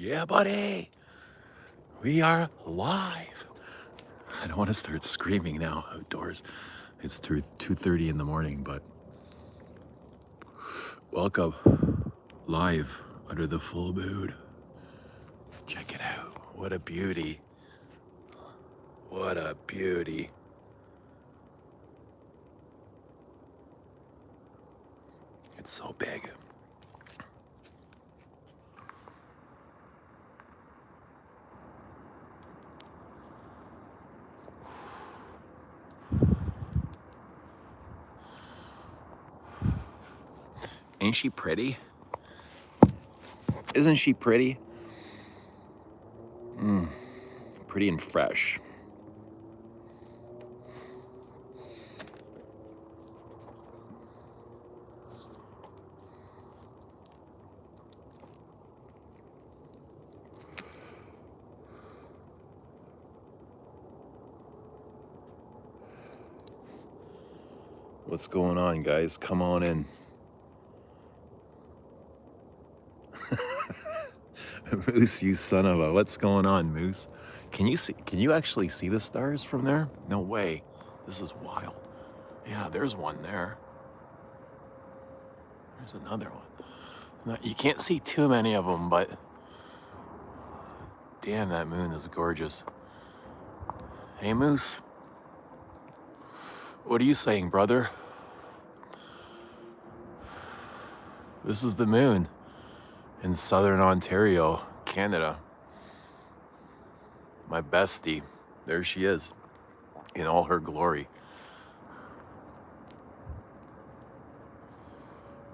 Yeah, buddy. We are live. I don't want to start screaming now outdoors. It's 2:30 in the morning, but welcome live under the full moon. Check it out. What a beauty. What a beauty. It's so big. Ain't she pretty? Isn't she pretty? Pretty and fresh. What's going on, guys? Come on in. Moose, you son of a... What's going on, Moose? Can you actually see the stars from there? No way. This is wild. Yeah, there's one there. There's another one. You can't see too many of them, but damn, that moon is gorgeous. Hey, Moose. What are you saying, brother? This is the moon in southern Ontario, Canada. My bestie. There she is in all her glory.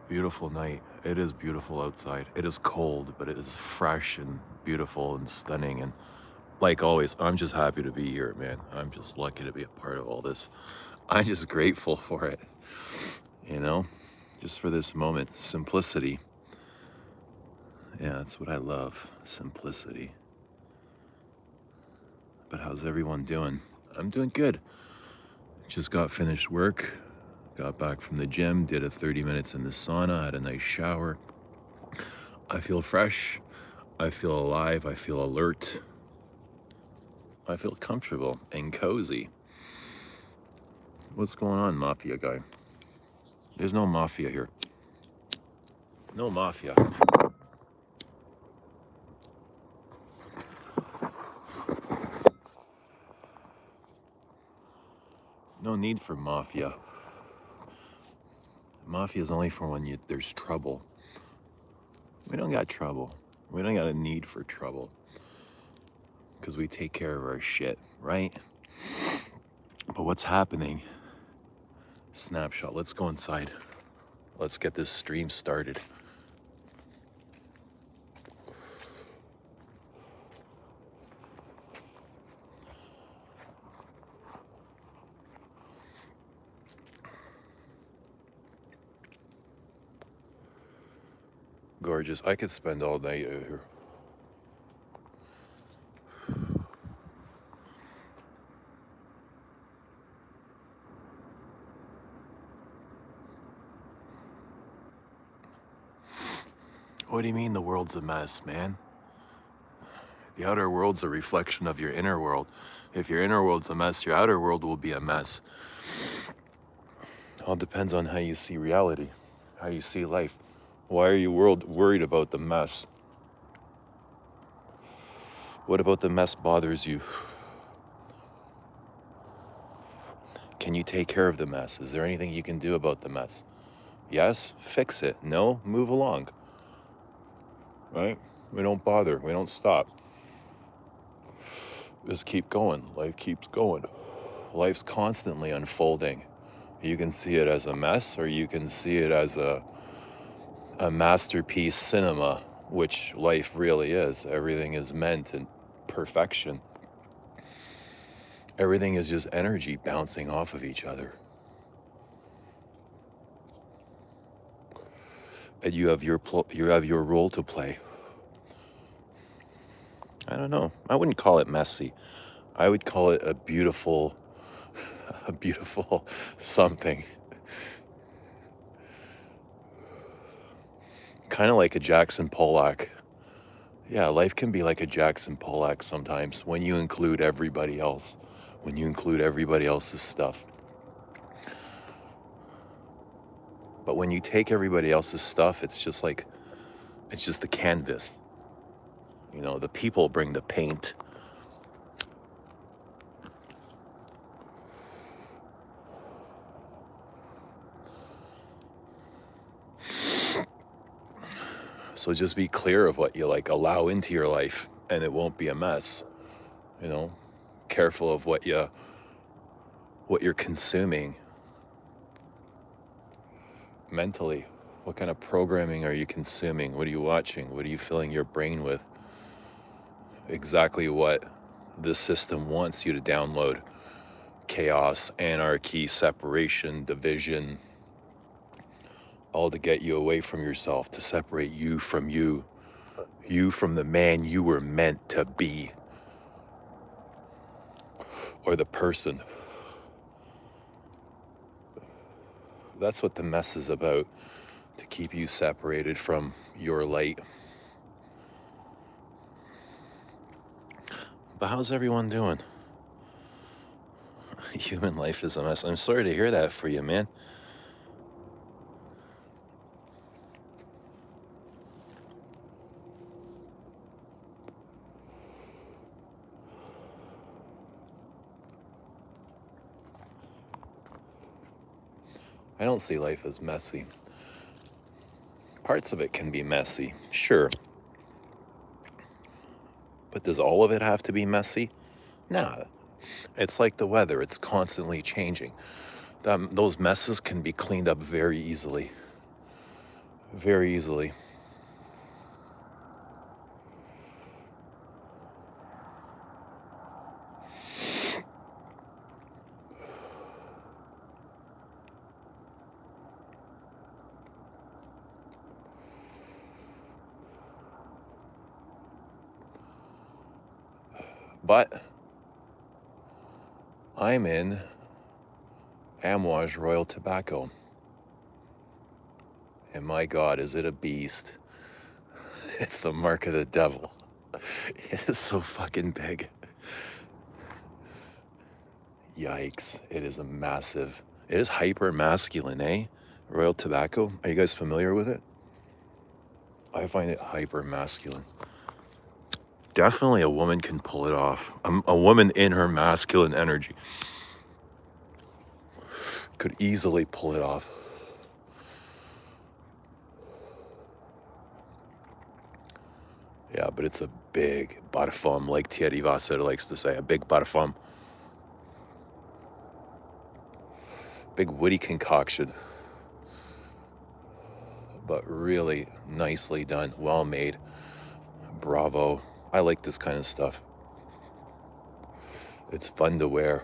Beautiful night. It is beautiful outside. It is cold, but it is fresh and beautiful and stunning. And like always, I'm just happy to be here, man. I'm just lucky to be a part of all this. I'm just grateful for it, you know, just for this moment. Simplicity. Yeah, that's what I love, simplicity. But how's everyone doing? I'm doing good. Just got finished work, got back from the gym, did a 30 minutes in the sauna, had a nice shower. I feel fresh, I feel alive, I feel alert. I feel comfortable and cozy. What's going on, Mafia guy? There's no Mafia here. No Mafia. No need for Mafia. Mafia is only for when there's trouble. We don't got trouble. We don't got a need for trouble. Because we take care of our shit, right? But what's happening? Snapshot. Let's go inside. Let's get this stream started. Gorgeous. I could spend all night out here. What do you mean the world's a mess, man? The outer world's a reflection of your inner world. If your inner world's a mess, your outer world will be a mess. It all depends on how you see reality, how you see life. Why are you worried about the mess? What about the mess bothers you? Can you take care of the mess? Is there anything you can do about the mess? Yes, fix it. No, move along. Right? We don't bother. We don't stop. Just keep going. Life keeps going. Life's constantly unfolding. You can see it as a mess, or you can see it as a masterpiece cinema, which life really is. Everything is meant in perfection. Everything is just energy bouncing off of each other. And you have your role to play. I don't know. I wouldn't call it messy. I would call it a beautiful something. Kind of like a Jackson Pollock Yeah, life can be like a Jackson Pollock sometimes when you include everybody else, when you include everybody else's stuff. But when you take everybody else's stuff, it's just like, it's just the canvas. You know, the people bring the paint. So just be clear of what you like allow into your life, and it won't be a mess. You know, careful of what you're consuming mentally. What kind of programming are you consuming? What are you watching? What are you filling your brain with? Exactly what this system wants you to download. Chaos, anarchy, separation, division, all to get you away from yourself, to separate you from from the man you were meant to be, or the person. That's what the mess is about, to keep you separated from your light. But how's everyone doing? Human life is a mess. I'm sorry to hear that for you, man. I don't see life as messy. Parts of it can be messy, sure. But does all of it have to be messy? Nah. It's like the weather, it's constantly changing. Those messes can be cleaned up very easily. Very easily. But I'm in Amouage Royal Tobacco. And my God, is it a beast? It's the mark of the devil. It is so fucking big. Yikes. It is a massive, it is hyper masculine, eh? Royal Tobacco. Are you guys familiar with it? I find it hyper masculine. Definitely a woman can pull it off. A woman in her masculine energy could easily pull it off. Yeah, but it's a big parfum, like Thierry Vasser likes to say, a big parfum. Big woody concoction. But really nicely done, well made. Bravo. I like this kind of stuff. It's fun to wear.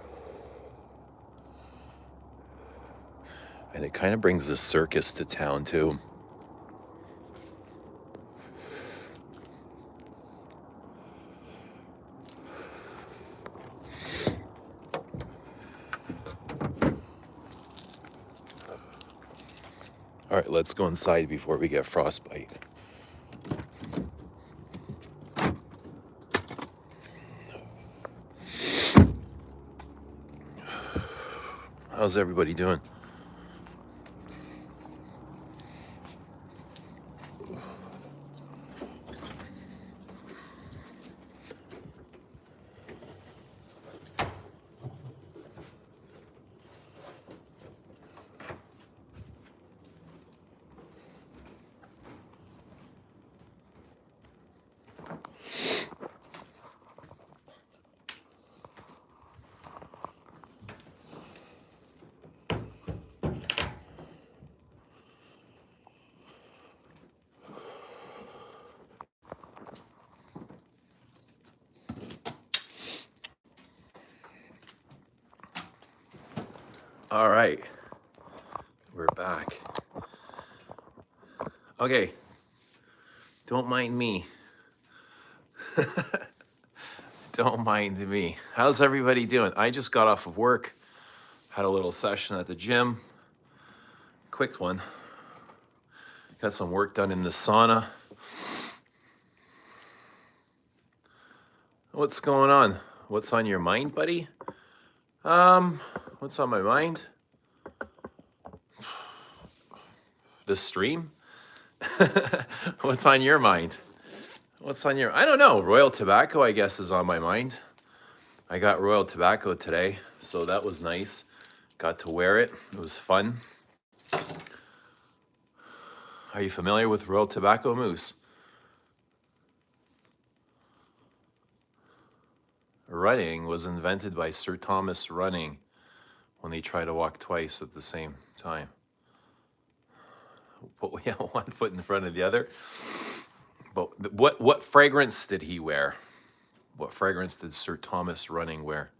And it kind of brings the circus to town too. All right, let's go inside before we get frostbite. How's everybody doing? All right, we're back. Okay, don't mind me. Don't mind me. How's everybody doing? I just got off of work, had a little session at the gym. Quick one. Got some work done in the sauna. What's going on? What's on your mind, buddy? Um, what's on my mind? The stream? What's on your mind? I don't know. Royal Tobacco, I guess, is on my mind. I got Royal Tobacco today, so that was nice. Got to wear it. It was fun. Are you familiar with Royal Tobacco, Moose? Running was invented by Sir Thomas Running when they tried to walk twice at the same time. Put one foot in front of the other. But what fragrance did he wear? What fragrance did Sir Thomas Running wear?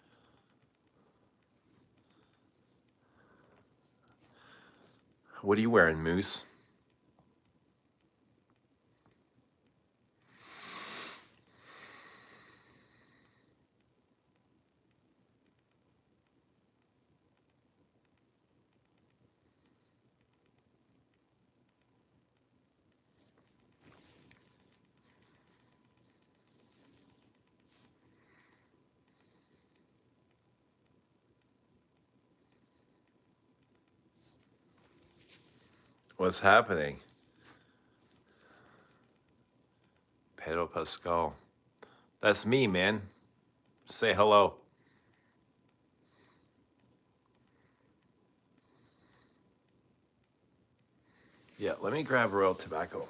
What are you wearing, Moose? What's happening? Pedro Pascal. That's me, man. Say hello. Yeah, let me grab Royal Tobacco.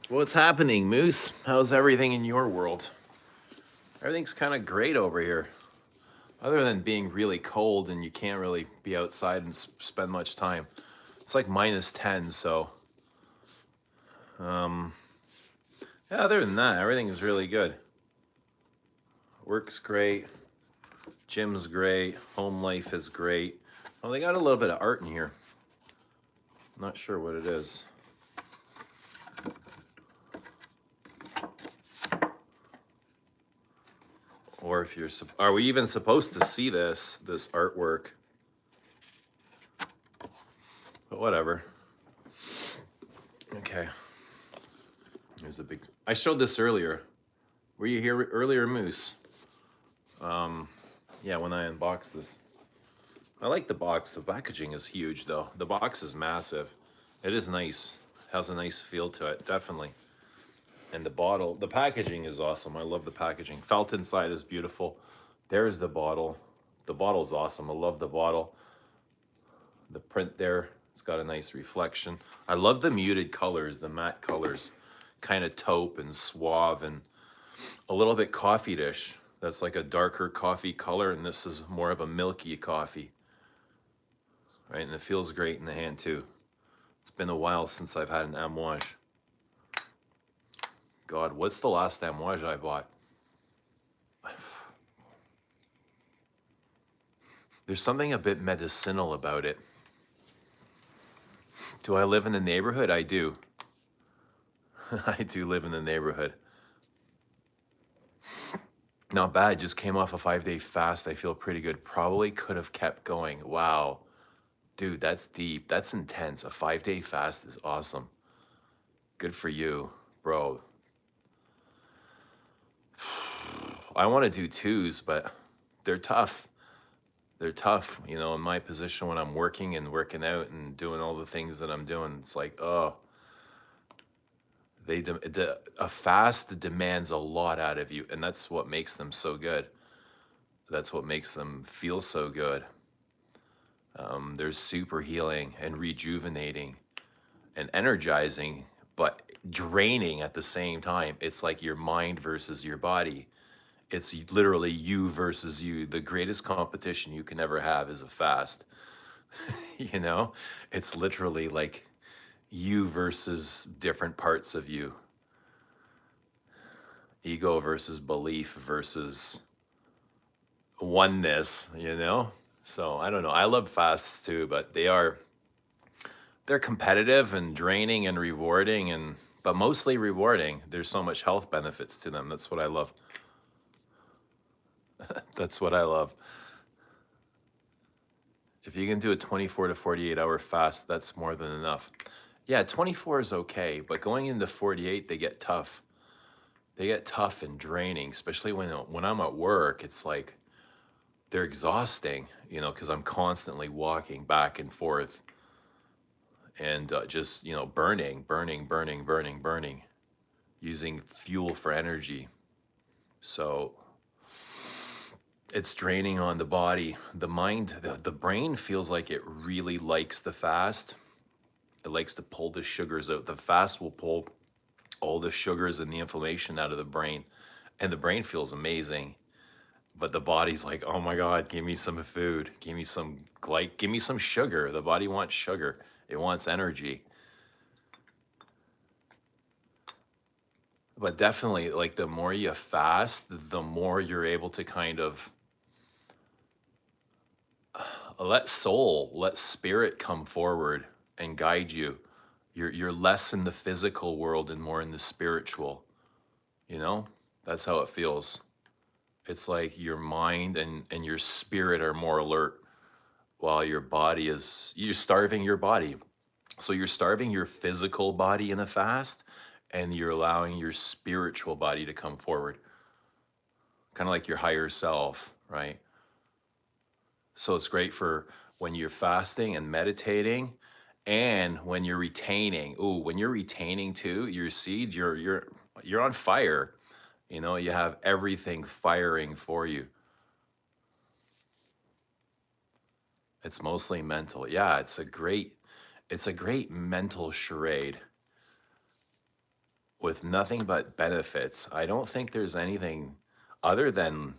What's happening, Moose? How's everything in your world? Everything's kind of great over here. Other than being really cold and you can't really be outside and spend much time. It's like -10, so yeah, other than that, everything is really good. Work's great, gym's great, home life is great. Oh, they got a little bit of art in here. Not sure what it is. Or if you're, are we even supposed to see this artwork? But whatever. Okay. There's a big, I showed this earlier. Were you here earlier, Moose? Yeah, when I unboxed this. I like the box. The packaging is huge, though. The box is massive. It is nice. Has a nice feel to it, definitely. And the bottle, the packaging is awesome. I love the packaging. Felt inside is beautiful. There's the bottle. The bottle's awesome. I love the bottle. The print there, it's got a nice reflection. I love the muted colors, the matte colors. Kind of taupe and suave and a little bit coffee-ish. That's like a darker coffee color, and this is more of a milky coffee. Right, and it feels great in the hand too. It's been a while since I've had an amouage. God, what's the last amouage I bought? There's something a bit medicinal about it. Do I live in the neighborhood? I do. I do live in the neighborhood. Not bad, just came off a 5-day fast. I feel pretty good. Probably could have kept going. Wow. Dude, that's deep. That's intense. A 5-day fast is awesome. Good for you, bro. I want to do 2s, but they're tough. They're tough, you know, in my position when I'm working and working out and doing all the things that I'm doing. It's like, oh, a fast demands a lot out of you, and that's what makes them so good. That's what makes them feel so good. They're super healing and rejuvenating and energizing, but draining at the same time. It's like your mind versus your body. It's literally you versus you. The greatest competition you can ever have is a fast. You know, it's literally like you versus different parts of you. Ego versus belief versus oneness, you know? So I don't know. I love fasts too, but they're competitive and draining and rewarding but mostly rewarding. There's so much health benefits to them. That's what I love. That's what I love. If you can do a 24 to 48 hour fast, that's more than enough. Yeah, 24 is okay, but going into 48, they get tough. They get tough and draining, especially when I'm at work. It's like they're exhausting, you know, because I'm constantly walking back and forth and just, you know, burning, using fuel for energy. So it's draining on the body. The mind, the brain feels like it really likes the fast. It likes to pull the sugars out. The fast will pull all the sugars and the inflammation out of the brain. And the brain feels amazing. But the body's like, oh my God, give me some food. Give me some sugar. The body wants sugar. It wants energy. But definitely, like the more you fast, the more you're able to kind of let spirit come forward and guide you. You're less in the physical world and more in the spiritual, you know? That's how it feels. It's like your mind and your spirit are more alert while your body is, you're starving your body. So you're starving your physical body in a fast and you're allowing your spiritual body to come forward. Kind of like your higher self, right? So it's great for when you're fasting and meditating and when you're retaining. Ooh, when you're retaining too, your seed, you're on fire. You know, you have everything firing for you. It's mostly mental. Yeah, it's a great mental charade with nothing but benefits. I don't think there's anything other than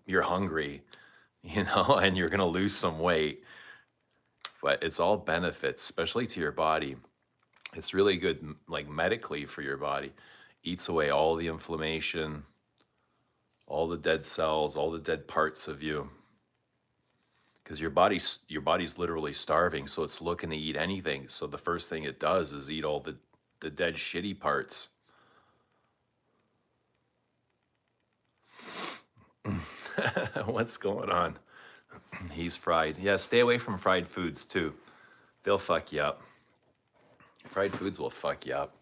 you're hungry, you know, and you're going to lose some weight, but it's all benefits, especially to your body. It's really good, like medically for your body. Eats away all the inflammation, all the dead cells, all the dead parts of you. Because your body's literally starving, so it's looking to eat anything. So the first thing it does is eat all the dead shitty parts. What's going on? He's fried. Yeah, stay away from fried foods too. They'll fuck you up. Fried foods will fuck you up.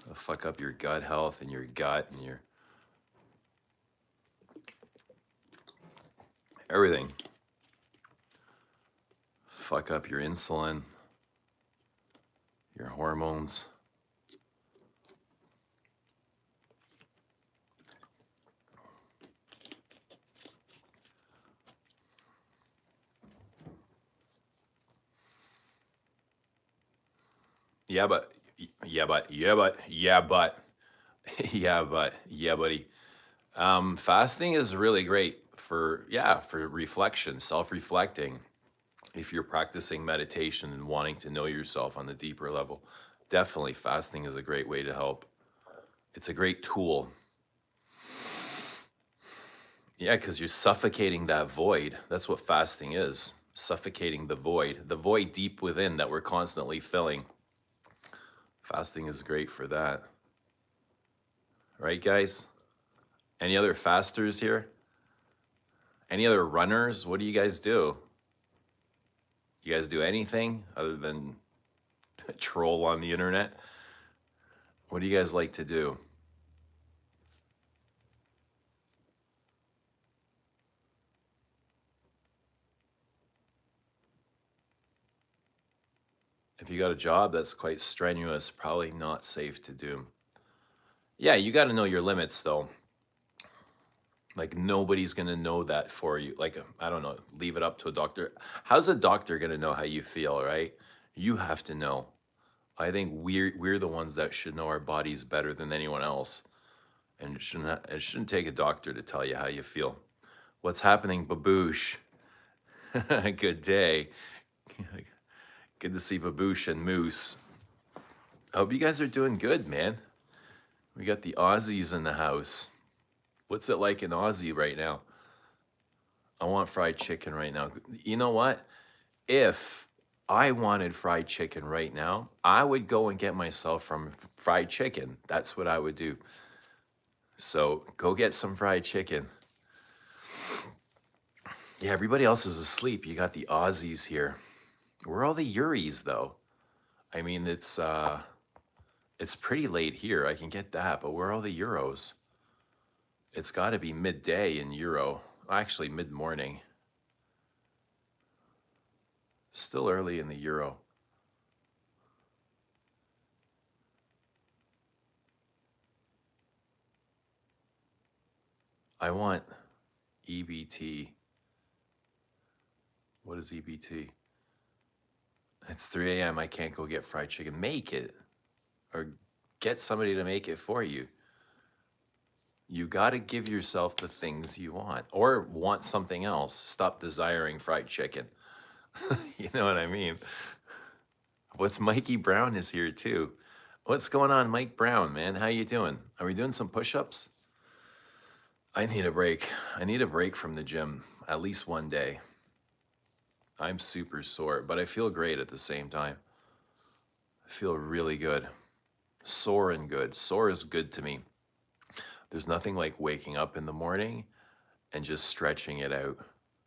They'll fuck up your gut health and your gut and your everything. Fuck up your insulin, your hormones. Yeah, but, yeah, but, yeah, but, yeah, but, yeah, buddy. Fasting is really great for, yeah, for reflection, self-reflecting. If you're practicing meditation and wanting to know yourself on the deeper level, definitely fasting is a great way to help. It's a great tool. Yeah, because you're suffocating that void. That's what fasting is, suffocating the void deep within that we're constantly filling. Fasting is great for that. Right, guys? Any other fasters here? Any other runners? What do you guys do? You guys do anything other than troll on the internet? What do you guys like to do? If you got a job that's quite strenuous, probably not safe to do. Yeah, you got to know your limits though. Like nobody's going to know that for you. Like, I don't know, leave it up to a doctor. How's a doctor going to know how you feel, right? You have to know. I think we're the ones that should know our bodies better than anyone else. And it shouldn't take a doctor to tell you how you feel. What's happening, Baboosh? Good day. Good to see Baboosh and Moose. I hope you guys are doing good, man. We got the Aussies in the house. What's it like in Aussie right now? I want fried chicken right now. You know what? If I wanted fried chicken right now, I would go and get myself from fried chicken. That's what I would do. So go get some fried chicken. Yeah, everybody else is asleep. You got the Aussies here. Where are all the Uris, though? I mean, it's pretty late here. I can get that, but where are all the euros? It's got to be midday in Euro. Actually, mid-morning. Still early in the Euro. I want EBT. What is EBT? It's 3 a.m. I can't go get fried chicken. Make it. Or get somebody to make it for you. You got to give yourself the things you want. Or want something else. Stop desiring fried chicken. You know what I mean? What's Mikey Brown is here too. What's going on, Mike Brown, man? How you doing? Are we doing some push-ups? I need a break. I need a break from the gym at least one day. I'm super sore, but I feel great at the same time. I feel really good. Sore and good. Sore is good to me. There's nothing like waking up in the morning and just stretching it out.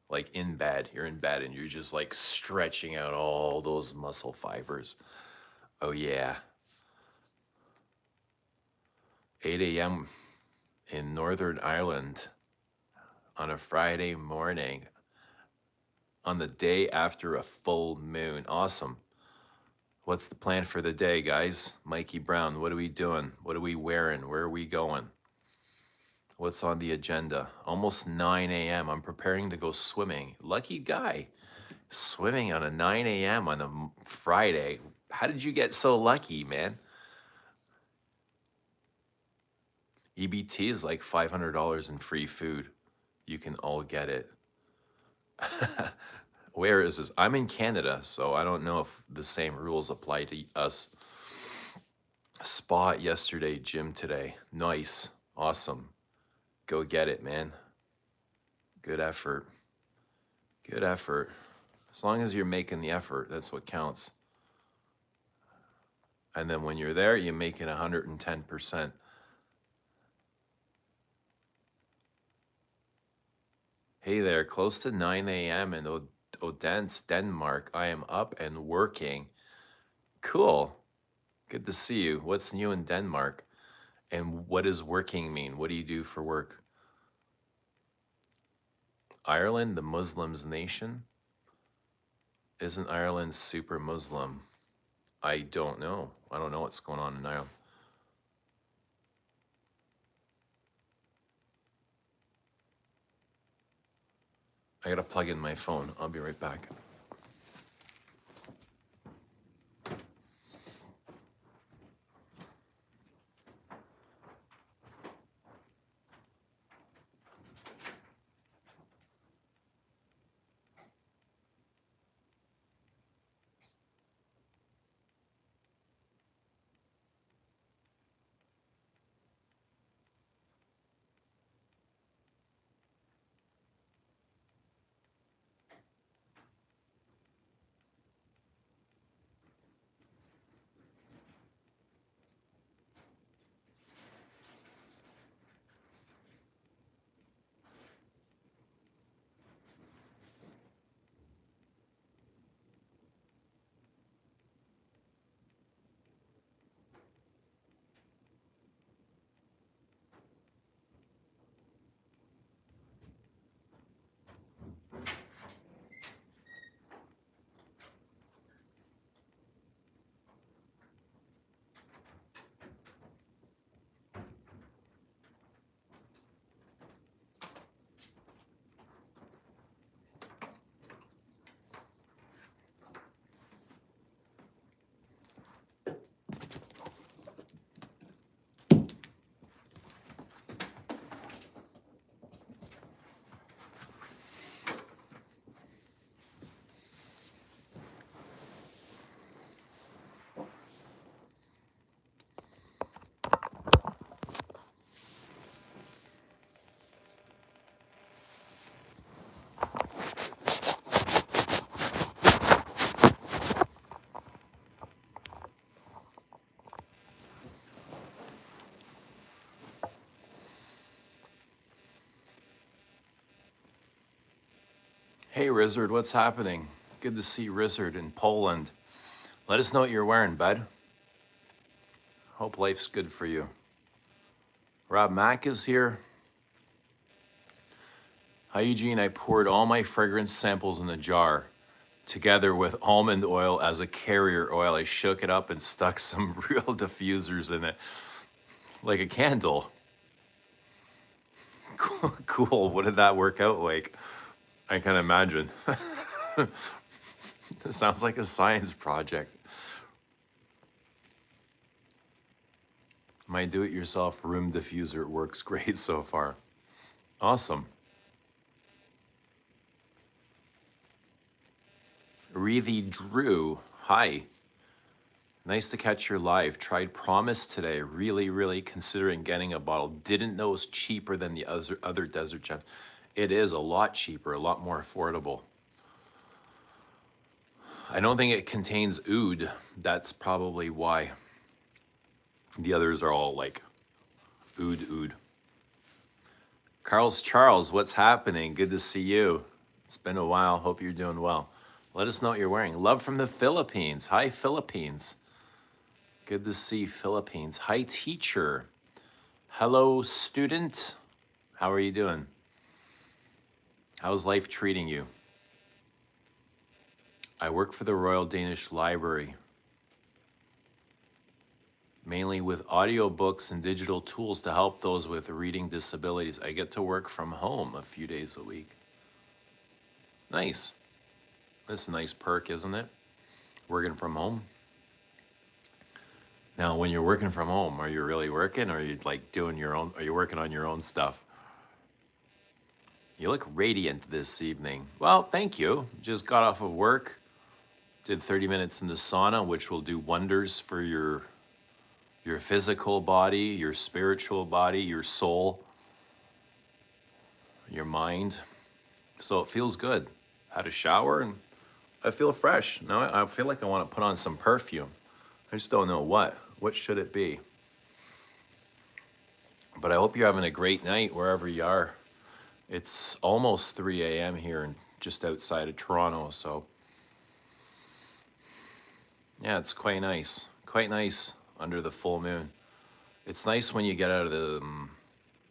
Like in bed, you're in bed and you're just like stretching out all those muscle fibers. Oh yeah. 8 a.m. in Northern Ireland on a Friday morning on the day after a full moon. Awesome. What's the plan for the day, guys? Mikey Brown, what are we doing? What are we wearing? Where are we going? What's on the agenda? Almost 9 a.m. I'm preparing to go swimming. Lucky guy. Swimming on a 9 a.m. on a Friday. How did you get so lucky, man? EBT is like $500 in free food. You can all get it. Where is this? I'm in Canada, so I don't know if the same rules apply to us. Spot yesterday, gym today. Nice. Awesome. Go get it, man. Good effort. Good effort. As long as you're making the effort, that's what counts. And then when you're there, you make it 110%. Hey there, close to 9 a.m. in Odense, Denmark. I am up and working. Cool. Good to see you. What's new in Denmark? And what does working mean? What do you do for work? Ireland, the Muslims nation? Isn't Ireland super Muslim? I don't know. I don't know what's going on in Ireland. I gotta plug in my phone. I'll be right back. Hey, Rizard, what's happening? Good to see Rizard in Poland. Let us know what you're wearing, bud. Hope life's good for you. Rob Mack is here. Hi, Eugene. I poured all my fragrance samples in a jar together with almond oil as a carrier oil. I shook it up and stuck some real diffusers in it, like a candle. Cool. What did that work out like? I can imagine. It sounds like a science project. My do-it-yourself room diffuser works great so far. Awesome. Reethy Drew, hi. Nice to catch your live. Tried Promise today. Really considering getting a bottle. Didn't know it was cheaper than the other Desert Gem. It is a lot cheaper, a lot more affordable. I don't think it contains oud. That's probably why. The others are all like oud. Charles, what's happening? Good to see you. It's been a while. Hope you're doing well. Let us know what you're wearing. Love from the Philippines. Hi, Philippines. Good to see Philippines. Hi, teacher. Hello, student. How are you doing? How's life treating you? I work for the Royal Danish Library, mainly with audiobooks and digital tools to help those with reading disabilities. I get to work from home a few days a week. Nice. That's a nice perk, isn't it? Working from home. Now, when you're working from home, are you really working, or are you like doing your own, are you working on your own stuff? You look radiant this evening. Well, thank you. Just got off of work. Did 30 minutes in the sauna, which will do wonders for your physical body, your spiritual body, your soul, your mind. So it feels good. Had a shower and I feel fresh. Now I feel like I want to put on some perfume. I just don't know what. What should it be? But I hope you're having a great night wherever you are. It's almost 3 a.m. here and just outside of Toronto, so yeah, it's quite nice. Quite nice under the full moon. It's nice when you get out of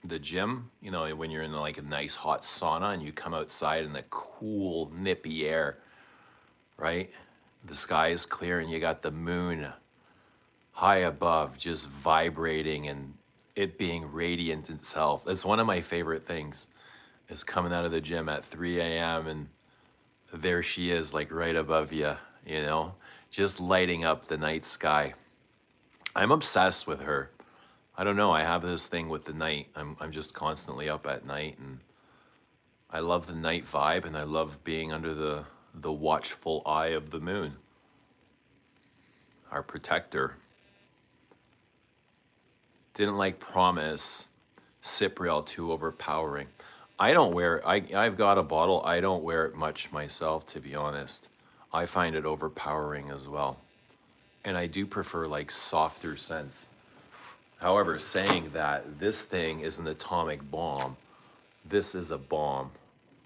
the gym, you know, when you're in like a nice hot sauna and you come outside in the cool, nippy air, right? The sky is clear and you got the moon high above just vibrating and it being radiant itself. That's one of my favorite things, is coming out of the gym at 3 a.m. and there she is, like right above you, you know, just lighting up the night sky. I'm obsessed with her. I don't know, I have this thing with the night. I'm just constantly up at night, and I love the night vibe, and I love being under the watchful eye of the moon, our protector. Didn't like Promise. Cypriel, too overpowering. I don't wear, I've got a bottle. I don't wear it much myself, to be honest. I find it overpowering as well. And I do prefer like softer scents. However, saying that, this thing is an atomic bomb. This is a bomb.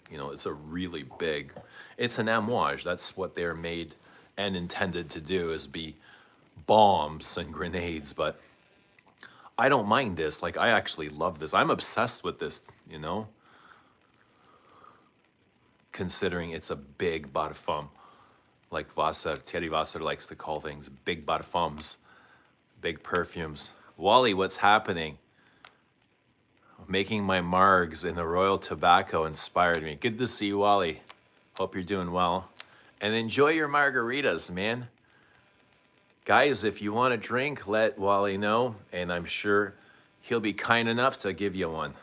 You know, it's a really big, it's an amouage. That's what they're made and intended to do, is be bombs and grenades. But I don't mind this. Like, I actually love this. I'm obsessed with this, you know? Considering it's a big parfum. Like Thierry Wasser likes to call things big parfums, big perfumes. Wally, what's happening? Making my margs in the Royal Tobacco inspired me. Good to see you, Wally. Hope you're doing well. And enjoy your margaritas, man. Guys, if you want a drink, let Wally know, and I'm sure he'll be kind enough to give you one.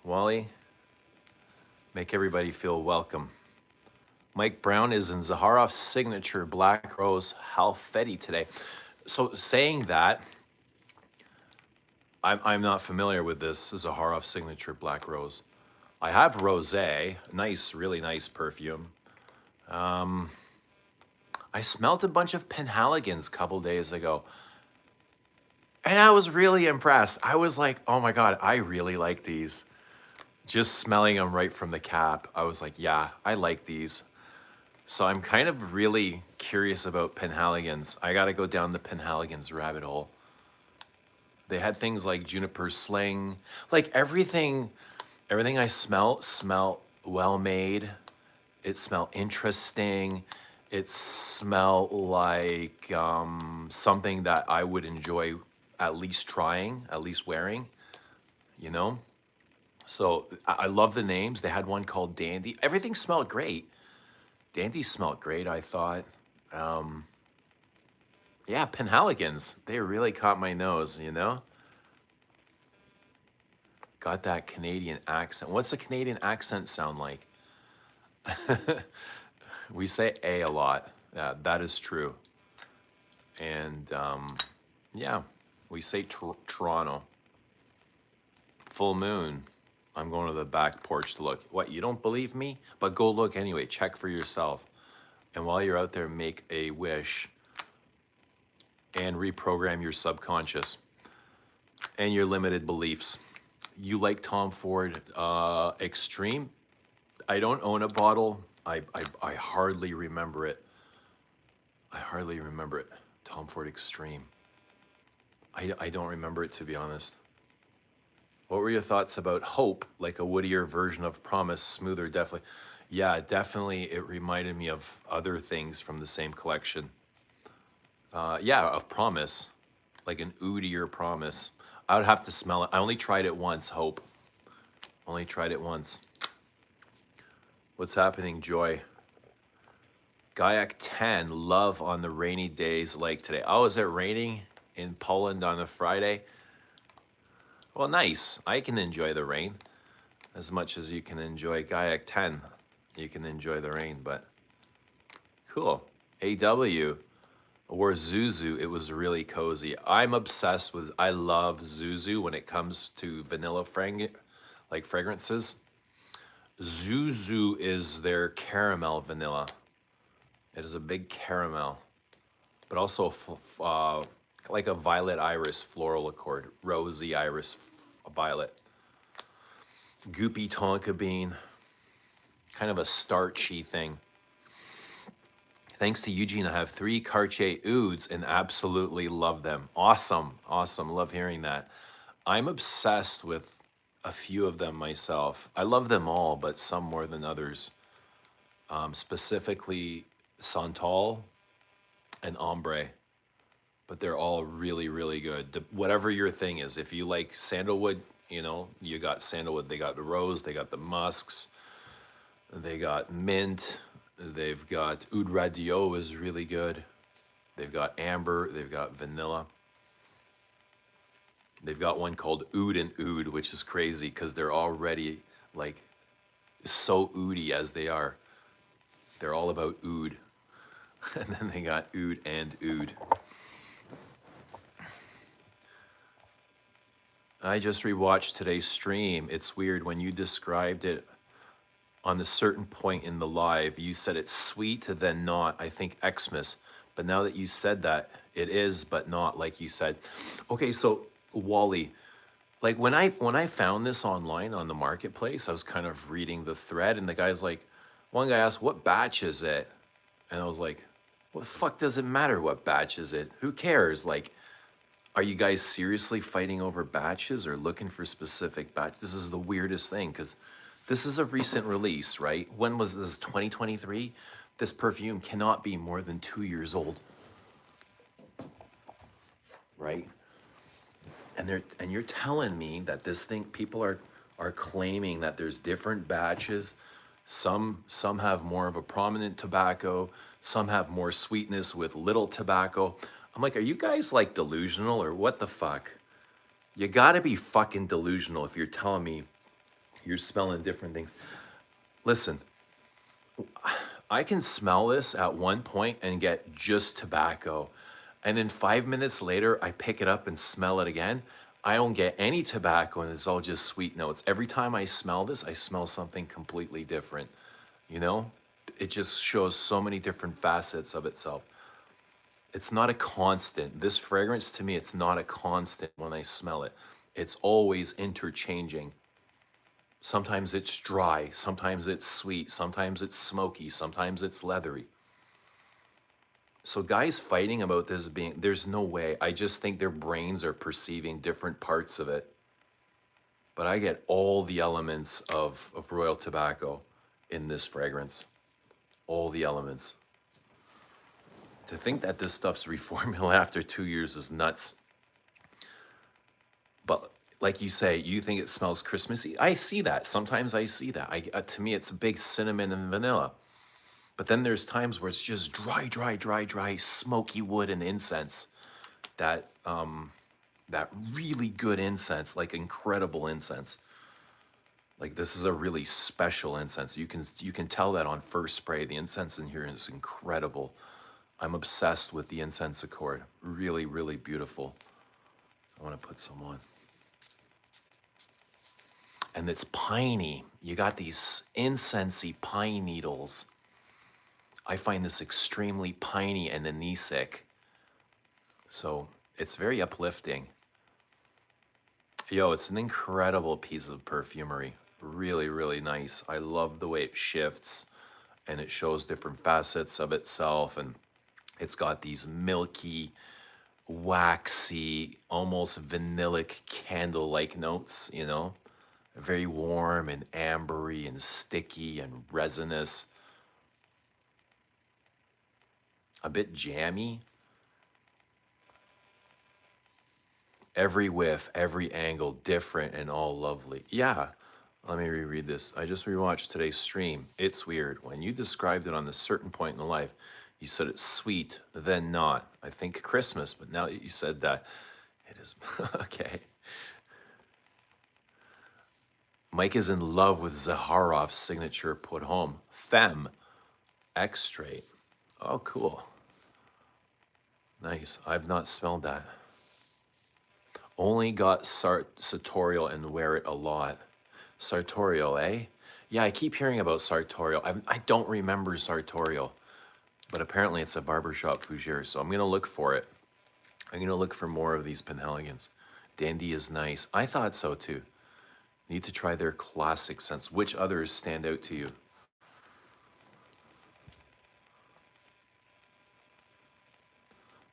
Wally, make everybody feel welcome. Mike Brown is in Zaharoff's signature Black Rose Halfetti today. So saying that, I'm not familiar with this Zaharoff signature Black Rose. I have Rosé, nice, really nice perfume. I smelled a bunch of Penhaligons a couple days ago, and I was really impressed. I was like, oh my God, I really like these. Just smelling them right from the cap, I was like, yeah, I like these. So I'm kind of really curious about Penhaligons. I got to go down the Penhaligons rabbit hole. They had things like juniper sling, like everything I smell well made. It smelled interesting. It smelled like something that I would enjoy at least trying, at least wearing, you know? So I love the names. They had one called Dandy. Everything smelled great. Dandy smelled great, I thought. Um, yeah, Penhaligons. They really caught my nose, you know? Got that Canadian accent. What's a Canadian accent sound like? We say a lot. Yeah, that is true. And yeah, we say Toronto. Full moon. I'm going to the back porch to look. What, you don't believe me? But go look anyway. Check for yourself. And while you're out there, make a wish and reprogram your subconscious and your limited beliefs. You like Tom Ford Extreme? I don't own a bottle. I hardly remember it. I hardly remember it. Tom Ford Extreme. I don't remember it, to be honest. What were your thoughts about Hope, like a woodier version of Promise, smoother, definitely? Yeah, definitely. It reminded me of other things from the same collection. Yeah, of Promise, like an oodier Promise. I would have to smell it. I only tried it once, Hope. Only tried it once. What's happening, Joy? Gaiac 10, love on the rainy days like today. Oh, is it raining in Poland on a Friday? Well, nice. I can enjoy the rain as much as you can enjoy Gaiac 10. You can enjoy the rain, but cool. AW or Zuzu, it was really cozy. I'm obsessed with, I love Zuzu when it comes to vanilla like fragrances. Zuzu is their caramel vanilla. It is a big caramel, but also like a violet iris floral accord, rosy iris violet. Goopy tonka bean, kind of a starchy thing. Thanks to Eugene, I have 3 Cartier Ouds and absolutely love them. Awesome, awesome, love hearing that. I'm obsessed with a few of them myself. I love them all, but some more than others. Specifically Santal and Ombre, but they're all really, really good. Whatever your thing is, if you like sandalwood, you know, you got sandalwood. They got the rose, they got the musks, they got mint, they've got Oud Radio is really good. They've got amber, they've got vanilla. They've got one called Oud and Oud, which is crazy because they're already like so oody as they are. They're all about oud. And then they got oud and oud. I just rewatched today's stream. It's weird when you described it on a certain point in the live, you said it's sweet, then not. I think Xmas. But now that you said that, it is, but not like you said. Okay, so Wally, like when I found this online on the marketplace, I was kind of reading the thread, and the guy's like, one guy asked, "What batch is it?" And I was like, "What the fuck does it matter what batch is it? Who cares? Like, are you guys seriously fighting over batches or looking for specific batch?" This is the weirdest thing because this is a recent release, right? When was this? 2023? This perfume cannot be more than 2 years old, right? And you're telling me that this thing, people are claiming that there's different batches. Some have more of a prominent tobacco. Some have more sweetness with little tobacco. I'm like, are you guys like delusional or what the fuck? You gotta be fucking delusional if you're telling me you're smelling different things. Listen, I can smell this at one point and get just tobacco. And then 5 minutes later, I pick it up and smell it again. I don't get any tobacco and it's all just sweet notes. Every time I smell this, I smell something completely different. You know, it just shows so many different facets of itself. It's not a constant. This fragrance to me, it's not a constant when I smell it. It's always interchanging. Sometimes it's dry, sometimes it's sweet, sometimes it's smoky, sometimes it's leathery. So guys fighting about this being, there's no way. I just think their brains are perceiving different parts of it. But I get all the elements of royal tobacco in this fragrance. All the elements. To think that this stuff's reformulated after 2 years is nuts. But like you say, you think it smells Christmassy. I see that. Sometimes I see that. To me, it's a big cinnamon and vanilla. But then there's times where it's just dry, smoky wood and incense. That really good incense, like incredible incense. Like this is a really special incense. You can tell that on first spray. The incense in here is incredible. I'm obsessed with the incense accord. Really, really beautiful. I want to put some on. And it's piney. You got these incensey pine needles. I find this extremely piney and anisic. So it's very uplifting. Yo, it's an incredible piece of perfumery. Really, really nice. I love the way it shifts and it shows different facets of itself. And it's got these milky, waxy, almost vanillic candle-like notes, you know? Very warm and ambery and sticky and resinous. A bit jammy. Every whiff, every angle, different and all lovely. Yeah, let me reread this. I just rewatched today's stream. It's weird. When you described it on a certain point in the life, you said it's sweet, then not. I think Christmas, but now that you said that, it is okay. Mike is in love with Zaharoff's signature put home. Femme. X-straight. Oh, cool. Nice. I've not smelled that. Only got sartorial and wear it a lot. Sartorial, eh? Yeah, I keep hearing about sartorial. I don't remember sartorial, but apparently it's a barbershop fougere, so I'm going to look for it. I'm going to look for more of these Penhaligon's. Dandy is nice. I thought so too. Need to try their classic scents. Which others stand out to you?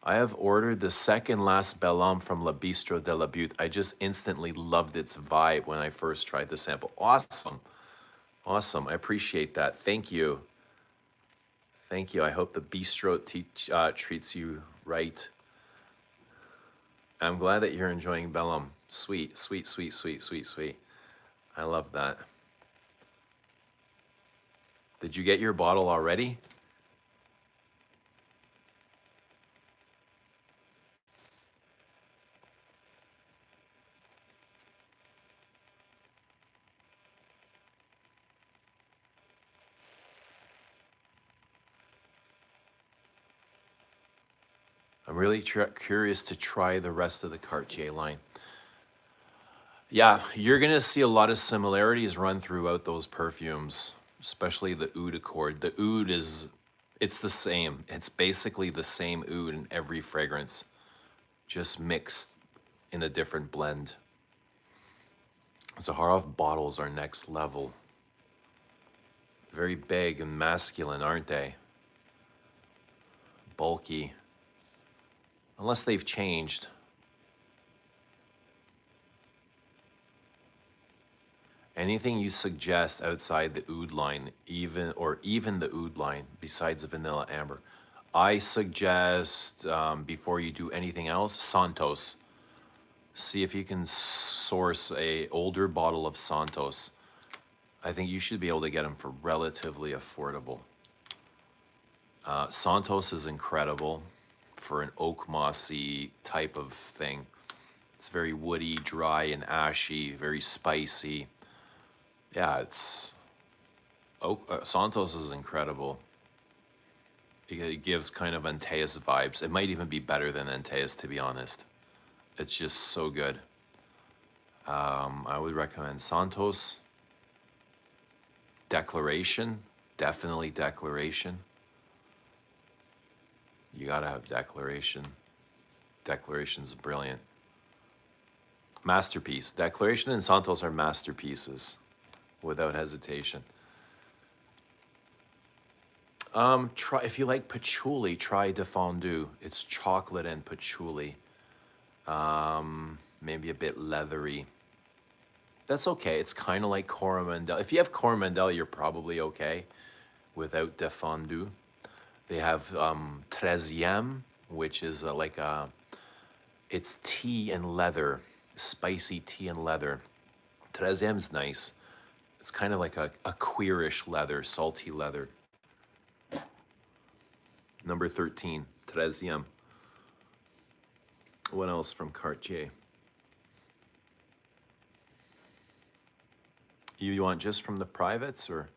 I have ordered the second last Bel Homme from La Bistro de la Butte. I just instantly loved its vibe when I first tried the sample. Awesome. Awesome. I appreciate that. Thank you. Thank you. I hope the bistro treats you right. I'm glad that you're enjoying Bel Homme. Sweet, sweet, sweet, sweet, sweet, sweet. I love that. Did you get your bottle already? I'm really curious to try the rest of the Cartier line. Yeah, you're gonna see a lot of similarities run throughout those perfumes, especially the oud accord. The oud it's the same. It's basically the same oud in every fragrance, just mixed in a different blend. Zaharoff bottles are next level. Very big and masculine, aren't they? Bulky. Unless they've changed. Anything you suggest outside the oud line, even the oud line, besides the vanilla amber, I suggest before you do anything else, Santos. See if you can source a older bottle of Santos. I think you should be able to get them for relatively affordable. Santos is incredible for an oak mossy type of thing. It's very woody, dry, and ashy, very spicy. Yeah, it's Santos is incredible. It gives kind of Antaeus vibes. It might even be better than Antaeus, to be honest. It's just so good. I would recommend Santos. Declaration, definitely Declaration. You gotta have Declaration. Declaration's brilliant. Masterpiece. Declaration and Santos are masterpieces. without hesitation. Try if you like patchouli, try de fondue. It's chocolate and patchouli. Maybe a bit leathery. That's okay. It's kind of like Coromandel. If you have Coromandel, you're probably okay without de fondue. They have 13e, which is like a, it's tea and leather, spicy tea and leather. 13 is nice. It's kind of like a queerish leather, salty leather. Number 13, 13e. What else from Cartier? You want just from the privates, or?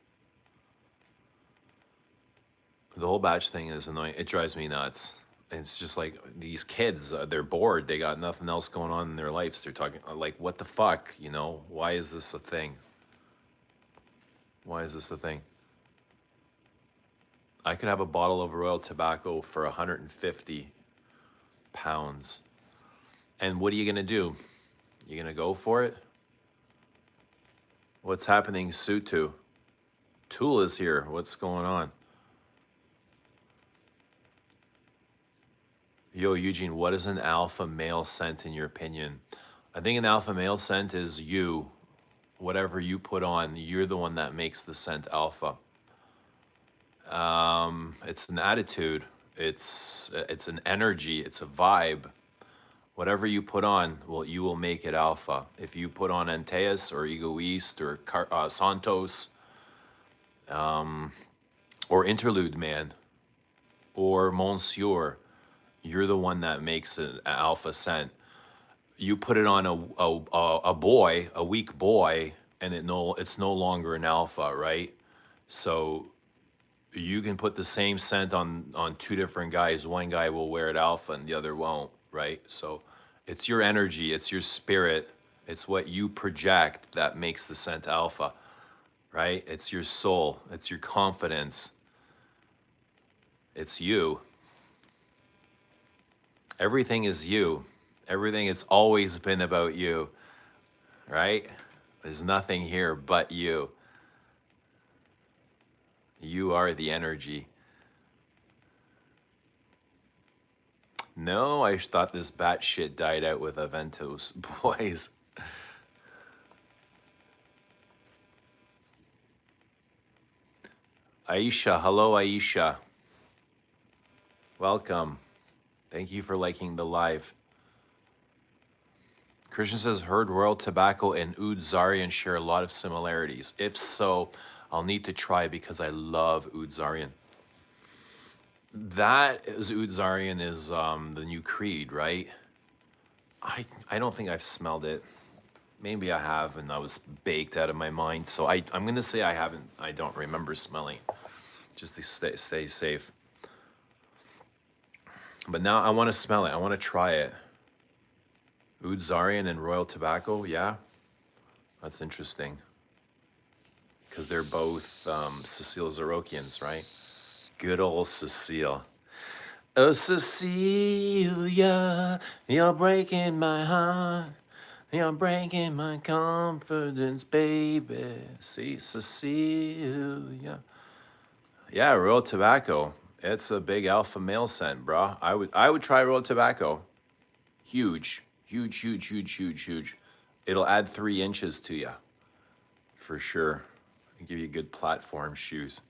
The whole batch thing is annoying. It drives me nuts. It's just like these kids, they're bored. They got nothing else going on in their lives. They're talking like, what the fuck, you know? Why is this a thing? Why is this a thing? I could have a bottle of Royal Tobacco for 150 pounds. And what are you going to do? You going to go for it? What's happening, Sutu? Tool is here. What's going on? Yo, Eugene, what is an alpha male scent in your opinion? I think an alpha male scent is you. Whatever you put on, you're the one that makes the scent alpha. It's an attitude. It's an energy. It's a vibe. Whatever you put on, well, you will make it alpha. If you put on Antaeus or Egoist or Santos, or Interlude Man, or Monsieur, you're the one that makes an alpha scent. You put it on a boy, a weak boy, and it's no longer an alpha, right? So you can put the same scent on two different guys. One guy will wear it alpha and the other won't, right? So it's your energy, it's your spirit, it's what you project that makes the scent alpha, right? It's your soul, it's your confidence, it's you. Everything is you. Everything, it's always been about you, right? There's nothing here but you. You are the energy. No, I thought this bat shit died out with Aventus. Boys. Aisha, hello Aisha. Welcome. Thank you for liking the live. Christian says, heard Royal Tobacco and Oud Zarian share a lot of similarities. If so, I'll need to try because I love Oud Zarian. That is, Oud Zarian is the new Creed, right? I don't think I've smelled it. Maybe I have, and I was baked out of my mind. So I'm going to say I haven't. I don't remember smelling, just to stay safe. But now I want to smell it. I want to try it. Oud Zarian and Royal Tobacco, yeah? That's interesting. Because they're both Cecile Zarokians, right? Good old Cecile. Oh, Cecilia, you're breaking my heart. You're breaking my confidence, baby. See, Cecilia. Yeah, Royal Tobacco. It's a big alpha male scent, bro. I would try Royal Tobacco. Huge, huge, huge, huge, huge, huge. It'll add 3 inches to you, for sure. Give you good platform shoes.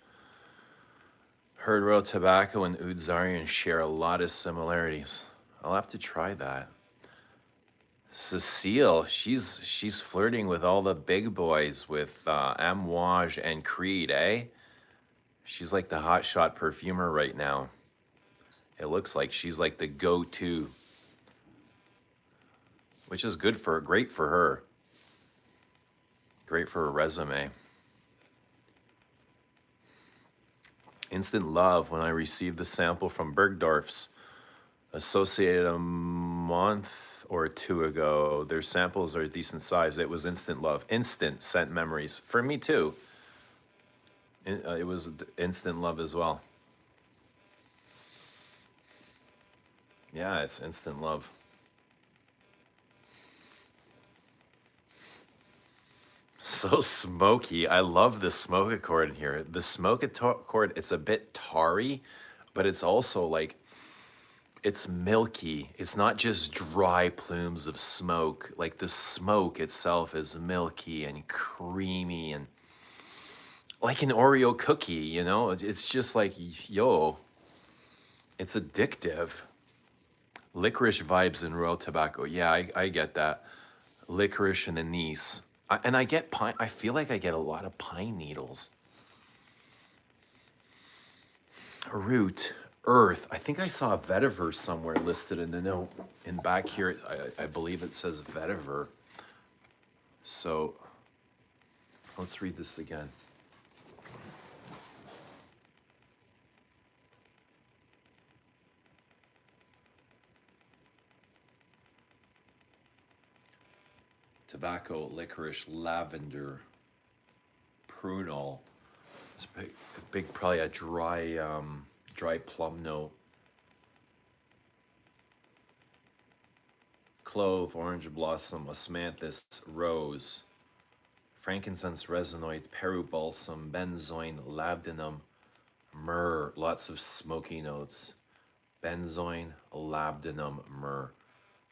Heard Royal Tobacco and Oud Zarian share a lot of similarities. I'll have to try that. Cecile, she's flirting with all the big boys, with Amouage and Creed, eh? She's like the hotshot perfumer right now. It looks like she's like the go-to, which is great for her. Great for her resume. Instant love when I received the sample from Bergdorf's, associated a month or 2 ago. Their samples are a decent size. It was instant love. Instant scent memories. For me too. It was instant love as well. Yeah, it's instant love. so smoky. I love the smoke accord in here. The smoke accord, it's a bit tarry, but it's also like it's milky. It's not just dry plumes of smoke. Like the smoke itself is milky and creamy and like an Oreo cookie, you know? It's just like, yo, it's addictive. Licorice vibes in Royal Tobacco. Yeah, I get that. Licorice and anise. And I get pine. I feel like I get a lot of pine needles. Root, earth. I think I saw vetiver somewhere listed in the note. And back here, I believe it says vetiver. So let's read this again. Tobacco, licorice, lavender, prunal. It's big, probably a dry plum note. Clove, orange blossom, osmanthus, rose, frankincense, resinoid, Peru balsam, benzoin, labdanum, myrrh. Lots of smoky notes. Benzoin, labdanum, myrrh.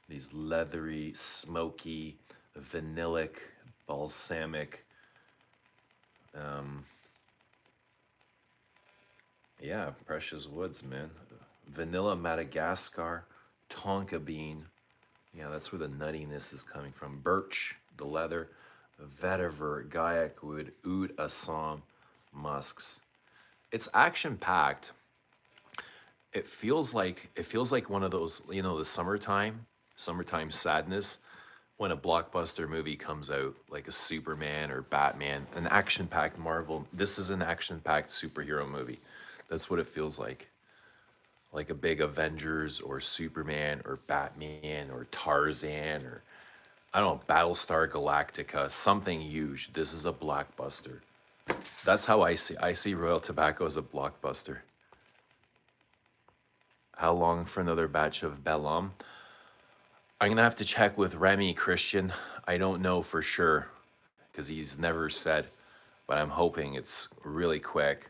These leathery, smoky, vanillic, balsamic. Yeah, precious woods, man. Vanilla Madagascar, tonka bean. Yeah, that's where the nuttiness is coming from. Birch, the leather, vetiver, gaiac wood, oud, assam, musks. It's action packed. It feels like one of those, you know, the summertime sadness when a blockbuster movie comes out, like a Superman or Batman, an action-packed Marvel. This is an action-packed superhero movie. That's what it feels like a big Avengers or Superman or Batman or Tarzan or I don't know, Battlestar Galactica, something huge. This is a blockbuster. That's how I see Royal Tobacco as a blockbuster. How long for another batch of Bellum? I'm gonna have to check with Remy Christian. I don't know for sure because he's never said, but I'm hoping it's really quick.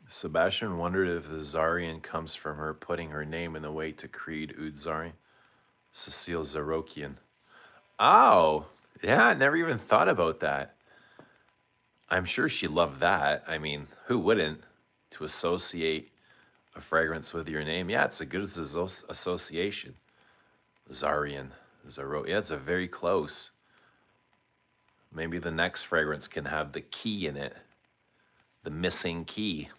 Sebastian wondered if the Zarian comes from her putting her name in the way to Creed Udzari. Cecile Zarokian. Oh, yeah, I never even thought about that. I'm sure she loved that. I mean, who wouldn't? To associate a fragrance with your name. Yeah, it's a good association. Zarian. Yeah, it's a very close. Maybe the next fragrance can have the key in it. The missing key.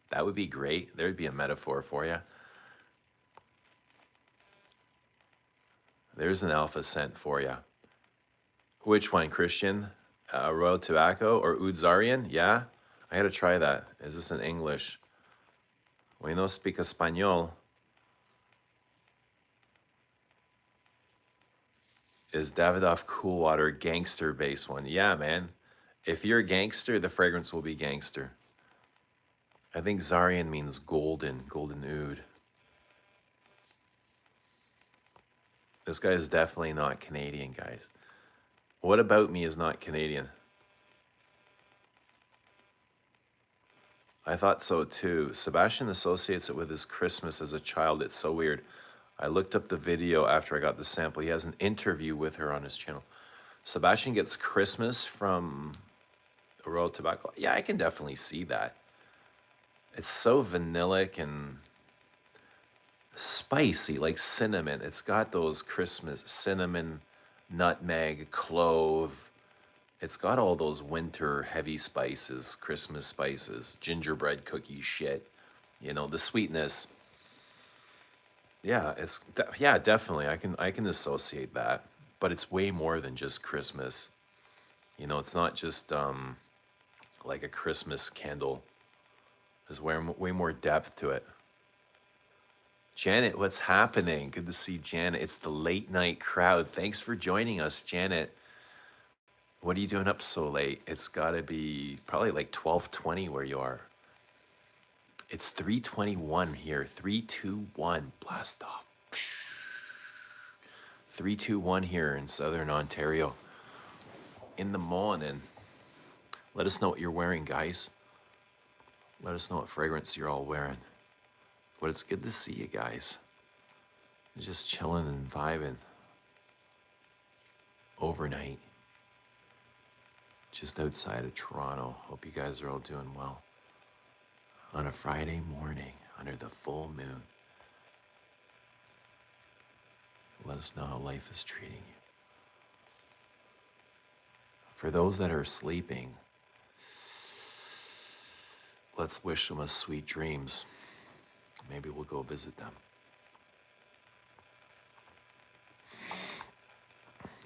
That would be great. There'd be a metaphor for you. There's an alpha scent for you. Which one, Christian? Royal Tobacco or Udzarian? Yeah? I gotta try that. Is this in English? We no speak Espanol. Is Davidoff Cool Water gangster based one? Yeah, man. If you're a gangster, the fragrance will be gangster. I think Zarian means golden oud. This guy is definitely not Canadian, guys. What about me is not Canadian? I thought so too. Sebastian associates it with his Christmas as a child. It's so weird. I looked up the video after I got the sample. He has an interview with her on his channel. Sebastian gets Christmas from Royal Tobacco. Yeah, I can definitely see that. It's so vanillic and spicy, like cinnamon. It's got those Christmas cinnamon, nutmeg, clove. It's got all those winter heavy spices, Christmas spices, gingerbread cookie shit. You know, the sweetness. Yeah, yeah, definitely. I can associate that, but it's way more than just Christmas. You know, it's not just like a Christmas candle. There's way more depth to it. Janet, what's happening? Good to see Janet. It's the late night crowd. Thanks for joining us, Janet. What are you doing up so late? It's gotta be probably like 12:20 where you are. It's 3:21 here. 321. Blast off. 321 here in Southern Ontario. In the morning. Let us know what you're wearing, guys. Let us know what fragrance you're all wearing. But it's good to see you guys. Just chilling and vibing. Overnight. Just outside of Toronto. Hope you guys are all doing well. On a Friday morning, under the full moon. Let us know how life is treating you. For those that are sleeping, let's wish them a sweet dreams. Maybe we'll go visit them.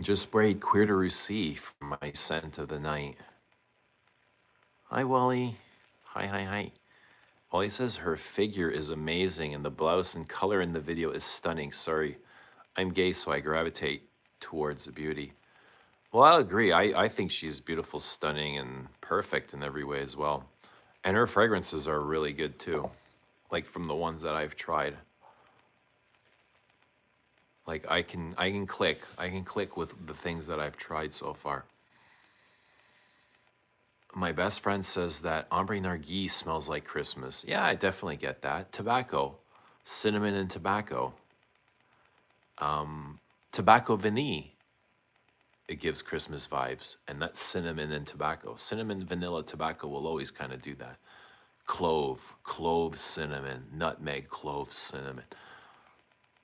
Just sprayed Queer de Russie for my scent of the night. Hi, Wally. Hi. Wally says her figure is amazing and the blouse and color in the video is stunning. Sorry, I'm gay, so I gravitate towards the beauty. Well, I'll agree. I think she's beautiful, stunning, and perfect in every way as well. And her fragrances are really good too. Like from the ones that I've tried. Like I can click with the things that I've tried so far. My best friend says that Ombre Narguilé smells like Christmas. Yeah, I definitely get that. Tobacco, cinnamon and tobacco. Tobacco vanille. It gives Christmas vibes, and that's cinnamon and tobacco. Cinnamon, vanilla, tobacco will always kind of do that. Clove, cinnamon, nutmeg, clove, cinnamon.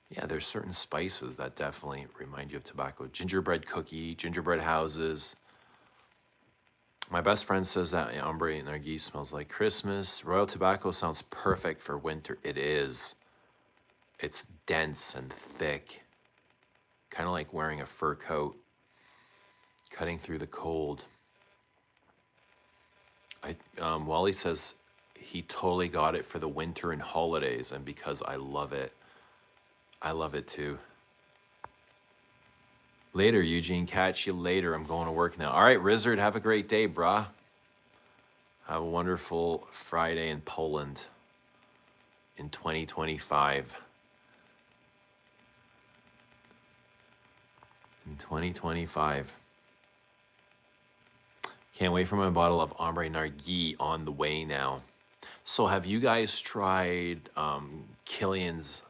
Yeah, there's certain spices that definitely remind you of tobacco. Gingerbread cookie, gingerbread houses. My best friend says that Ombre Narguilé smells like Christmas. Royal Tobacco sounds perfect for winter. It is. It's dense and thick. Kind of like wearing a fur coat. Cutting through the cold. Wally says he totally got it for the winter and holidays, and because I love it. I love it too. Later, Eugene. Catch you later. I'm going to work now. All right, Rizzard, have a great day, brah. Have a wonderful Friday in Poland in 2025. In 2025. Can't wait for my bottle of Ombre Narguilé on the way now. So have you guys tried Killian's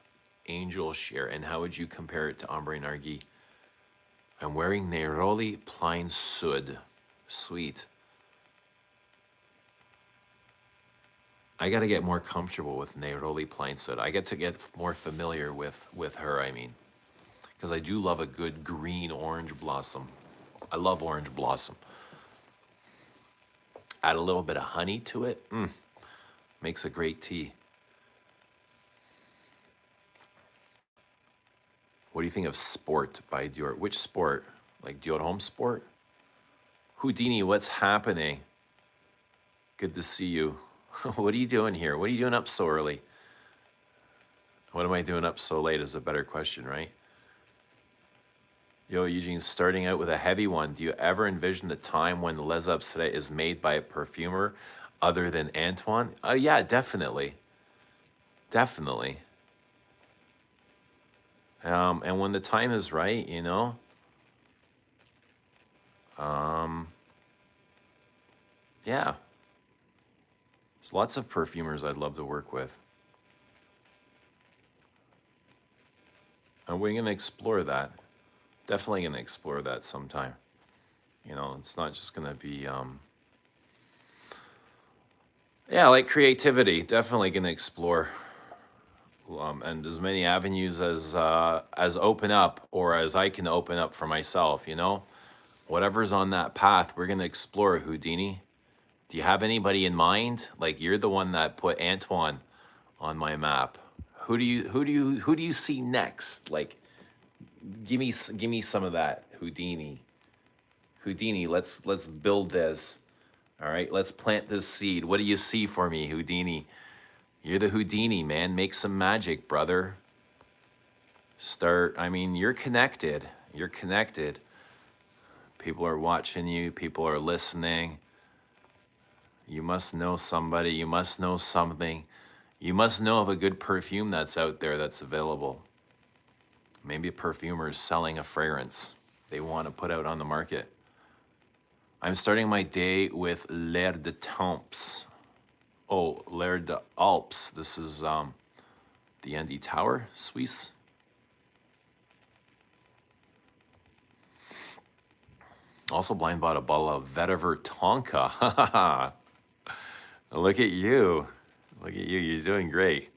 Angel Share, and how would you compare it to Ombre Narguilé? I'm wearing Neroli Plain Sud. Sweet. I got to get more comfortable with Neroli Plain Sud. I get to get more familiar with her, I mean. Because I do love a good green orange blossom. I love orange blossom. Add a little bit of honey to it. Makes a great tea. What do you think of Sport by Dior? Which Sport? Like Dior Home Sport? Houdini, what's happening? Good to see you. What are you doing here? What are you doing up so early? What am I doing up so late is a better question, right? Yo, Eugene, starting out with a heavy one. Do you ever envision the time when Les Obsèques is made by a perfumer other than Antoine? Yeah, definitely. Definitely. And when the time is right, you know, yeah. There's lots of perfumers I'd love to work with. And we're going to explore that. Definitely going to explore that sometime. You know, it's not just going to be, yeah, like creativity. Definitely going to explore. And as many avenues as open up, or as I can open up for myself, you know? Whatever's on that path, we're going to explore, Houdini. Do you have anybody in mind? Like, you're the one that put Antoine on my map. Who do you see next? Like, give me some of that, Houdini. Houdini, let's build this. All right, let's plant this seed. What do you see for me, Houdini? You're the Houdini, man. Make some magic, brother. I mean, you're connected. You're connected. People are watching you, people are listening. You must know somebody, you must know something. You must know of a good perfume that's out there that's available. Maybe a perfumer is selling a fragrance they want to put out on the market. I'm starting my day with L'air de Temps. Oh, L'air de Alps. This is the Andy Tower, Swiss. Also blind bought a bottle of Vetiver Tonka. Look at you. Look at you. You're doing great.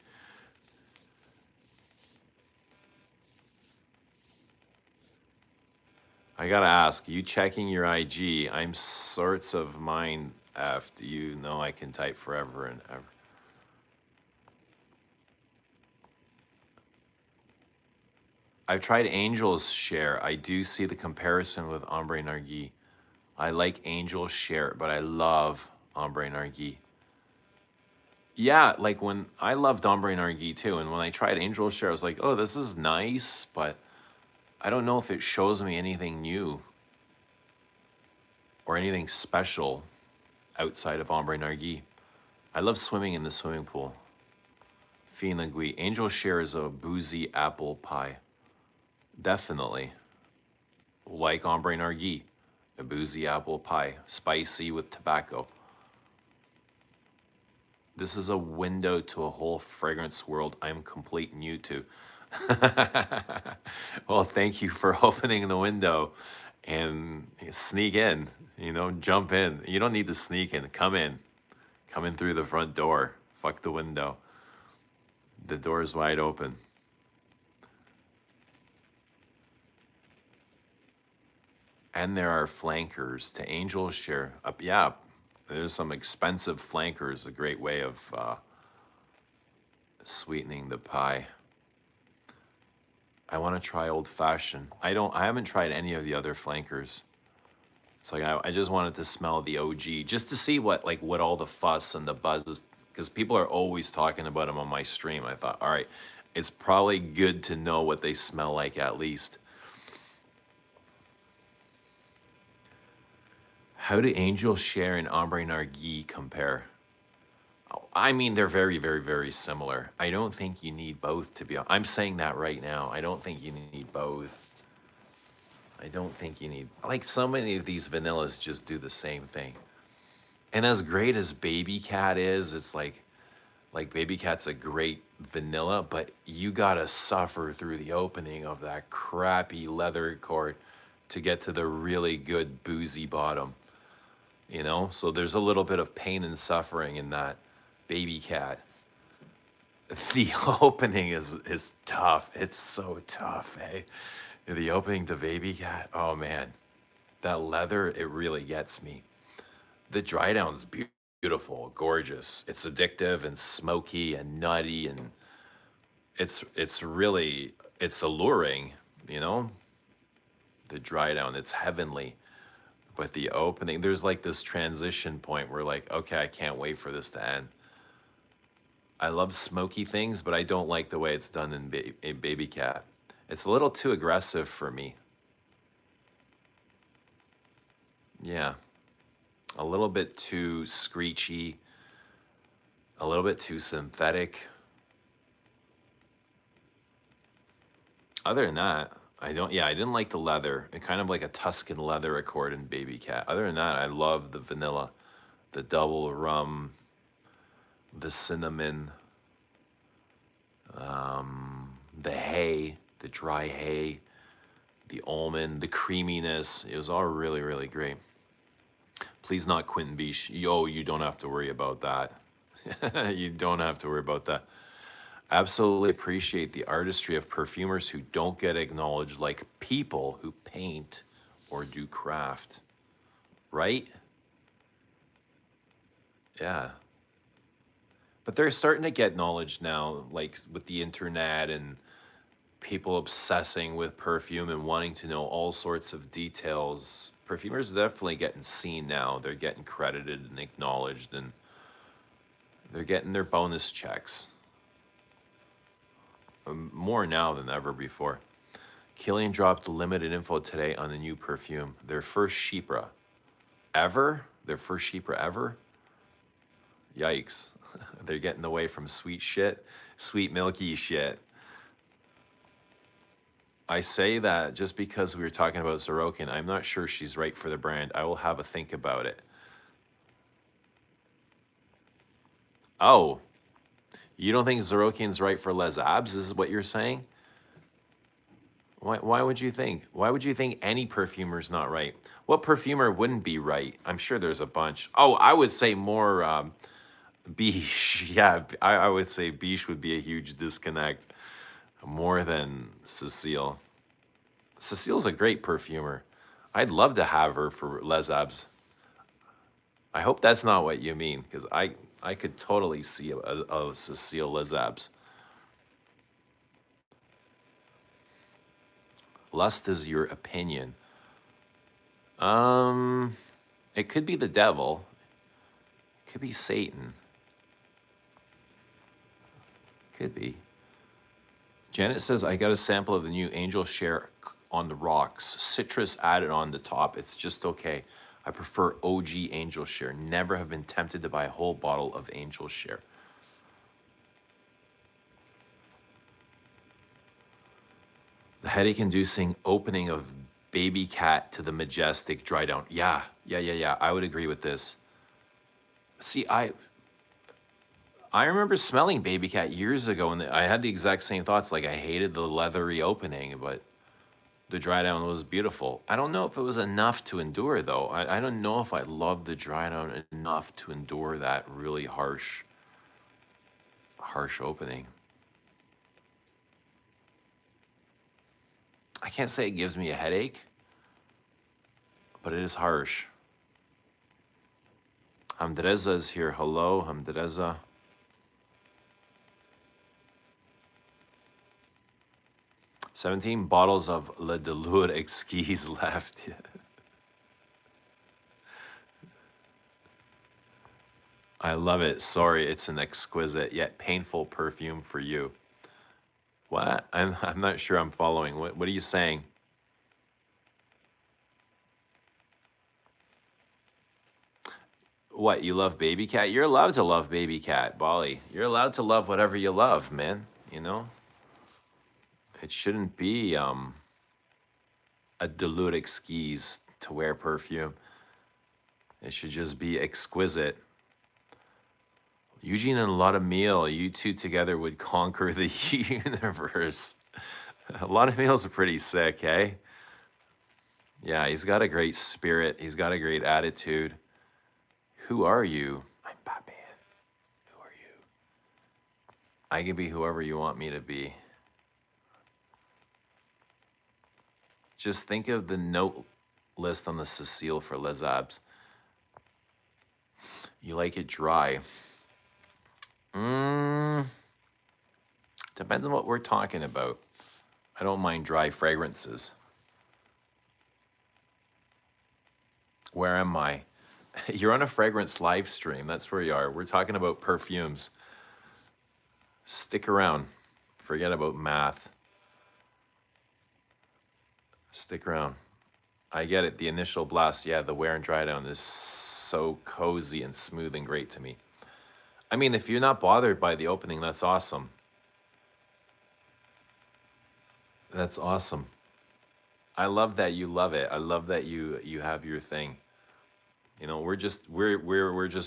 I gotta ask, you checking your IG? I'm sorts of mind effed. You know I can type forever and ever. I've tried Angel's Share. I do see the comparison with Ombre Nargis. I like Angel's Share, but I love Ombre Nargis. Yeah, like when I loved Ombre Nargis too, and when I tried Angel's Share, I was like, oh, this is nice, but I don't know if it shows me anything new or anything special outside of Ombre Nargis. I love swimming in the swimming pool. Finagui. Angel Share is a boozy apple pie. Definitely. Like Ombre Nargis. A boozy apple pie. Spicy with tobacco. This is a window to a whole fragrance world I'm complete new to. Well, thank you for opening the window and sneak in, jump in. You don't need to sneak in. Come in. Come in through the front door. Fuck the window. The door is wide open. And there are flankers to Angel's Share. Yeah, there's some expensive flankers. A great way of sweetening the pie. I want to try Old Fashioned. I haven't tried any of the other flankers. It's like I just wanted to smell the OG just to see what all the fuss and the buzz is, because people are always talking about them on my stream. I thought, all right, it's probably good to know what they smell like at least. How do Angel Share and Ombre Nargis compare? I mean, they're very, very, very similar. I don't think you need both, to be honest. I'm saying that right now. I don't think you need both. I don't think you need, like, so many of these vanillas just do the same thing. And as great as Baby Cat is, it's like Baby Cat's a great vanilla, but you gotta suffer through the opening of that crappy leather cord to get to the really good boozy bottom. So there's a little bit of pain and suffering in that Baby Cat. The opening is tough. It's so tough, eh? The opening to Baby Cat, oh man, that leather, it really gets me. The dry down's beautiful, gorgeous. It's addictive and smoky and nutty, and it's alluring, The dry down, it's heavenly. But the opening, there's like this transition point where okay, I can't wait for this to end. I love smoky things, but I don't like the way it's done in Baby Cat. It's a little too aggressive for me. Yeah. A little bit too screechy. A little bit too synthetic. Other than that, I didn't like the leather. It kind of like a Tuscan leather accord in Baby Cat. Other than that, I love the vanilla, the double rum, the cinnamon, the hay, the dry hay, the almond, the creaminess. It was all really, really great. Please not Quentin Beach. Yo, you don't have to worry about that. You don't have to worry about that. Absolutely appreciate the artistry of perfumers who don't get acknowledged like people who paint or do craft. Right? Yeah. But they're starting to get knowledge now, like with the internet and people obsessing with perfume and wanting to know all sorts of details. Perfumers are definitely getting seen now. They're getting credited and acknowledged, and they're getting their bonus checks. More now than ever before. Killian dropped limited info today on the new perfume. Their first Sheepra ever? Their first Sheepra ever? Yikes. They're getting away from sweet shit, sweet milky shit. I say that just because we were talking about Sorokin, I'm not sure she's right for the brand. I will have a think about it. Oh, you don't think Sorokin's right for Les Abs? This is what you're saying? Why would you think? Why would you think any perfumer's not right? What perfumer wouldn't be right? I'm sure there's a bunch. Oh, I would say more Biche. Yeah, I would say Biche would be a huge disconnect. More than Cecile. Cecile's a great perfumer. I'd love to have her for Les Abs. I hope that's not what you mean, because I could totally see a Cecile Les Abs. Lust is your opinion. It could be the devil. It could be Satan. Could be. Janet says, I got a sample of the new Angel Share on the rocks. Citrus added on the top. It's just okay. I prefer OG Angel Share. Never have been tempted to buy a whole bottle of Angel Share. The headache-inducing opening of Baby Cat to the Majestic dry down. Yeah. I would agree with this. See, I remember smelling Baby Cat years ago, and I had the exact same thoughts. Like, I hated the leathery opening, but the dry down was beautiful. I don't know if it was enough to endure, though. I don't know if I loved the dry down enough to endure that really harsh opening. I can't say it gives me a headache, but it is harsh. Hamdreza is here. Hello, Hamdreza. "17 bottles of Le Delure Exquise left." I love it. Sorry, it's an exquisite yet painful perfume for you. What? I'm not sure I'm following. What are you saying? What, you love Baby Cat? You're allowed to love Baby Cat, Bali. You're allowed to love whatever you love, man. You know? It shouldn't be a Delure Exquise to wear perfume. It should just be exquisite. Eugene and Lot of Meal, you two together would conquer the universe. A lot of Meal's pretty sick, eh? Yeah, he's got a great spirit. He's got a great attitude. Who are you? I'm Batman. Who are you? I can be whoever you want me to be. Just think of the note list on the Cecile for Les Abs. You like it dry. Depends on what we're talking about. I don't mind dry fragrances. Where am I? You're on a fragrance live stream. That's where you are. We're talking about perfumes. Stick around. Forget about math. Stick around. I get it. The initial blast, yeah, the wear and dry down is so cozy and smooth and great to me. I mean, if you're not bothered by the opening, that's awesome. That's awesome. I love that you love it. I love that you have your thing. You know, we're just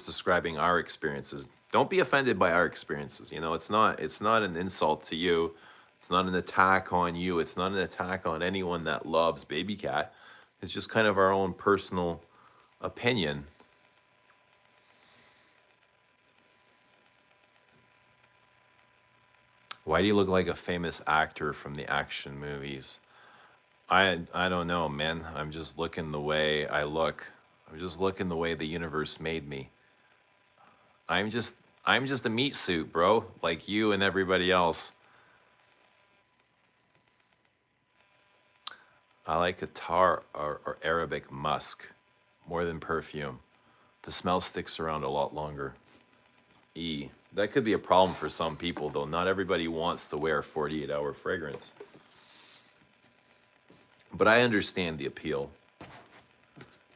describing our experiences. Don't be offended by our experiences. You know, it's not an insult to you. It's not an attack on you. It's not an attack on anyone that loves Baby Cat. It's just kind of our own personal opinion. Why do you look like a famous actor from the action movies? I don't know, man. I'm just looking the way I look. I'm just looking the way the universe made me. I'm just a meat suit, bro, like you and everybody else. I like attar or Arabic musk more than perfume. The smell sticks around a lot longer. That could be a problem for some people, though. Not everybody wants to wear a 48-hour fragrance. But I understand the appeal.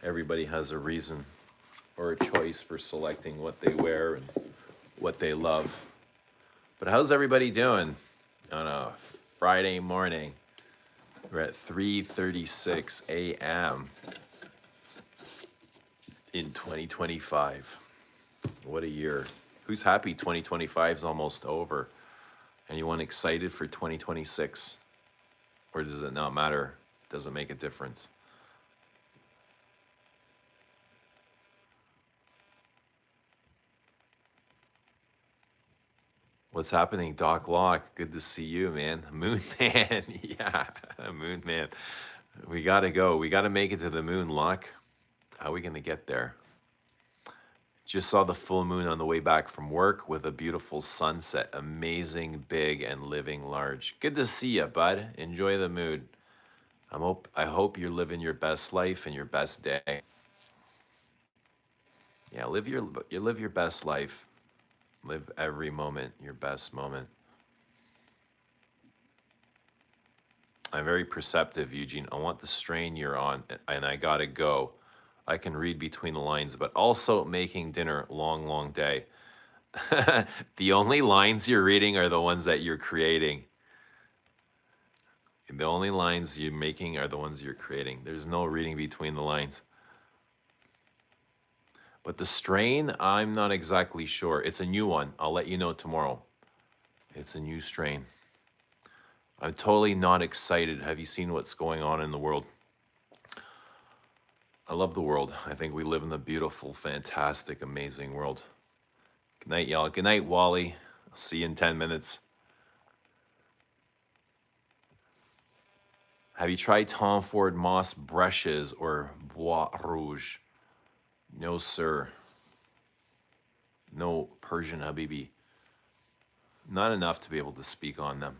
Everybody has a reason or a choice for selecting what they wear and what they love. But how's everybody doing on a Friday morning? We're at 3:36 a.m. in 2025. What a year. Who's happy 2025 is almost over? Anyone excited for 2026? Or does it not matter? Does it make a difference? What's happening, Doc Locke? Good to see you, man. Moon Man. Yeah, Moon Man. We gotta go. We gotta make it to the moon, Locke. How are we gonna get there? Just saw the full moon on the way back from work with a beautiful sunset. Amazing, big, and living large. Good to see you, bud. Enjoy the mood. I hope you're living your best life and your best day. Yeah, live your best life. Live every moment your best moment. I'm very perceptive, Eugene. I want the strain you're on, and I gotta go. I can read between the lines, but also making dinner, long, long day. The only lines you're reading are the ones that you're creating. The only lines you're making are the ones you're creating. There's no reading between the lines. But the strain, I'm not exactly sure. It's a new one. I'll let you know tomorrow. It's a new strain. I'm totally not excited. Have you seen what's going on in the world? I love the world. I think we live in a beautiful, fantastic, amazing world. Good night, y'all. Good night, Wally. I'll see you in 10 minutes. Have you tried Tom Ford Moss brushes or Bois Rouge? No, sir. No, Persian Habibi. Not enough to be able to speak on them.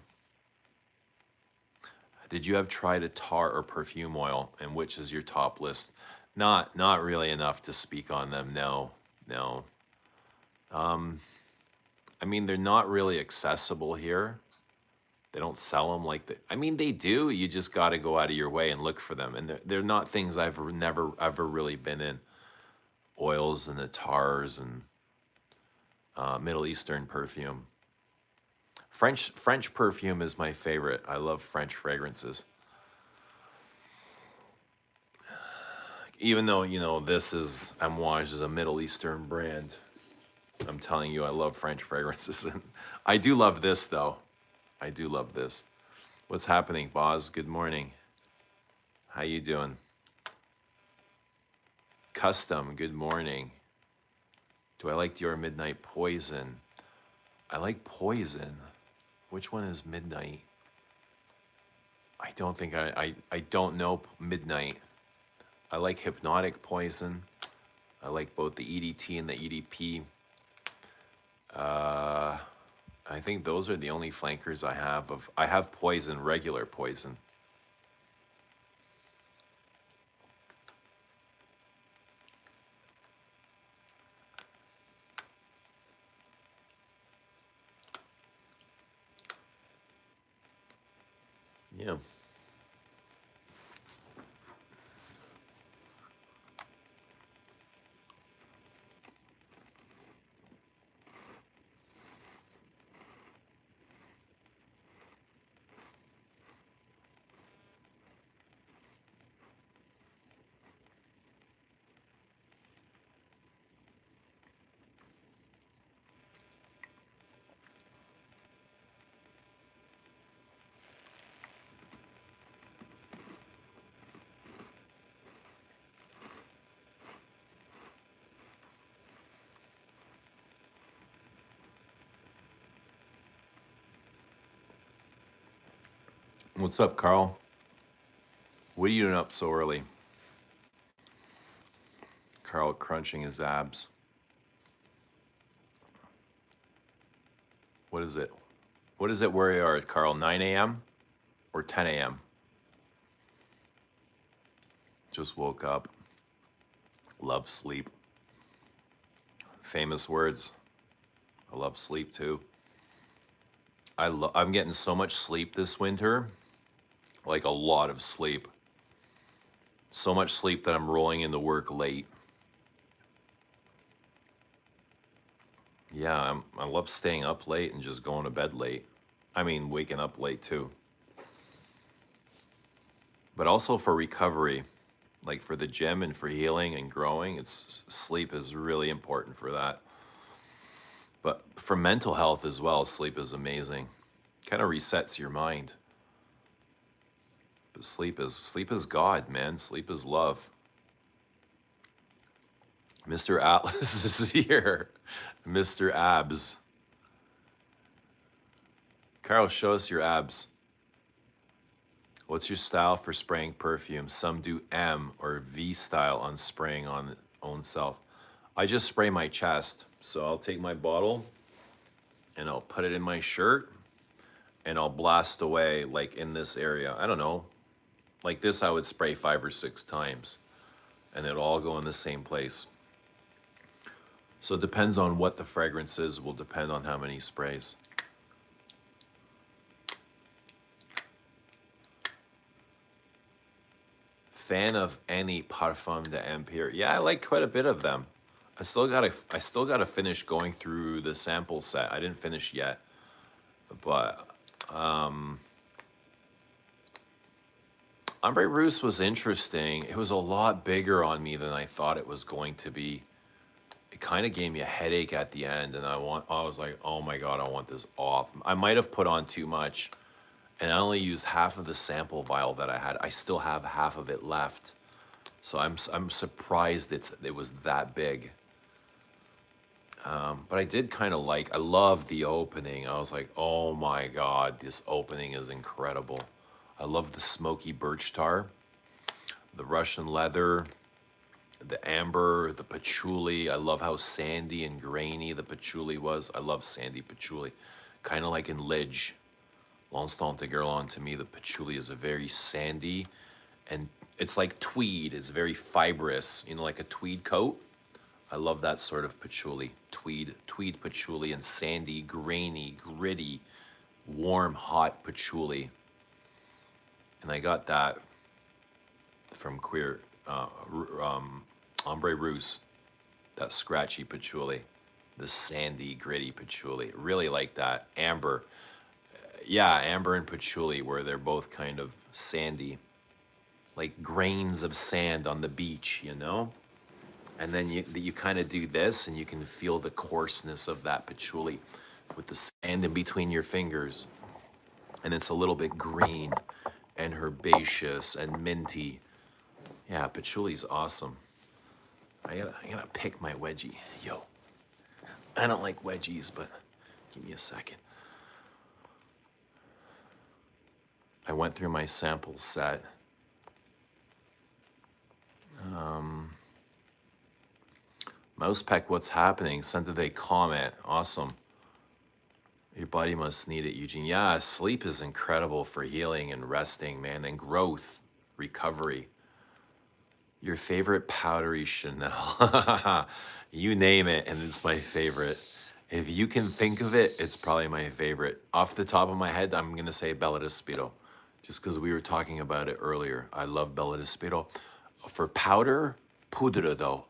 Did you have tried a tar or perfume oil, and which is your top list? Not really enough to speak on them. No. I mean, they're not really accessible here. They don't sell them like I mean, they do. You just got to go out of your way and look for them, and they're not things I've never ever really been in. Oils and the tars and Middle Eastern perfume. French perfume is my favorite. I love French fragrances. Even though, this is Amouage is a Middle Eastern brand, I'm telling you, I love French fragrances. I do love this, though. I do love this. What's happening, Boz? Good morning. How you doing? Custom, good morning. Do I like Dior Midnight Poison? I like Poison. Which one is Midnight? I don't think I don't know Midnight. I like Hypnotic Poison. I like both the EDT and the EDP. I think those are the only flankers I have of. I have Poison, regular Poison. Yeah. What's up, Carl? What are you doing up so early? Carl crunching his abs. What is it? What is it where you are, Carl? 9 a.m. or 10 a.m.? Just woke up. Love sleep. Famous words. I love sleep too. I'm getting so much sleep this winter. Like a lot of sleep. So much sleep that I'm rolling into work late. Yeah, I love staying up late and just going to bed late. I mean, waking up late too. But also for recovery, like for the gym and for healing and growing, it's sleep is really important for that. But for mental health as well, sleep is amazing. Kind of resets your mind. But sleep is God, man. Sleep is love. Mr. Atlas is here. Mr. Abs. Carl, show us your abs. What's your style for spraying perfume? Some do M or V style on spraying on own self. I just spray my chest. So I'll take my bottle and I'll put it in my shirt and I'll blast away like in this area. I don't know. Like this, I would spray 5 or 6 times and it'll all go in the same place. So it depends on what the fragrance is, will depend on how many sprays. Fan of any Parfum d'Empire? Yeah, I like quite a bit of them. I still gotta finish going through the sample set. I didn't finish yet, but Ombre Rousse was interesting. It was a lot bigger on me than I thought it was going to be. It kind of gave me a headache at the end, and I was like, oh my god, I want this off. I might have put on too much, and I only used half of the sample vial that I had. I still have half of it left, so I'm surprised it was that big. But I did kind of like. I love the opening. I was like, oh my god, this opening is incredible. I love the smoky birch tar, the Russian leather, the amber, the patchouli. I love how sandy and grainy the patchouli was. I love sandy patchouli. Kind of like in Lidge. L'Instant de Guerlain, to me, the patchouli is a very sandy, and it's like tweed. It's very fibrous, you know, like a tweed coat. I love that sort of patchouli. Tweed patchouli and sandy, grainy, gritty, warm, hot patchouli. And I got that from Ombre Rousse, that scratchy patchouli, the sandy, gritty patchouli. Really like that. Amber. Yeah, amber and patchouli, where they're both kind of sandy, like grains of sand on the beach, you know? And then you kind of do this and you can feel the coarseness of that patchouli with the sand in between your fingers. And it's a little bit green and herbaceous and minty. Yeah, patchouli's awesome. I gotta pick my wedgie. Yo, I don't like wedgies, but give me a second. I went through my sample set. Mousepeck, what's happening? Sent a comment. Awesome. Your body must need it, Eugene. Yeah, sleep is incredible for healing and resting, man, and growth, recovery. Your favorite powdery Chanel. You name it, and it's my favorite. If you can think of it, it's probably my favorite. Off the top of my head, I'm going to say Bella Despiro, just because we were talking about it earlier. I love Bella Despiro. For powder, Poudre, though.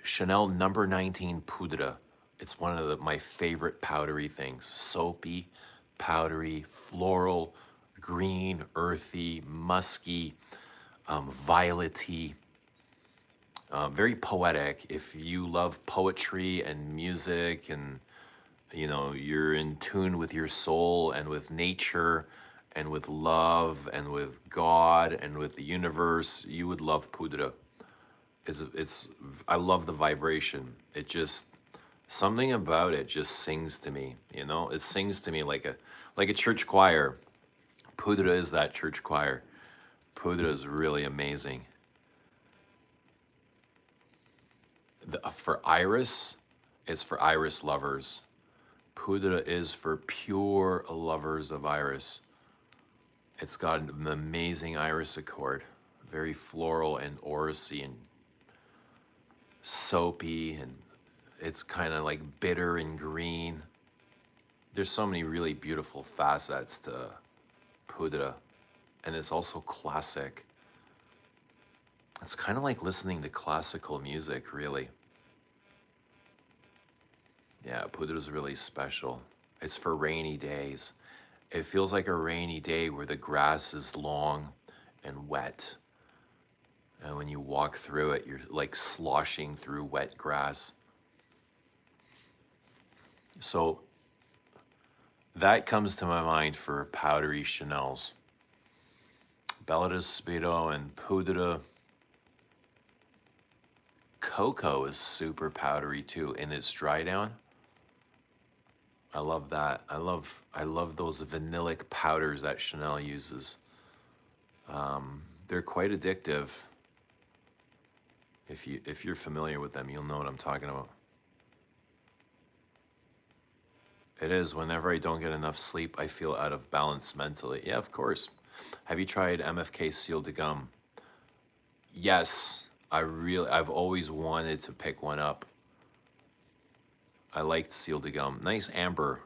Chanel number 19 Poudre. It's one of my favorite powdery things. Soapy, powdery, floral, green, earthy, musky, violety, very poetic. If you love poetry and music and, you know, you're in tune with your soul and with nature and with love and with God and with the universe, you would love Poudre. I love the vibration. It just, something about it just sings to me, you know? It sings to me like a church choir. Poudre is that church choir. Poudre is really amazing. For iris, it's for iris lovers. Poudre is for pure lovers of iris. It's got an amazing iris accord. Very floral and oracey and soapy, and it's kind of like bitter and green. There's so many really beautiful facets to Poudre, and it's also classic. It's kind of like listening to classical music, really. Yeah, Powdery is really special. It's for rainy days. It feels like a rainy day where the grass is long and wet. And when you walk through it, you're like sloshing through wet grass. So that comes to my mind for powdery Chanels. Bella de Speedo and Powdery. Cocoa is super powdery too in its dry down. I love that. I love those vanillic powders that Chanel uses. They're quite addictive. If you're familiar with them, you'll know what I'm talking about. It is. Whenever I don't get enough sleep, I feel out of balance mentally. Yeah, of course. Have you tried MFK Seal de Gum? Yes. I've always wanted to pick one up. I liked Seal de Gum. Nice amber.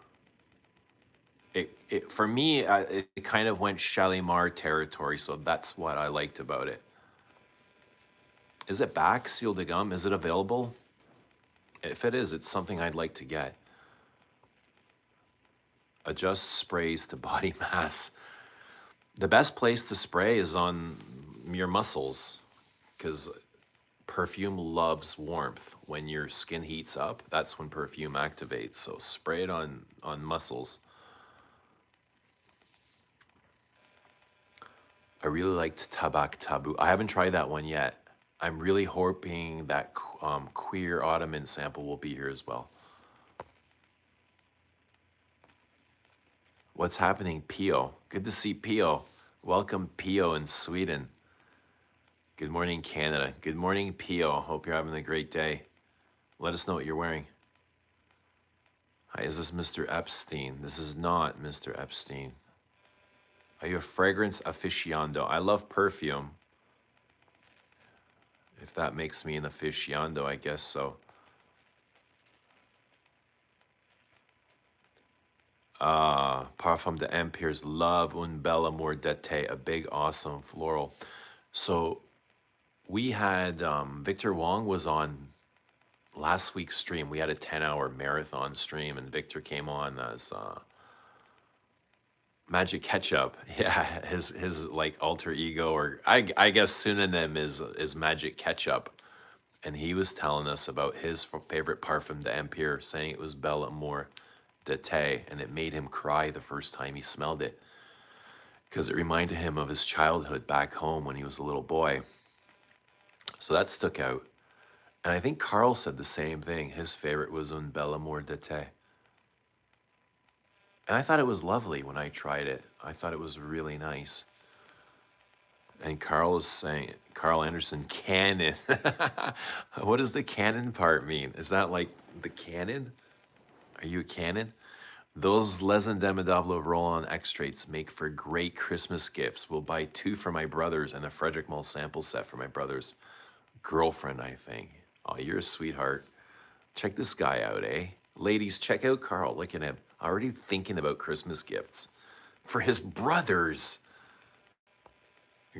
It for me, it kind of went Shalimar territory, so that's what I liked about it. Is it back, Seal de Gum? Is it available? If it is, it's something I'd like to get. Adjust sprays to body mass. The best place to spray is on your muscles because perfume loves warmth. When your skin heats up, that's when perfume activates. So spray it on muscles. I really liked Tabak Taboo. I haven't tried that one yet. I'm really hoping that Queer Ottoman sample will be here as well. What's happening, Pio? Good to see Pio. Welcome, Pio in Sweden. Good morning, Canada. Good morning, Pio. Hope you're having a great day. Let us know what you're wearing. Hi, is this Mr. Epstein? This is not Mr. Epstein. Are you a fragrance aficionado? I love perfume. If that makes me an aficionado, I guess so. Parfum de Empires, love un bel amour d'été, a big, awesome floral. So we had, Victor Wong was on last week's stream. We had a 10-hour marathon stream, and Victor came on as Magic Ketchup. Yeah, his like alter ego, or I guess synonym is Magic Ketchup. And he was telling us about his favorite parfum de Empire, saying it was Bel Amour d'été, and it made him cry the first time he smelled it because it reminded him of his childhood back home when he was a little boy. So that stuck out. And I think Carl said the same thing. His favorite was Un Bel Amour d'été. And I thought it was lovely when I tried it. I thought it was really nice. And Carl is saying, Carl Anderson, canon. What does the canon part mean? Is that like the canon? Are you a canon? Those Les Indemnidables roll-on extracts make for great Christmas gifts. We'll buy 2 for my brothers and a Frederick Mull sample set for my brother's girlfriend, I think. Oh, you're a sweetheart. Check this guy out, eh? Ladies, check out Carl. Look at him. Already thinking about Christmas gifts for his brothers.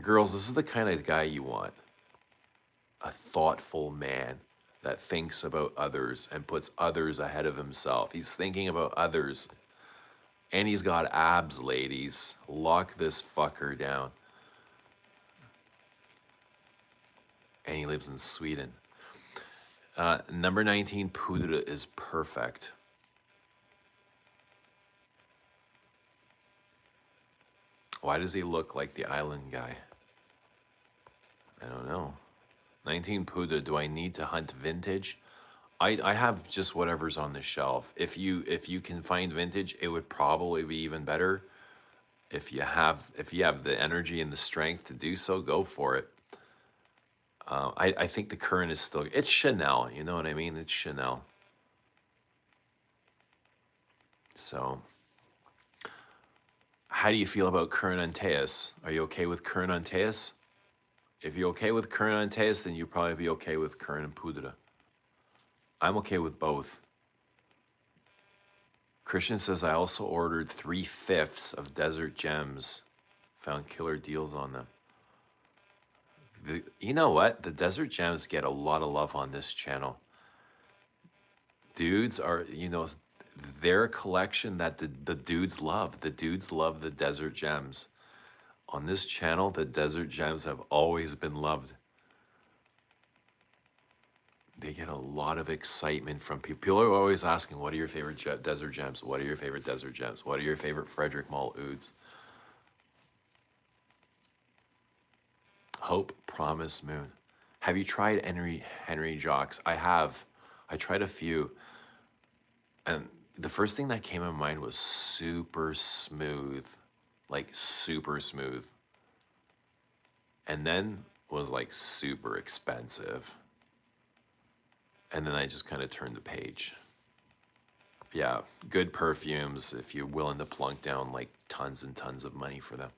Girls, this is the kind of guy you want. A thoughtful man that thinks about others and puts others ahead of himself. He's thinking about others. And he's got abs, ladies. Lock this fucker down. And he lives in Sweden. Number 19, Powdery is perfect. Why does he look like the island guy? I don't know. 19 Powdery, do I need to hunt vintage? I have just whatever's on the shelf. If you can find vintage, it would probably be even better. If you have the energy and the strength to do so, go for it. I think the current is still, it's Chanel, you know what I mean? It's Chanel. So, how do you feel about Current Antaeus? Are you okay with Current Antaeus? If you're okay with Current Antaeus, then you'll probably be okay with Current and Powdery. I'm okay with both. Christian says, I also ordered 3/5 of Desert Gems. Found killer deals on them. You know what? The Desert Gems get a lot of love on this channel. Dudes are, their collection that the dudes love. The dudes love the Desert Gems. On this channel, the Desert Gems have always been loved. They get a lot of excitement from people. People are always asking, what are your favorite Desert Gems? What are your favorite Desert Gems? What are your favorite Frederick Mall Ouds? Hope, Promise, Moon. Have you tried Henry Jocks? I have. I tried a few. And the first thing that came in mind was super smooth. Like super smooth. And then was like super expensive. And then I just kind of turned the page. Yeah, good perfumes if you're willing to plunk down like tons and tons of money for them.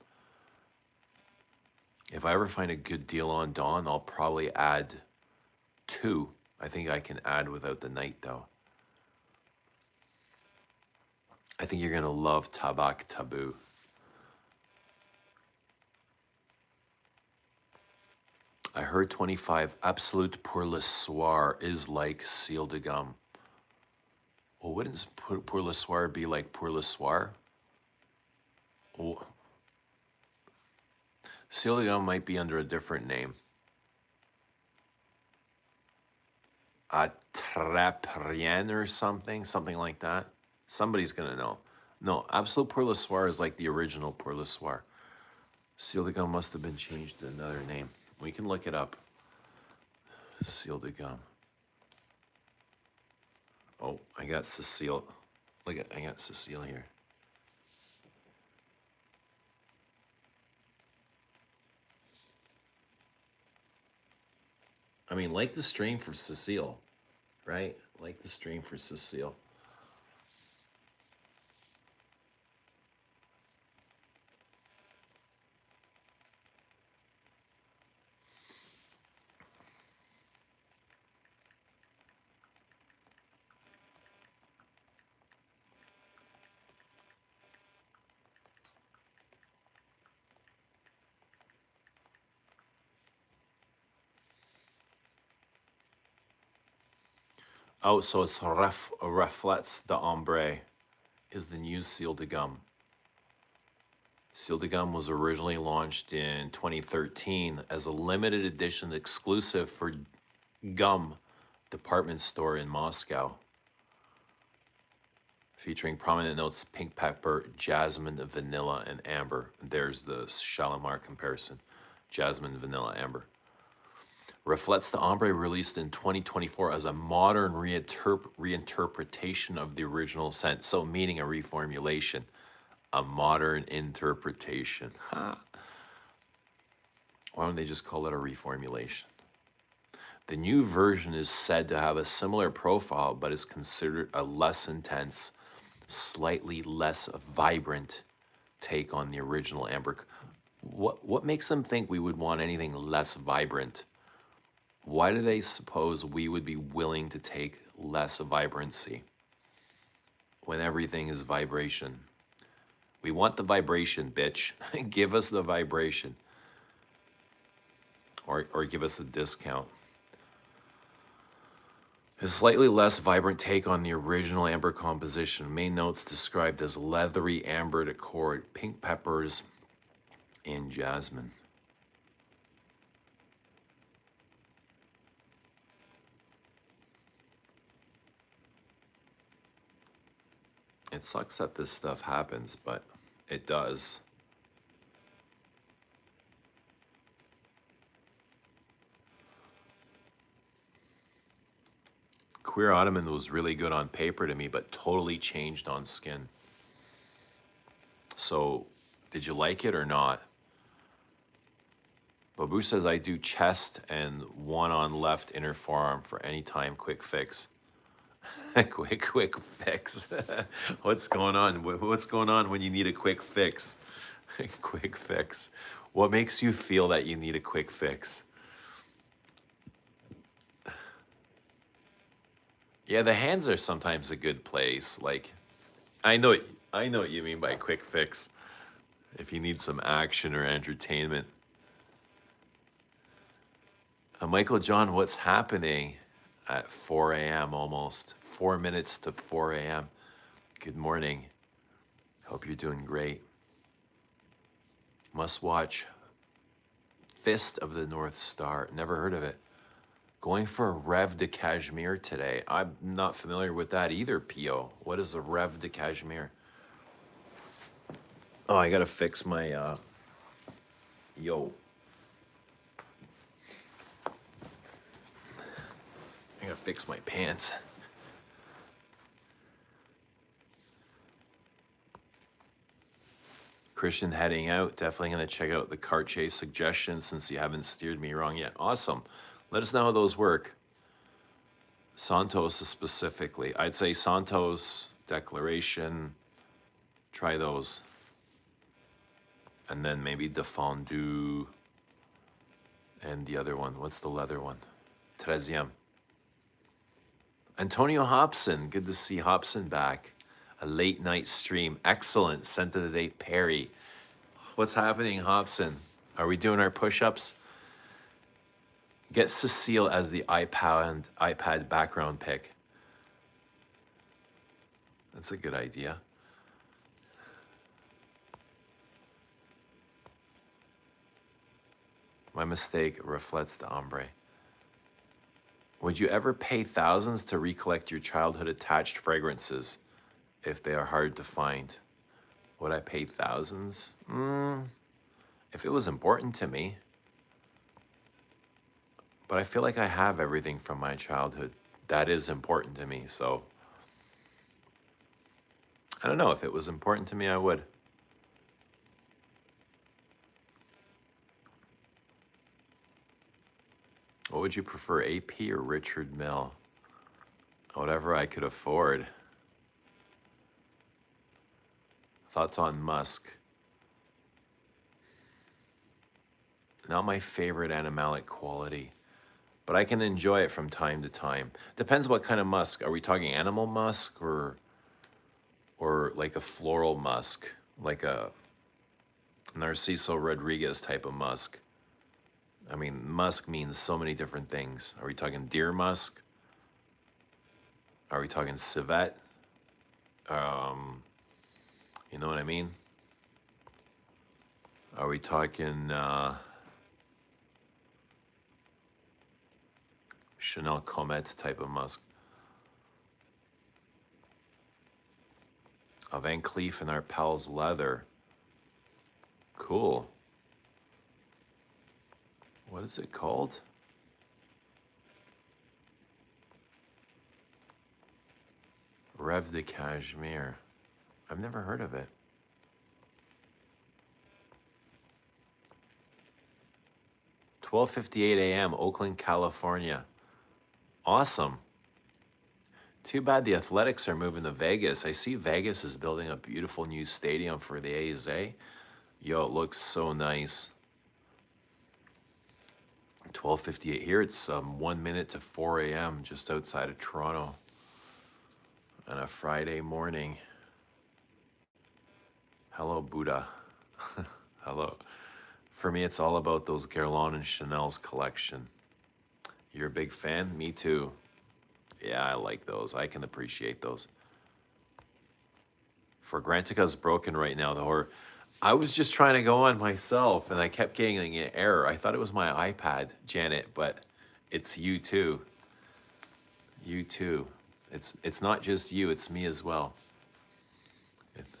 If I ever find a good deal on Dawn, I'll probably add 2. I think I can add without the night though. I think you're gonna love Tabak Taboo. I heard 25 Absolute pour le soir is like Ciel de Gomme. Well, wouldn't pour le soir be like pour le soir? Well, Ciel de Gomme might be under a different name. Attrape-rien or something like that. Somebody's gonna know. No, Absolute pour le soir is like the original pour le soir. Ciel de Gomme must have been changed to another name. We can look it up. Ciel de Gomme. Oh, I got Cecile. I got Cecile here. I mean, like the stream for Cecile, right? Like the stream for Cecile. Oh, so it's Reflets de Ombre is the new Ciel de Gomme. Ciel de Gomme was originally launched in 2013 as a limited edition exclusive for Gum department store in Moscow. Featuring prominent notes pink pepper, jasmine, vanilla, and amber. There's the Shalimar comparison. Jasmine, vanilla, amber. Reflets the Ombre released in 2024 as a modern reinterpretation of the original scent. So meaning a reformulation. A modern interpretation. Why don't they just call it a reformulation? The new version is said to have a similar profile, but is considered a less intense, slightly less vibrant take on the original amber. What makes them think we would want anything less vibrant? Why do they suppose we would be willing to take less vibrancy when everything is vibration? We want the vibration, bitch. Give us the vibration. Or give us a discount. A slightly less vibrant take on the original amber composition. Main notes described as leathery amber accord, pink peppers, and jasmine. It sucks that this stuff happens, but it does. Queer Ottoman was really good on paper to me, but totally changed on skin. So, did you like it or not? Babu says I do chest and 1 on left inner forearm for any time quick fix. quick fix. What's going on? What's going on when you need a quick fix? Quick fix. What makes you feel that you need a quick fix? Yeah, the hands are sometimes a good place. Like, I know what you mean by quick fix. If you need some action or entertainment. Michael John, what's happening at 4 a.m. almost? 4 minutes to 4 a.m. Good morning. Hope you're doing great. Must watch Fist of the North Star. Never heard of it. Going for a Rev de Cashmere today. I'm not familiar with that either, Pio. What is a Rev de Cashmere? Oh, I gotta fix my, yo. I gotta fix my pants. Christian heading out. Definitely gonna check out the Cartier suggestions since you haven't steered me wrong yet. Awesome. Let us know how those work. Santos specifically. I'd say Santos, Declaration, try those. And then maybe Défendu and the other one. What's the leather one? 13. Antonio Hobson. Good to see Hobson back. A late night stream. Excellent. Sent to the date Perry. What's happening, Hobson? Are we doing our push-ups? Get Cecile as the iPad background pic. That's a good idea. My mistake reflects the ombre. Would you ever pay thousands to recollect your childhood attached fragrances if they are hard to find? Would I pay thousands? If it was important to me. But I feel like I have everything from my childhood that is important to me, so I don't know. If it was important to me, I would. What would you prefer, AP or Richard Mille? Whatever I could afford. Thoughts on Musk? Not my favorite animalic quality, but I can enjoy it from time to time. Depends what kind of musk. Are we talking animal musk or like a floral musk, like a Narciso Rodriguez type of musk? I mean, musk means so many different things. Are we talking deer musk? Are we talking civet? You know what I mean? Are we talking Chanel Comet type of musk? A Van Cleef and Arpels leather. Cool. What is it called? Rev de Cashmere. I've never heard of it. $12:58 a.m., Oakland, California. Awesome. Too bad the Athletics are moving to Vegas. I see Vegas is building a beautiful new stadium for the A's, eh? Yo, it looks so nice. 12:58 here. It's 1 minute to 4 a.m. just outside of Toronto on a Friday morning. Hello, Buddha. Hello. For me, it's all about those Guerlain and Chanel's collection. You're a big fan? Me too. Yeah, I like those. I can appreciate those. Fragrantica's broken right now, the horror. I was just trying to go on myself, and I kept getting an error. I thought it was my iPad, Janet, but it's you too. You too. It's not just you, it's me as well.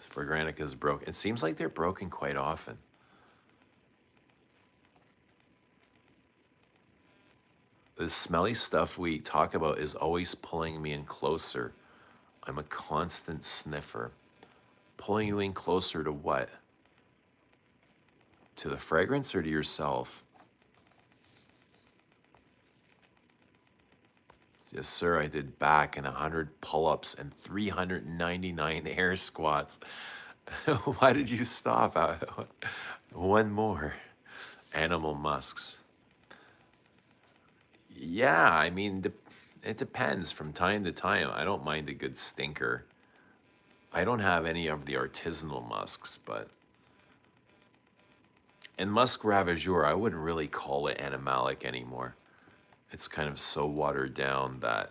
Fragrantica's broken. It seems like they're broken quite often. The smelly stuff we talk about is always pulling me in closer. I'm a constant sniffer. Pulling you in closer to what? To the fragrance or to yourself? Yes, sir, I did back and 100 pull-ups and 399 air squats. Why did you stop? One more. Animal musks. Yeah, I mean, it depends from time to time. I don't mind a good stinker. I don't have any of the artisanal musks, but... And Musk Ravageur, I wouldn't really call it animalic anymore. It's kind of so watered down that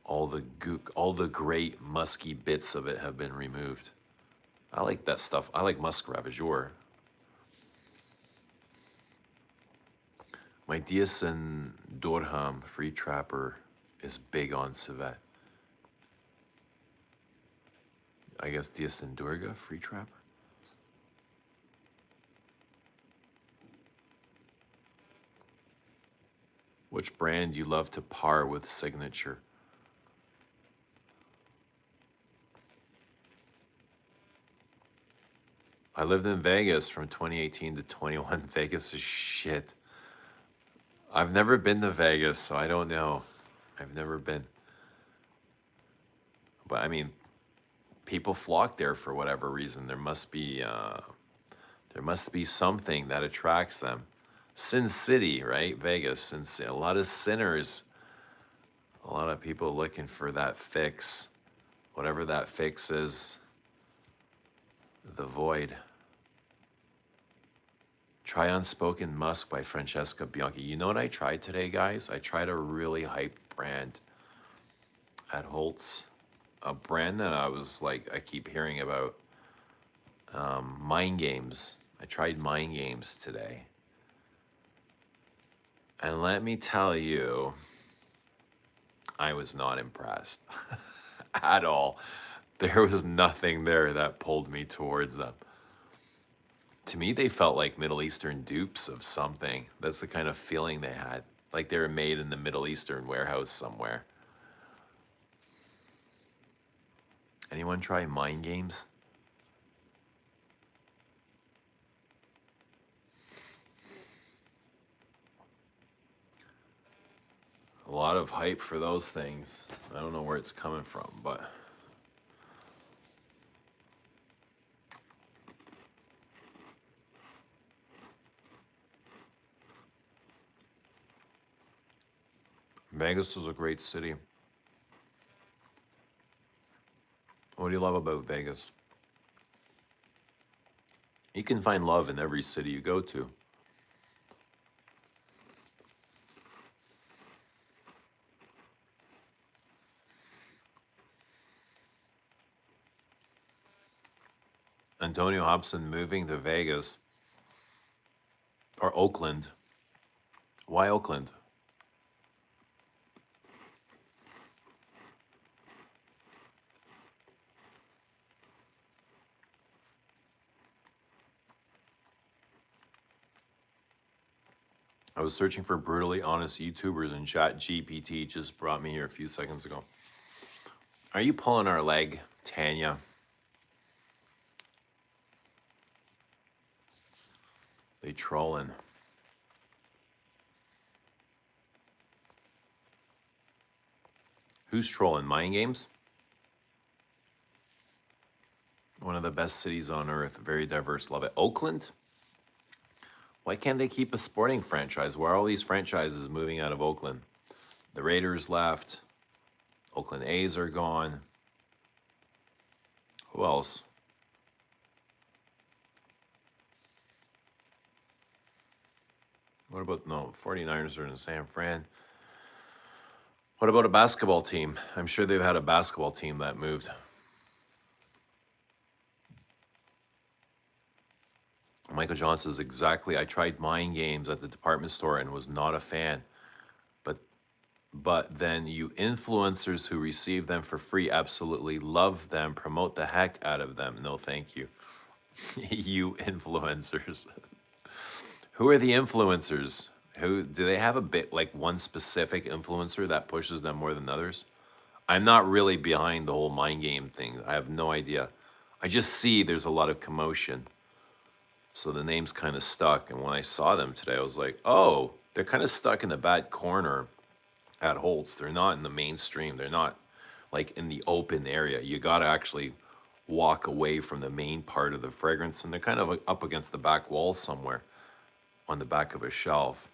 all the great musky bits of it have been removed. I like that stuff. I like musk ravageur. My Diasen Dorham free trapper is big on civet. I guess Diasen Durga free trapper. Which brand you love to par with signature? I lived in Vegas from 2018 to 21. Vegas is shit. I've never been to Vegas, so I don't know. I've never been. But I mean, people flock there for whatever reason. There must be something that attracts them. Sin City, right? Vegas, Sin City. A lot of sinners, a lot of people looking for that fix. Whatever that fix is, the void. Try Unspoken Musk by Francesca Bianchi. You know what I tried today, guys? I tried a really hyped brand at Holtz. A brand that I was like, I keep hearing about. Mind Games. I tried Mind Games today. And let me tell you, I was not impressed at all. There was nothing there that pulled me towards them. To me, they felt like Middle Eastern dupes of something. That's the kind of feeling they had. Like they were made in the Middle Eastern warehouse somewhere. Anyone try Mind Games? A lot of hype for those things. I don't know where it's coming from, but Vegas is a great city. What do you love about Vegas? You can find love in every city you go to. Antonio Hobson moving to Vegas or Oakland. Why Oakland? I was searching for brutally honest YouTubers and Chat GPT just brought me here a few seconds ago. Are you pulling our leg, Tanya? They trolling. Who's trolling? Mind Games? One of the best cities on earth. Very diverse. Love it. Oakland? Why can't they keep a sporting franchise? Why are all these franchises moving out of Oakland? The Raiders left. Oakland A's are gone. Who else? What about, no, 49ers are in San Fran. What about a basketball team? I'm sure they've had a basketball team that moved. Michael John says, exactly. I tried Mind Games at the department store and was not a fan. But then you influencers who receive them for free absolutely love them, promote the heck out of them. No, thank you. You influencers. Who are the influencers? Who do they have a bit like one specific influencer that pushes them more than others? I'm not really behind the whole mind game thing. I have no idea. I just see there's a lot of commotion. So the name's kind of stuck. And when I saw them today, I was like, oh, they're kind of stuck in the bad corner at Holtz. They're not in the mainstream. They're not like in the open area. You got to actually walk away from the main part of the fragrance. And they're kind of up against the back wall somewhere on the back of a shelf.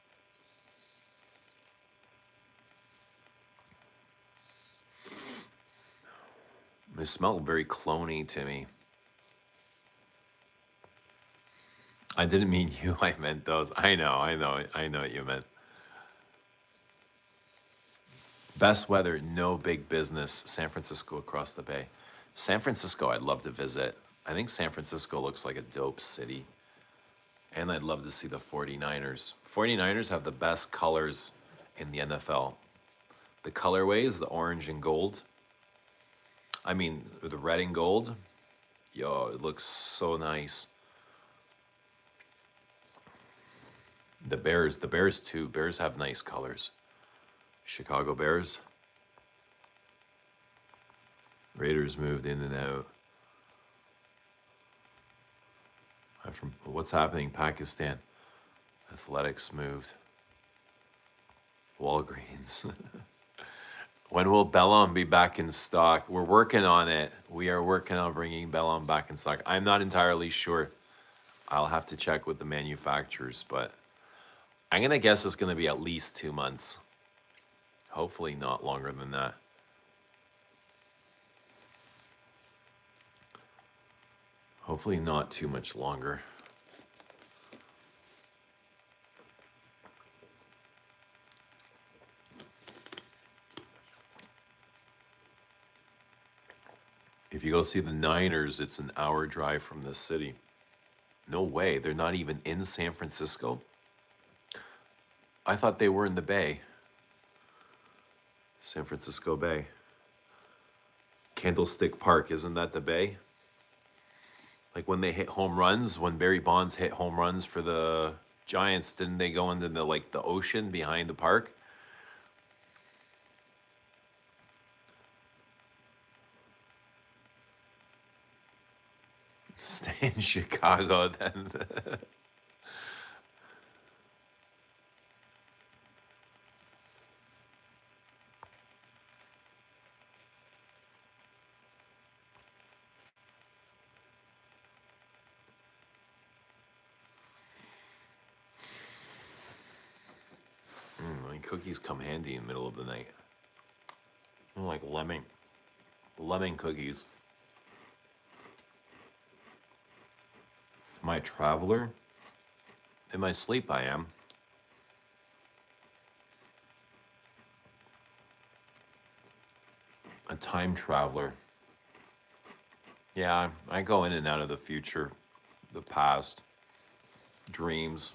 They smell very cloney to me. I didn't mean you, I meant those. I know what you meant. Best weather, no big business. San Francisco across the bay. San Francisco, I'd love to visit. I think San Francisco looks like a dope city. And I'd love to see the 49ers. 49ers have the best colors in the NFL. The colorways, the orange and gold. I mean, the red and gold. Yo, it looks so nice. The Bears too. Bears have nice colors. Chicago Bears. Raiders moved in and out. From what's happening? Pakistan. Athletics moved. Walgreens. When will Bellum be back in stock? We're working on it. We are working on bringing Bellum back in stock. I'm not entirely sure. I'll have to check with the manufacturers, but I'm going to guess it's going to be at least 2 months. Hopefully not longer than that. Hopefully not too much longer. If you go see the Niners, it's an hour drive from this city. No way, they're not even in San Francisco? I thought they were in the Bay. San Francisco Bay. Candlestick Park, isn't that the Bay? Like when they hit home runs, when Barry Bonds hit home runs for the Giants, didn't they go into the ocean behind the park? Stay in Chicago then. My cookies come handy in the middle of the night. I like lemon cookies. Am I a traveler? In my sleep, I am. A time traveler. Yeah, I go in and out of the future, the past, dreams.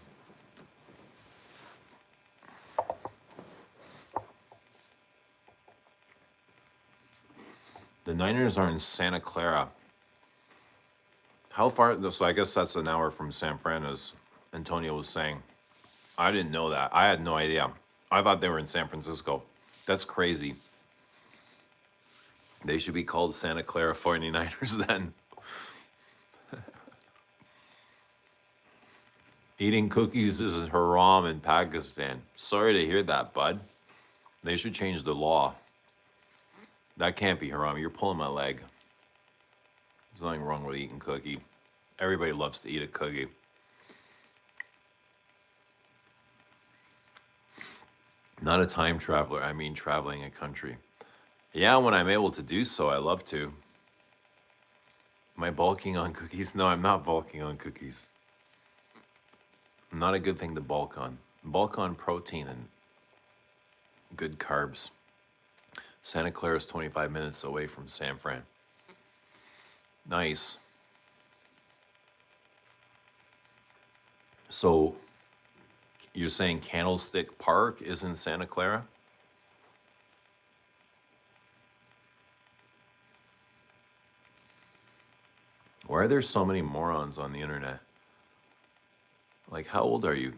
The Niners are in Santa Clara. How far? So I guess that's an hour from San Fran, as Antonio was saying. I didn't know that. I had no idea. I thought they were in San Francisco. That's crazy. They should be called Santa Clara 49ers then. Eating cookies is haram in Pakistan. Sorry to hear that, bud. They should change the law. That can't be haram. You're pulling my leg. There's nothing wrong with eating cookie. Everybody loves to eat a cookie. Not a time traveler. I mean traveling a country. Yeah, when I'm able to do so, I love to. Am I bulking on cookies? No, I'm not bulking on cookies. Not a good thing to bulk on. Bulk on protein and good carbs. Santa Clara is 25 minutes away from San Fran. Nice. So you're saying Candlestick Park is in Santa Clara? Why are there so many morons on the internet? Like, how old are you?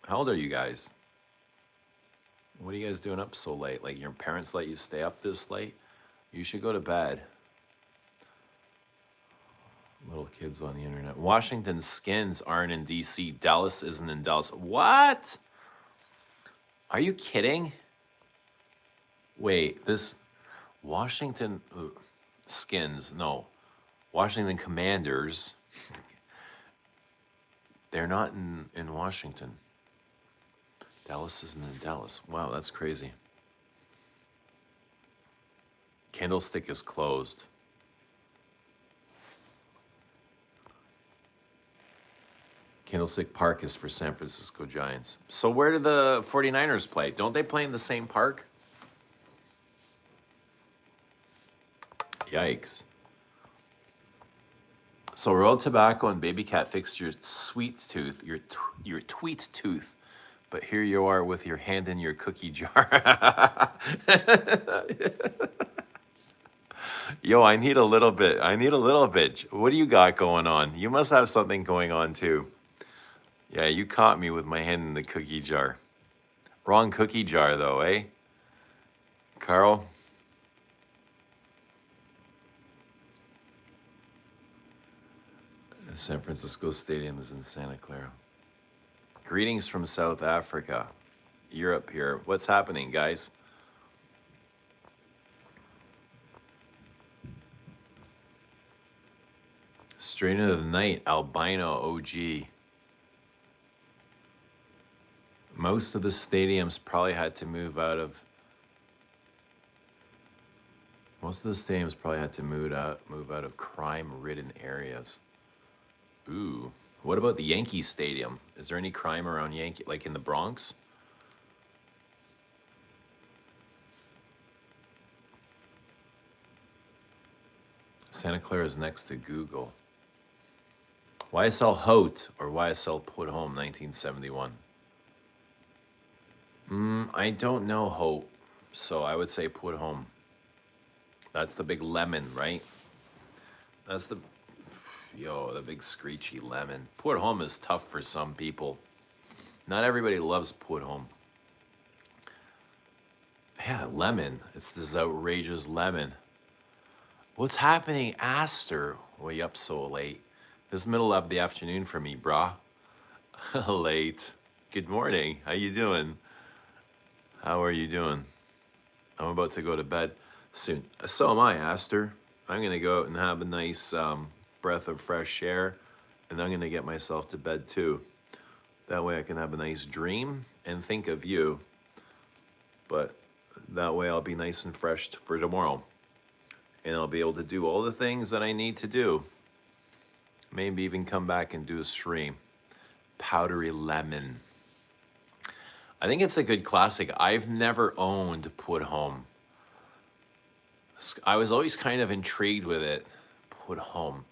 How old are you guys? What are you guys doing up so late? Like, your parents let you stay up this late? You should go to bed. Little kids on the internet. Washington Skins aren't in DC. Dallas isn't in Dallas. What? Are you kidding? Wait, this Washington Skins, no. Washington Commanders. They're not in Washington. Dallas isn't in Dallas. Wow, that's crazy. Candlestick is closed. Candlestick Park is for San Francisco Giants. So where do the 49ers play? Don't they play in the same park? Yikes. So Royal Tobacco and Baby Cat fixed your sweet tooth, your tweet tooth. But here you are with your hand in your cookie jar. Yo, I need a little bit. I need a little bit. What do you got going on? You must have something going on too. Yeah, you caught me with my hand in the cookie jar. Wrong cookie jar though, eh? Carl? The San Francisco Stadium is in Santa Clara. Greetings from South Africa. Europe here. What's happening, guys? Strain of the night, albino OG. Most of the stadiums probably had to move out of. Most of the stadiums probably had to move out of crime-ridden areas. Ooh, what about the Yankee Stadium? Is there any crime around Yankee, like in the Bronx? Santa Clara is next to Google. YSL Haute or YSL Put Home 1971. I don't know Haute, so I would say Put Home. That's the big lemon, right? That's the big screechy lemon. Put Home is tough for some people. Not everybody loves Put Home. Yeah, lemon. It's this outrageous lemon. What's happening, Aster? Were you up so late? This middle of the afternoon for me, brah. Late. Good morning. How you doing? How are you doing? I'm about to go to bed soon. So am I, Aster. I'm going to go out and have a nice breath of fresh air, and I'm going to get myself to bed too. That way I can have a nice dream and think of you. But that way I'll be nice and fresh for tomorrow. And I'll be able to do all the things that I need to do. Maybe even come back and do a stream. Powdery Lemon. I think it's a good classic. I've never owned Put Home. I was always kind of intrigued with it. Put Home.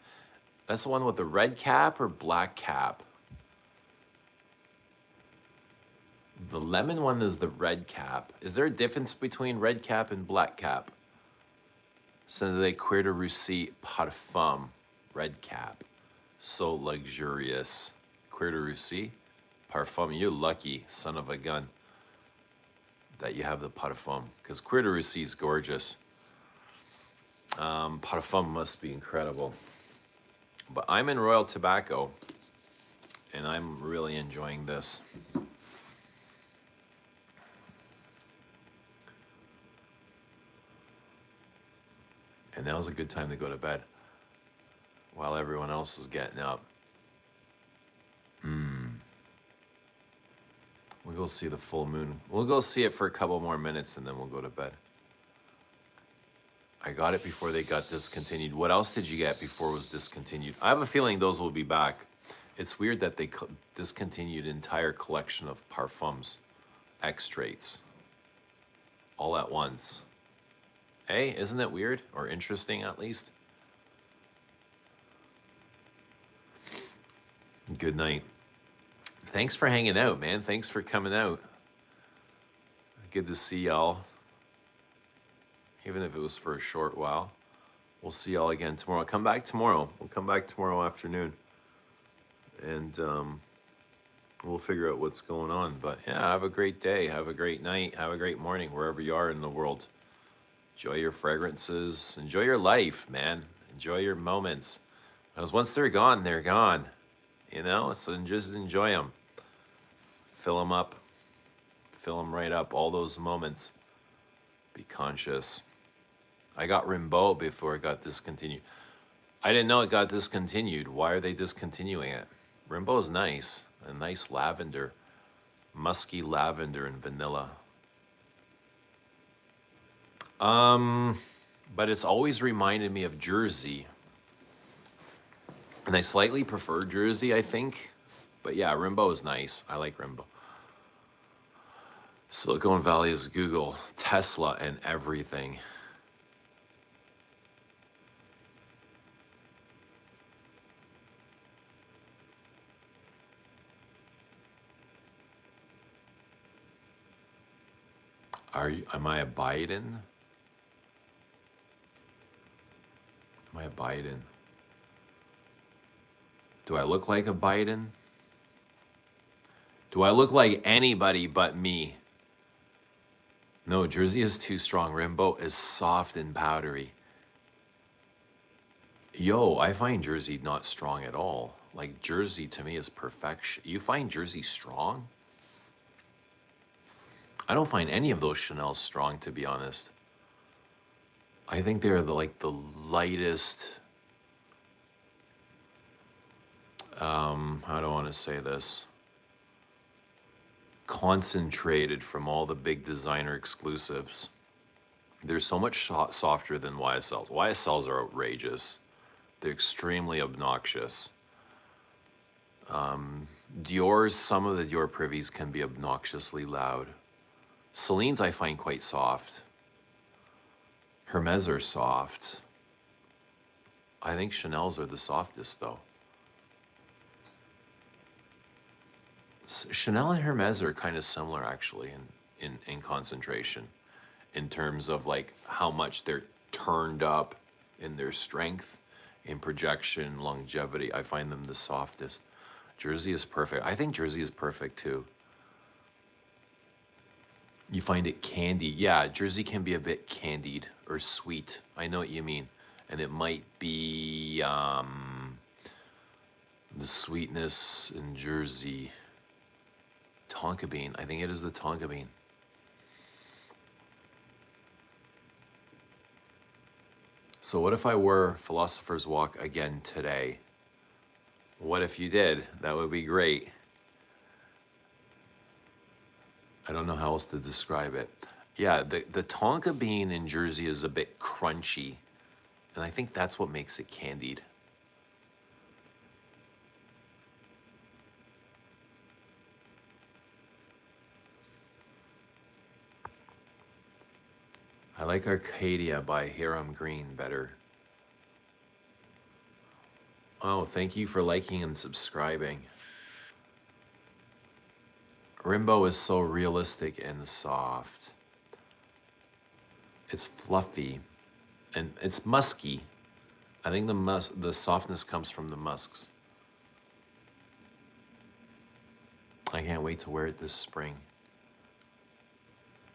That's the one with the red cap or black cap? The lemon one is the red cap. Is there a difference between red cap and black cap? Sunday Cuir de Russie Parfum. Red cap. So luxurious. Cuir de Russie Parfum. You're lucky, son of a gun, that you have the Parfum. Because Cuir de Russie is gorgeous. Parfum must be incredible. But I'm in Royal Tobacco, and I'm really enjoying this. And now's a good time to go to bed while everyone else is getting up. We'll go see the full moon. We'll go see it for a couple more minutes and then we'll go to bed. I got it before they got discontinued. What else did you get before it was discontinued? I have a feeling those will be back. It's weird that they discontinued an entire collection of parfums, extracts, all at once. Hey, isn't it weird? Or interesting, at least? Good night. Thanks for hanging out, man. Thanks for coming out. Good to see y'all. Even if it was for a short while. We'll see y'all again tomorrow. Come back tomorrow. We'll come back tomorrow afternoon. And we'll figure out what's going on. But yeah, have a great day. Have a great night. Have a great morning wherever you are in the world. Enjoy your fragrances. Enjoy your life, man. Enjoy your moments. Because once they're gone, they're gone. You know, so just enjoy them. Fill them up. Fill them right up. All those moments. Be conscious. I got Rimbaud before it got discontinued. I didn't know it got discontinued. Why are they discontinuing it? Rimbaud's nice. A nice lavender. Musky lavender and vanilla. But it's always reminded me of Jersey. And I slightly prefer Jersey, I think. But yeah, Rimbaud is nice. I like Rimbaud. Silicon Valley is Google, Tesla, and everything. Am I a Biden? Am I a Biden? Do I look like a Biden? Do I look like anybody but me? No, Jersey is too strong. Rimbo is soft and powdery. Yo, I find Jersey not strong at all. Like, Jersey to me is perfection. You find Jersey strong? I don't find any of those Chanels strong, to be honest. I think they're like the lightest. How do I want to say this? Concentrated from all the big designer exclusives. They're so much softer than YSLs. YSLs are outrageous. They're extremely obnoxious. Dior's, some of the Dior privies can be obnoxiously loud. Celine's I find quite soft. Hermes are soft. I think Chanel's are the softest though. Chanel and Hermes are kind of similar actually in concentration, in terms of like how much they're turned up in their strength, in projection, longevity. I find them the softest. Jersey is perfect. I think Jersey is perfect too. You find it candy. Yeah, Jersey can be a bit candied or sweet. I know what you mean. And it might be the sweetness in Jersey. Tonka bean. I think it is the Tonka bean. So what if I wore Philosopher's Walk again today? What if you did? That would be great. I don't know how else to describe it. Yeah, the Tonka bean in Jersey is a bit crunchy, and I think that's what makes it candied. I like Arcadia by Hiram Green better. Oh, thank you for liking and subscribing. Rimbo is so realistic and soft. It's fluffy and it's musky. I think the softness comes from the musks. I can't wait to wear it this spring.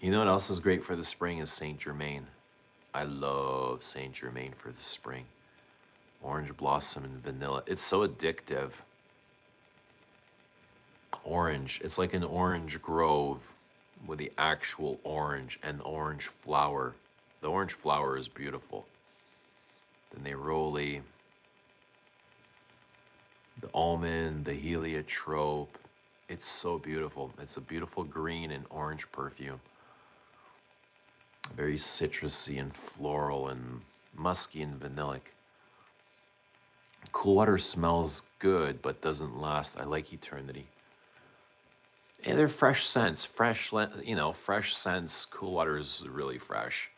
You know what else is great for the spring is Saint Germain. I love Saint Germain for the spring. Orange blossom and vanilla. It's so addictive. Orange. It's like an orange grove with the actual orange and orange flower. The orange flower is beautiful. The neroli, the almond, the heliotrope. It's so beautiful. It's a beautiful green and orange perfume. Very citrusy and floral and musky and vanillic. Cool water smells good, but doesn't last. I like Eternity. Yeah, they're fresh scents. Fresh scents. Cool water is really fresh.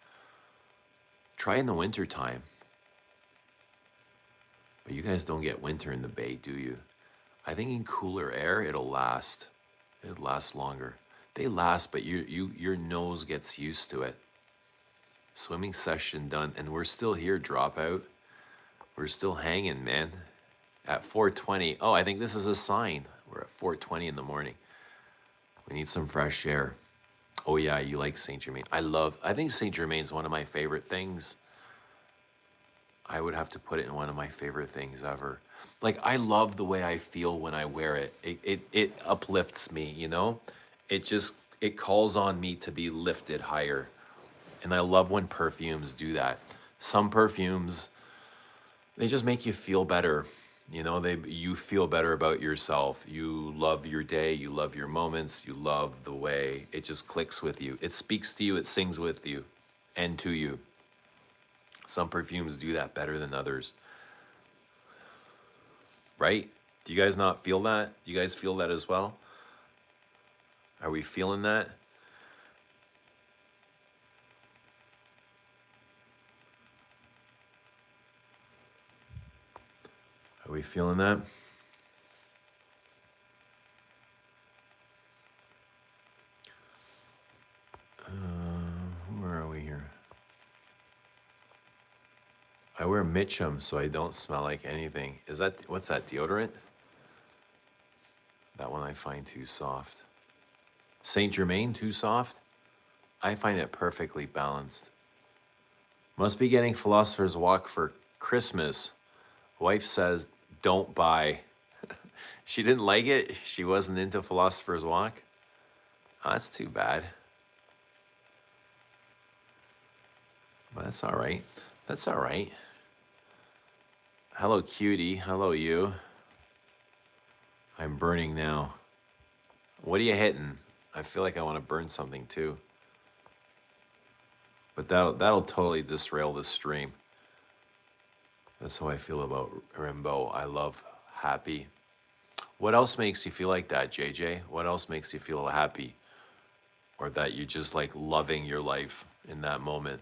Try in the winter time. But you guys don't get winter in the Bay, do you? I think in cooler air, it'll last. It'll last longer. They last, but your nose gets used to it. Swimming session done, and we're still here, Dropout. We're still hanging, man. At 4:20. Oh, I think this is a sign. We're at 4:20 in the morning. We need some fresh air. Oh yeah, you like Saint Germain. I think Saint Germain's one of my favorite things. I would have to put it in one of my favorite things ever. Like, I love the way I feel when I wear it. It uplifts me, you know? It calls on me to be lifted higher. And I love when perfumes do that. Some perfumes, they just make you feel better. You know, you feel better about yourself. You love your day, you love your moments, you love the way it just clicks with you. It speaks to you, it sings with you and to you. Some perfumes do that better than others. Right? Do you guys not feel that? Do you guys feel that as well? Are we feeling that? Are we feeling that? I wear Mitchum so I don't smell like anything. Is that, what's that, deodorant? That one I find too soft. Saint Germain, too soft? I find it perfectly balanced. Must be getting Philosopher's Walk for Christmas. Wife says, don't buy. She didn't like it. She wasn't into Philosopher's Walk. Oh, that's too bad. But that's all right. That's all right. Hello, cutie. Hello, you. I'm burning now. What are you hitting? I feel like I want to burn something too. But that'll totally disrail the stream. That's how I feel about Rimbo. I love happy. What else makes you feel like that, JJ? What else makes you feel happy? Or that you just like loving your life in that moment?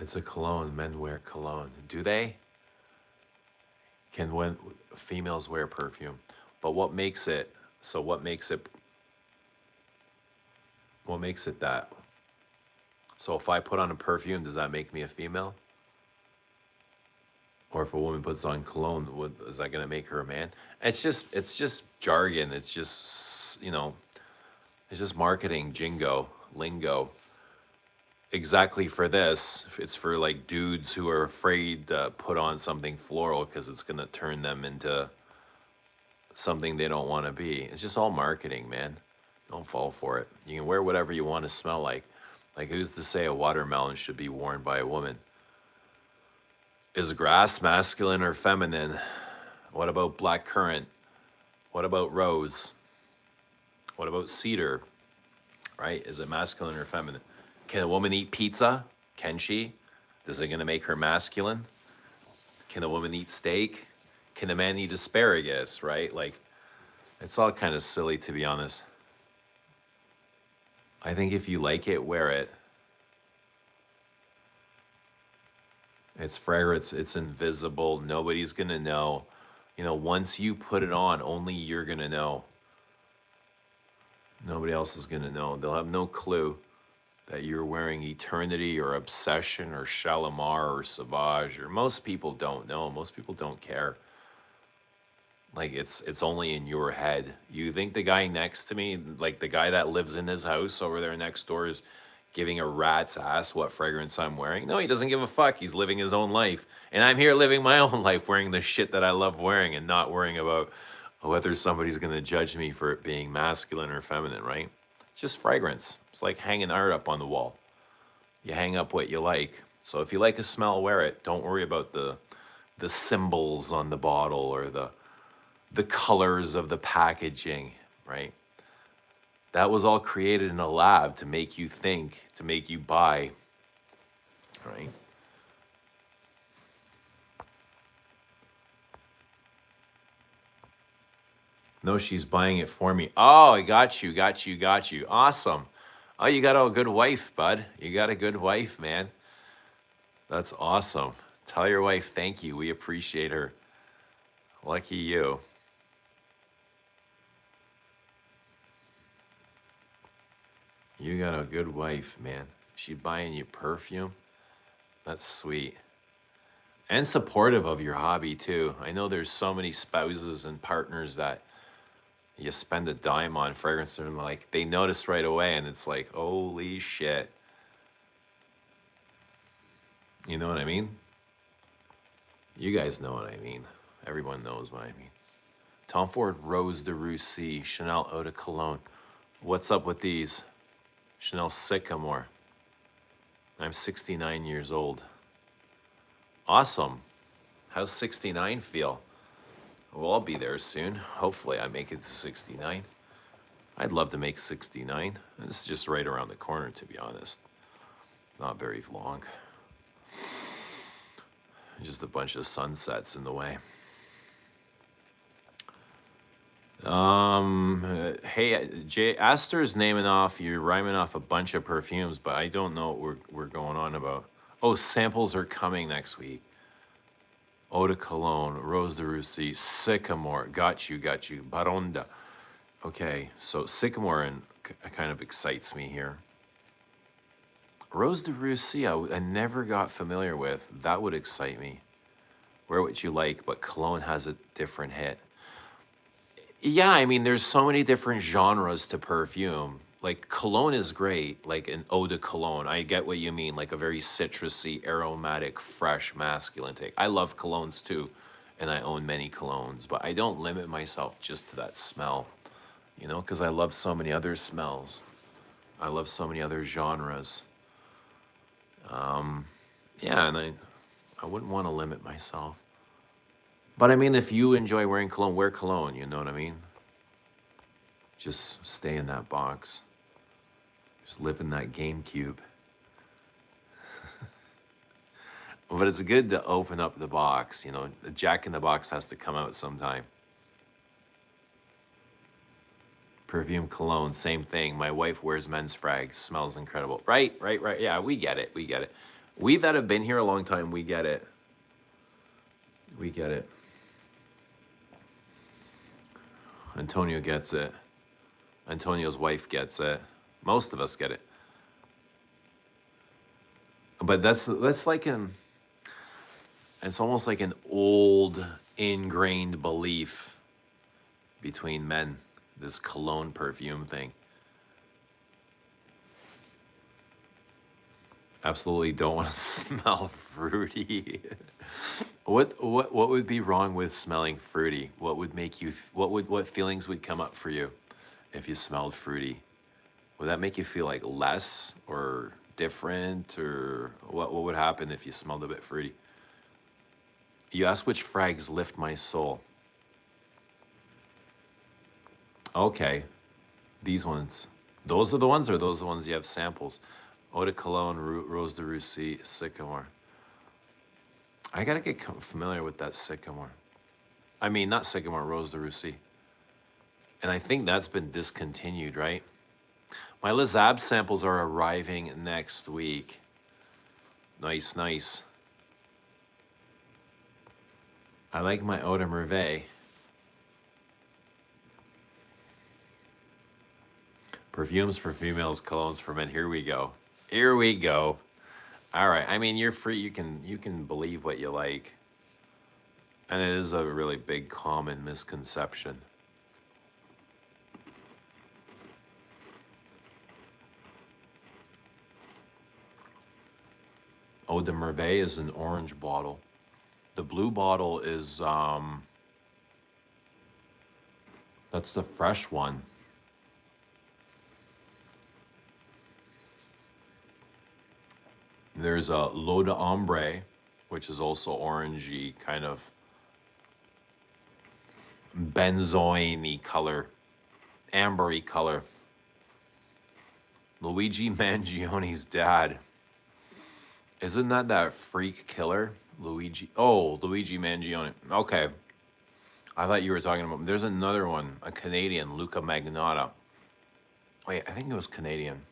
It's a cologne. Men wear cologne. Do they? Can when females wear perfume? But what makes it? So what makes it? What makes it that? So if I put on a perfume, does that make me a female? Or if a woman puts on cologne, is that gonna make her a man? It's just jargon. It's just it's just marketing lingo. Exactly for this, it's for like dudes who are afraid to put on something floral because it's gonna turn them into something they don't want to be. It's just all marketing, man. Don't fall for it. You can wear whatever you want to smell like. Like, who's to say a watermelon should be worn by a woman? Is grass masculine or feminine? What about black currant? What about rose? What about cedar? Right? Is it masculine or feminine? Can a woman eat pizza? Can she? Is it going to make her masculine? Can a woman eat steak? Can a man eat asparagus? Right? Like, it's all kind of silly, to be honest. I think if you like it, wear it. It's fragrance. It's invisible. Nobody's going to know. Once you put it on, only you're going to know. Nobody else is going to know. They'll have no clue that you're wearing Eternity or Obsession or Shalimar or Sauvage. Or most people don't know. Most people don't care. Like, it's only in your head. You think the guy next to me, like the guy that lives in his house over there next door, is giving a rat's ass what fragrance I'm wearing? No, he doesn't give a fuck. He's living his own life. And I'm here living my own life, wearing the shit that I love wearing and not worrying about whether somebody's going to judge me for it being masculine or feminine, right? It's just fragrance. It's like hanging art up on the wall. You hang up what you like. So if you like a smell, wear it. Don't worry about the symbols on the bottle or the colors of the packaging, right? That was all created in a lab to make you think, to make you buy, right? No, she's buying it for me. Oh, I got you. Awesome. Oh, you got a good wife, bud. You got a good wife, man. That's awesome. Tell your wife thank you. We appreciate her. Lucky you. You got a good wife, man. She buying you perfume? That's sweet. And supportive of your hobby, too. I know there's so many spouses and partners that you spend a dime on fragrance and like they notice right away and it's like, holy shit. You know what I mean? You guys know what I mean. Everyone knows what I mean. Tom Ford Rose de Russie, Chanel Eau de Cologne. What's up with these? Chanel Sycamore. I'm 69 years old. Awesome. How's 69 feel? Well, I'll be there soon. Hopefully I make it to 69. I'd love to make 69. This is just right around the corner, to be honest. Not very long. Just a bunch of sunsets in the way. Hey, Jay, Astor's you're rhyming off a bunch of perfumes, but I don't know what we're going on about. Oh, samples are coming next week. Eau de Cologne, Rose de Russie, Sycamore. Got you, got you. Baronda. Okay, so Sycamore kind of excites me here. Rose de Russie, I never got familiar with. That would excite me. Wear what you like, but Cologne has a different hit. Yeah, I mean, there's so many different genres to perfume. Like cologne is great, like an eau de cologne. I get what you mean, like a very citrusy, aromatic, fresh, masculine take. I love colognes too, and I own many colognes, but I don't limit myself just to that smell, you know, because I love so many other smells. I love so many other genres. Yeah, and I wouldn't want to limit myself. But I mean, if you enjoy wearing cologne, wear cologne, you know what I mean? Just stay in that box. Just live in that GameCube. But it's good to open up the box, you know. The Jack in the Box has to come out sometime. Perfume cologne, same thing. My wife wears men's frags, smells incredible. Right. Yeah, we get it. We that have been here a long time, we get it. We get it. Antonio gets it. Antonio's wife gets it. Most of us get it. But that's like it's almost like an old ingrained belief between men, this cologne perfume thing. Absolutely don't want to smell fruity. What would be wrong with smelling fruity? What would make you what feelings would come up for you if you smelled fruity? Would that make you feel like less or different, or what would happen if you smelled a bit fruity? You ask which frags lift my soul. Okay, these ones. Those are the ones, or those are the ones you have samples? Eau de Cologne, Rose de Russie, Sycamore. I gotta get familiar with that Sycamore. I mean, not Sycamore, Rose de Russie. And I think that's been discontinued, right? My Lizab samples are arriving next week. Nice, nice. I like my Eau de Merveille. Perfumes for females, colognes for men. Here we go. Here we go. All right. I mean, you're free. You can believe what you like. And it is a really big common misconception. Eau de Merveille is an orange bottle. The blue bottle is that's the fresh one. There's a L'Eau de Ombre, which is also orangey, kind of benzoin-y color, ambery color. Luigi Mangione's dad. Isn't that freak killer? Luigi. Oh, Luigi Mangione. Okay. I thought you were talking about. There's another one, a Canadian, Luca Magnotta. Wait, I think it was Canadian.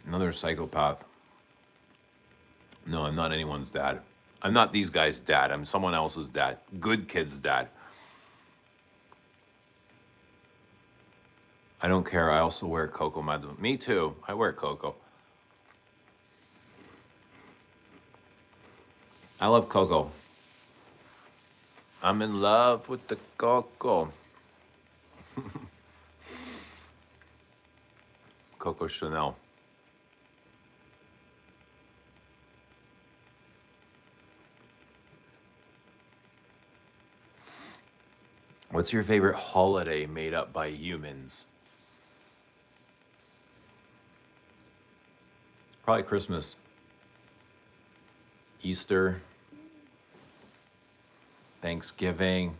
Another psychopath. No, I'm not anyone's dad. I'm not these guys' dad. I'm someone else's dad. Good kid's dad. I don't care. I also wear Coco Maduro. Me too. I wear Coco. I love Coco. I'm in love with the Coco. Coco Chanel. What's your favorite holiday made up by humans? Probably Christmas. Easter. Thanksgiving.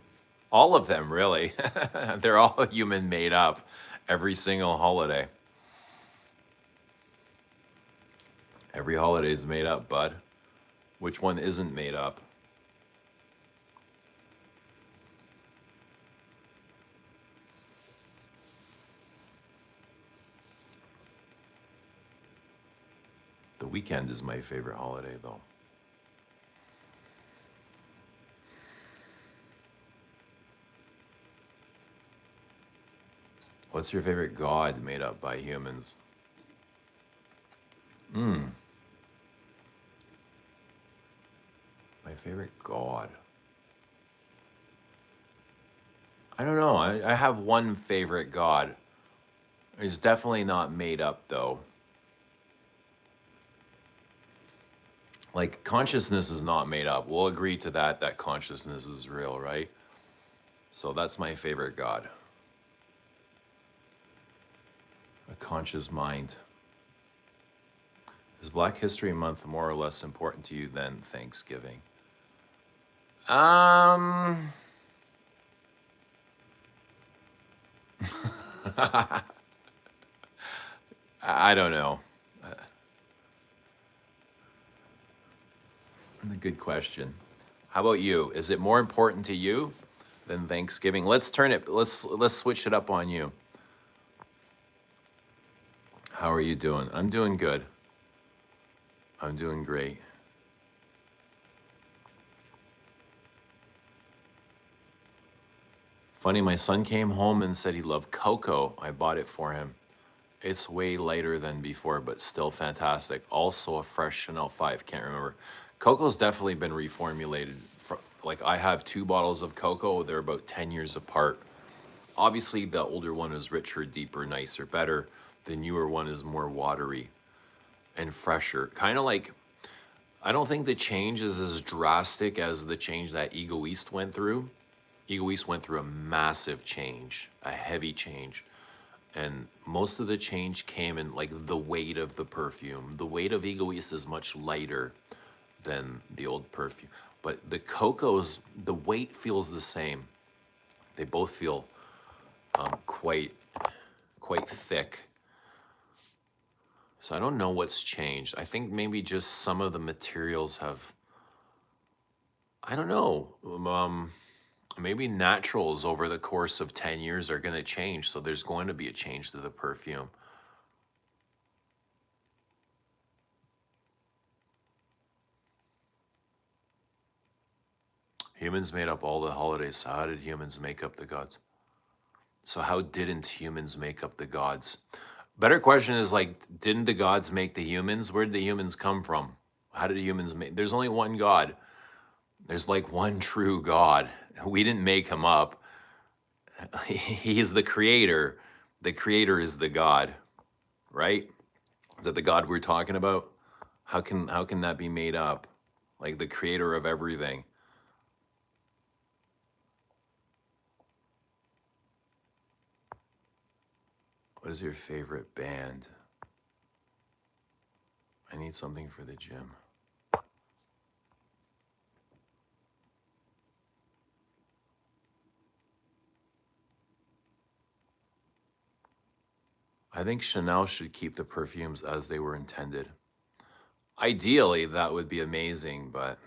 All of them, really. They're all human made up. Every single holiday. Every holiday is made up, bud. Which one isn't made up? The weekend is my favorite holiday, though. What's your favorite god made up by humans? Hmm. My favorite god. I don't know. I have one favorite god. It's definitely not made up though. Like consciousness is not made up. We'll agree to that, that consciousness is real, right? So that's my favorite god. A conscious mind. Is Black History Month more or less important to you than Thanksgiving? Um, I don't know. A good question. How about you? Is it more important to you than Thanksgiving? Let's turn it. Let's switch it up on you. How are you doing? I'm doing good. I'm doing great. Funny, my son came home and said he loved cocoa. I bought it for him. It's way lighter than before, but still fantastic. Also a fresh Chanel 5, can't remember. Cocoa's definitely been reformulated. Like I have 2 bottles of cocoa, they're about 10 years apart. Obviously the older one is richer, deeper, nicer, better. The newer one is more watery and fresher. Kind of like, I don't think the change is as drastic as the change that Ego East went through. Ego East went through a massive change, a heavy change. And most of the change came in like the weight of the perfume. The weight of Ego East is much lighter than the old perfume. But the cocos, the weight feels the same. They both feel quite thick. So I don't know what's changed. I think maybe just some of the materials have, I don't know. Maybe naturals over the course of 10 years are going to change. So there's going to be a change to the perfume. Humans made up all the holidays. So how did humans make up the gods? So how didn't humans make up the gods? Better question is like, didn't the gods make the humans? Where did the humans come from? How did the humans make? There's only one God. There's like one true God. We didn't make him up. He is the creator. The creator is the God, right? Is that the God we're talking about? How can that be made up? Like the creator of everything. What is your favorite band? I need something for the gym. I think Chanel should keep the perfumes as they were intended. Ideally, that would be amazing, but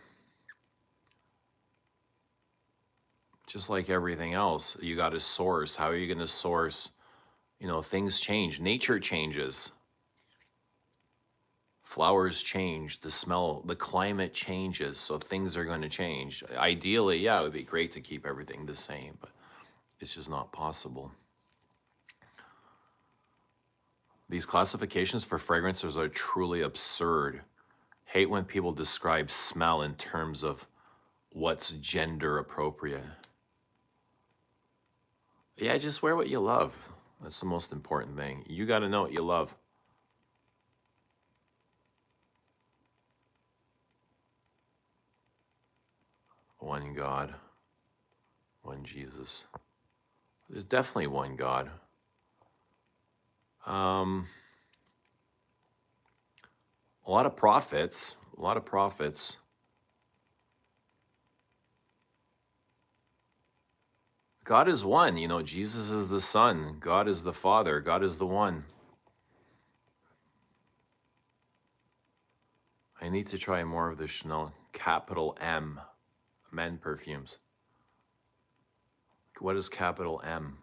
just like everything else, you got to source. How are you going to source? You know, things change. Nature changes. Flowers change. The smell, the climate changes. So things are going to change. Ideally, yeah, it would be great to keep everything the same, but it's just not possible. These classifications for fragrances are truly absurd. Hate when people describe smell in terms of what's gender appropriate. Yeah, just wear what you love. That's the most important thing. You got to know what you love. One God, one Jesus. There's definitely one God. A lot of prophets. A lot of prophets. God is one. You know, Jesus is the Son. God is the Father. God is the one. I need to try more of the Chanel capital M men perfumes. What is capital M?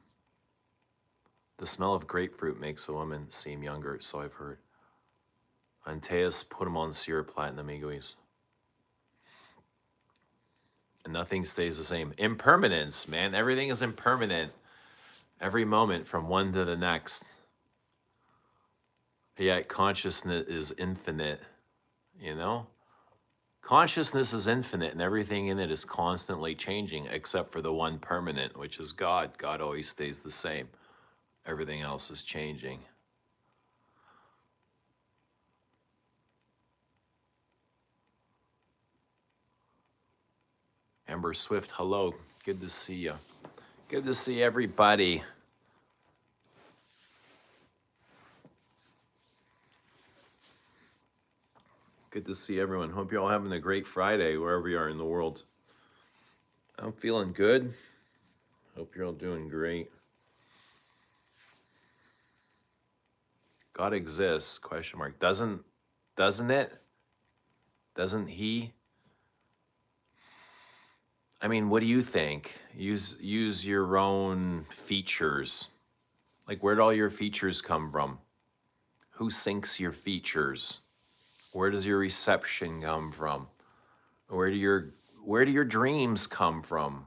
The smell of grapefruit makes a woman seem younger, so I've heard. Antaeus put them on Sierra Platinum Egois. And nothing stays the same. Impermanence, man. Everything is impermanent. Every moment from one to the next. Yet consciousness is infinite, you know? Consciousness is infinite and everything in it is constantly changing except for the one permanent, which is God. God always stays the same. Everything else is changing. Amber Swift, hello. Good to see you. Good to see everybody. Good to see everyone. Hope you're all having a great Friday wherever you are in the world. I'm feeling good. Hope you're all doing great. God exists, question mark. Doesn't it? Doesn't he? I mean, what do you think? Use your own features. Like, where'd all your features come from? Who syncs your features? Where does your reception come from? Where do your dreams come from?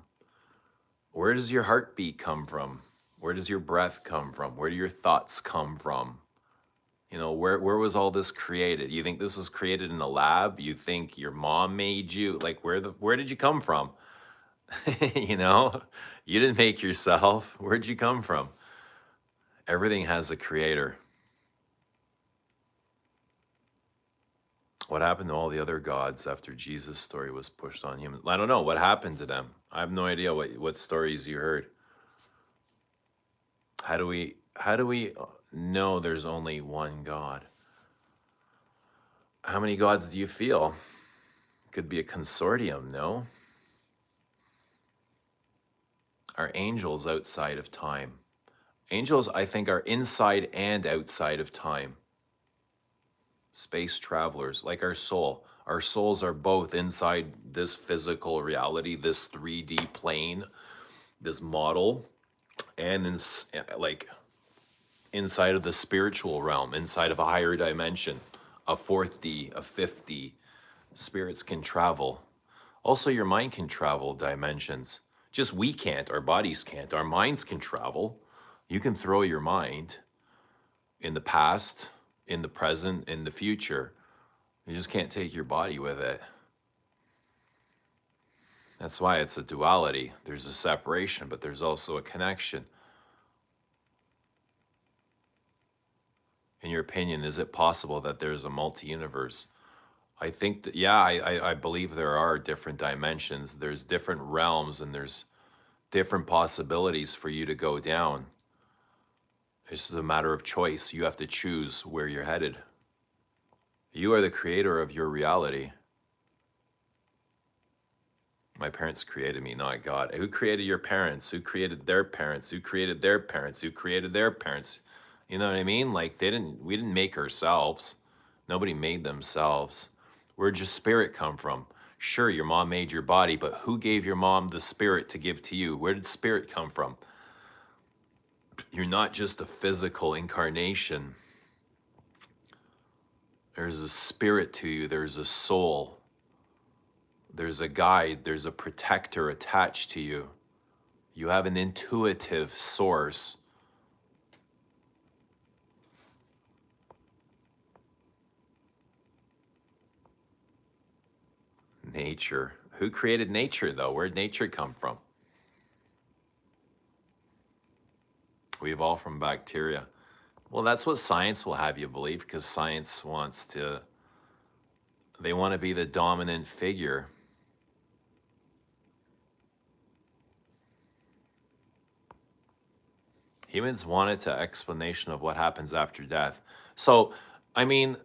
Where does your heartbeat come from? Where does your breath come from? Where do your thoughts come from? You know, where was all this created? You think this was created in a lab? You think your mom made you? Like, where did you come from? You know, you didn't make yourself. Where'd you come from? Everything has a creator. What happened to all the other gods after Jesus' story was pushed on humans? I don't know. What happened to them? I have no idea what stories you heard. How do we know there's only one God? How many gods do you feel? Could be a consortium, no? Are angels outside of time? Angels, I think, are inside and outside of time. Space travelers, like our soul. Our souls are both inside this physical reality, this 3D plane, this model, and like inside of the spiritual realm, inside of a higher dimension, a 4th D, a 5th D. Spirits can travel. Also, your mind can travel dimensions. Just we can't, our bodies can't. Our minds can travel. You can throw your mind in the past, in the present, in the future. You just can't take your body with it. That's why it's a duality. There's a separation, but there's also a connection. In your opinion, is it possible that there's a multi-universe? I think that, yeah, I believe there are different dimensions. There's different realms and there's different possibilities for you to go down. It's just a matter of choice. You have to choose where you're headed. You are the creator of your reality. My parents created me, not God. Who created your parents? Who created their parents? Who created their parents? Who created their parents? You know what I mean? Like we didn't make ourselves. Nobody made themselves. Where'd your spirit come from? Sure, your mom made your body, but who gave your mom the spirit to give to you? Where did spirit come from? You're not just a physical incarnation. There's a spirit to you. There's a soul. There's a guide. There's a protector attached to you. You have an intuitive source. Nature. Who created nature, though? Where'd nature come from? We evolved from bacteria. Well, that's what science will have you believe, because science they want to be the dominant figure. Humans wanted an explanation of what happens after death. So, I mean,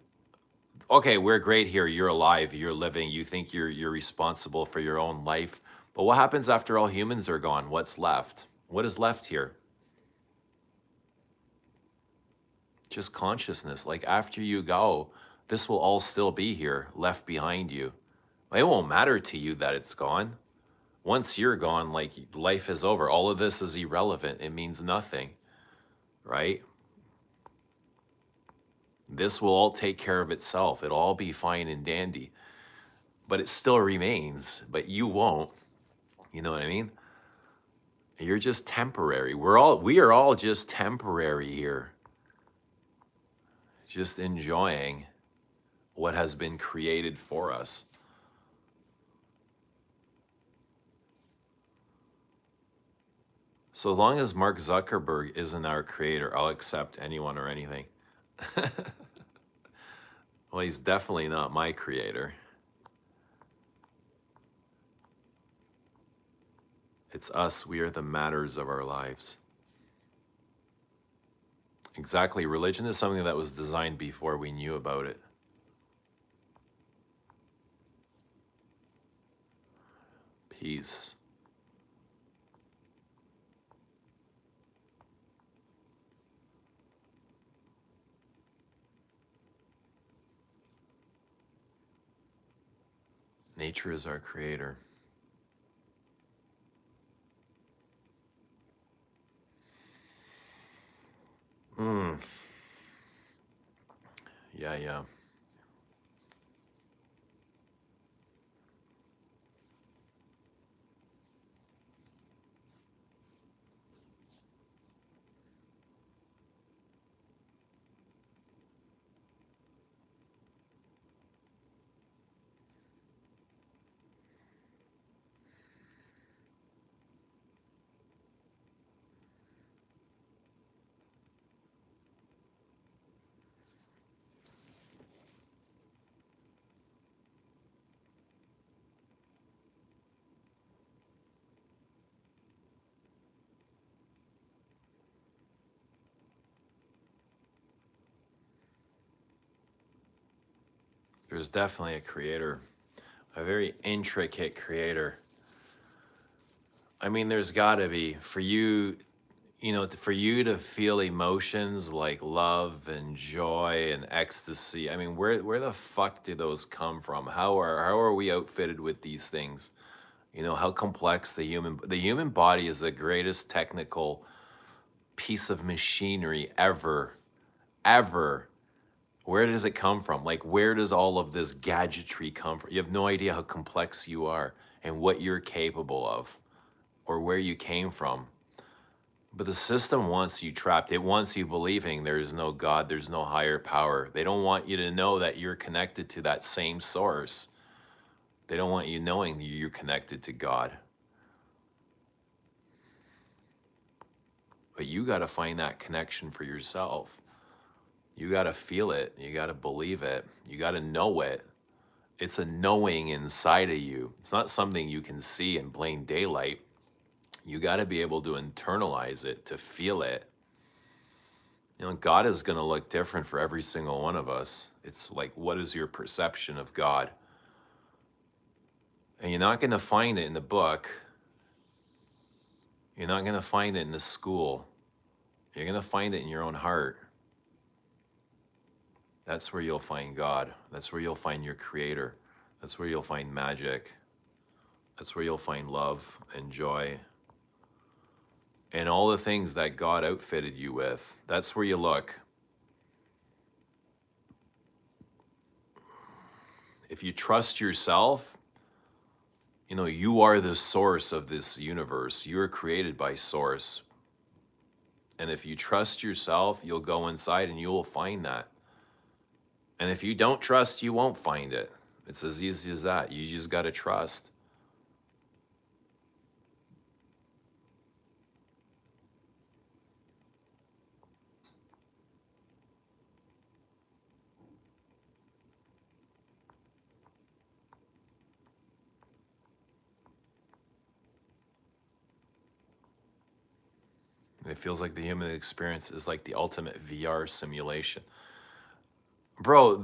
okay, we're great here. You're alive, you're living, you think you're responsible for your own life. But what happens after all humans are gone? What's left? What is left here? Just consciousness. Like after you go, this will all still be here, left behind you. It won't matter to you that it's gone. Once you're gone, like life is over. All of this is irrelevant. It means nothing, right? This will all take care of itself. It'll all be fine and dandy. But it still remains, but you won't. You know what I mean? You're just temporary. We are all just temporary here. Just enjoying what has been created for us. So as long as Mark Zuckerberg isn't our creator, I'll accept anyone or anything. Well, he's definitely not my creator. It's us. We are the matters of our lives. Exactly. Religion is something that was designed before we knew about it. Peace. Nature is our creator. Mm. Yeah. There's definitely a creator, a very intricate creator. I mean, there's got to be for you, for you to feel emotions like love and joy and ecstasy. I mean, where the fuck did those come from? How are we outfitted with these things? How complex the human body is, the greatest technical piece of machinery ever. Where does it come from? Like, where does all of this gadgetry come from? You have no idea how complex you are and what you're capable of or where you came from. But the system wants you trapped. It wants you believing there is no God, there's no higher power. They don't want you to know that you're connected to that same source. They don't want you knowing that you're connected to God. But you got to find that connection for yourself. You got to feel it. You got to believe it. You got to know it. It's a knowing inside of you. It's not something you can see in plain daylight. You got to be able to internalize it, to feel it. God is going to look different for every single one of us. It's like, what is your perception of God? And you're not going to find it in the book. You're not going to find it in the school. You're going to find it in your own heart. That's where you'll find God. That's where you'll find your creator. That's where you'll find magic. That's where you'll find love and joy. And all the things that God outfitted you with. That's where you look. If you trust yourself, you are the source of this universe. You're created by source. And if you trust yourself, you'll go inside and you will find that. And if you don't trust, you won't find it. It's as easy as that. You just got to trust. It feels like the human experience is like the ultimate VR simulation. Bro,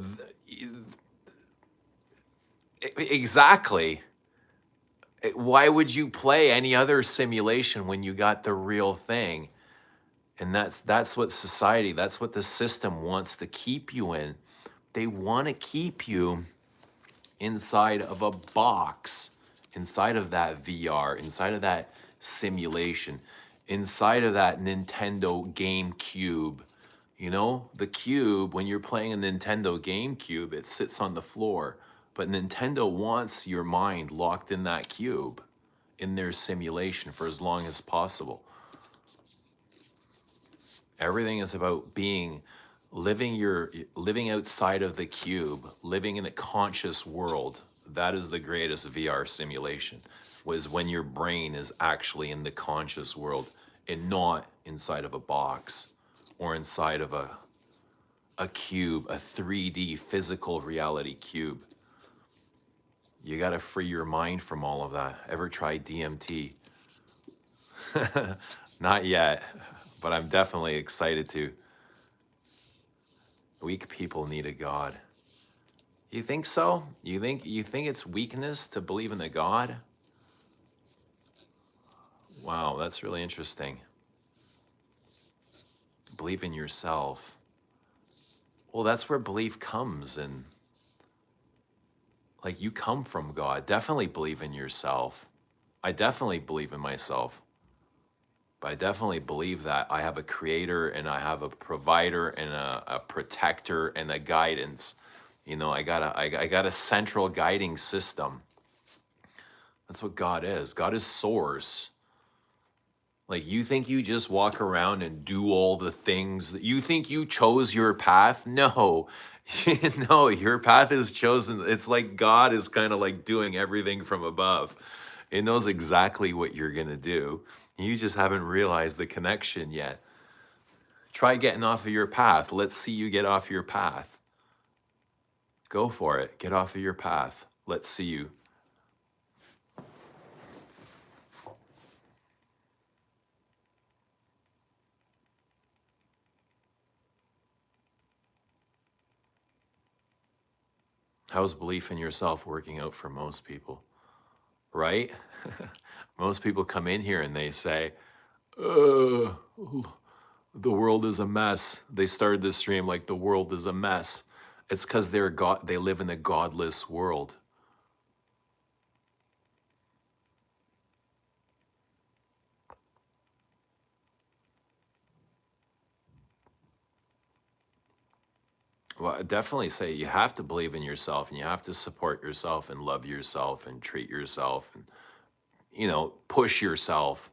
exactly. Why would you play any other simulation when you got the real thing? And that's what society, that's what the system wants to keep you in. They want to keep you inside of a box, inside of that VR, inside of that simulation, inside of that Nintendo GameCube. The cube, when you're playing a Nintendo GameCube, it sits on the floor. But Nintendo wants your mind locked in that cube. in their simulation for as long as possible. Everything is about living outside of the cube, living in a conscious world. That is the greatest VR simulation, was when your brain is actually in the conscious world and not inside of a box or inside of a cube, a 3D physical reality cube. You got to free your mind from all of that. Ever tried DMT? Not yet, but I'm definitely excited to. Weak people need a God. You think so? You think it's weakness to believe in a God? Wow, that's really interesting. Believe in yourself. Well, that's where belief comes, and like, you come from God. Definitely believe in yourself. I definitely believe in myself. But I definitely believe that I have a creator and I have a provider and a protector and a guidance. I got a central guiding system. That's what God is. God is source. Like, you think you just walk around and do all the things that you think you chose your path? No. No, your path is chosen. It's like God is kind of like doing everything from above. It knows exactly what you're going to do. You just haven't realized the connection yet. Try getting off of your path. Let's see you get off your path. Go for it. Get off of your path. Let's see you. How's belief in yourself working out for most people? Right? Most people come in here and they say, the world is a mess. They started this stream like the world is a mess. It's because they live in a godless world. Well, I definitely say you have to believe in yourself and you have to support yourself and love yourself and treat yourself and, push yourself,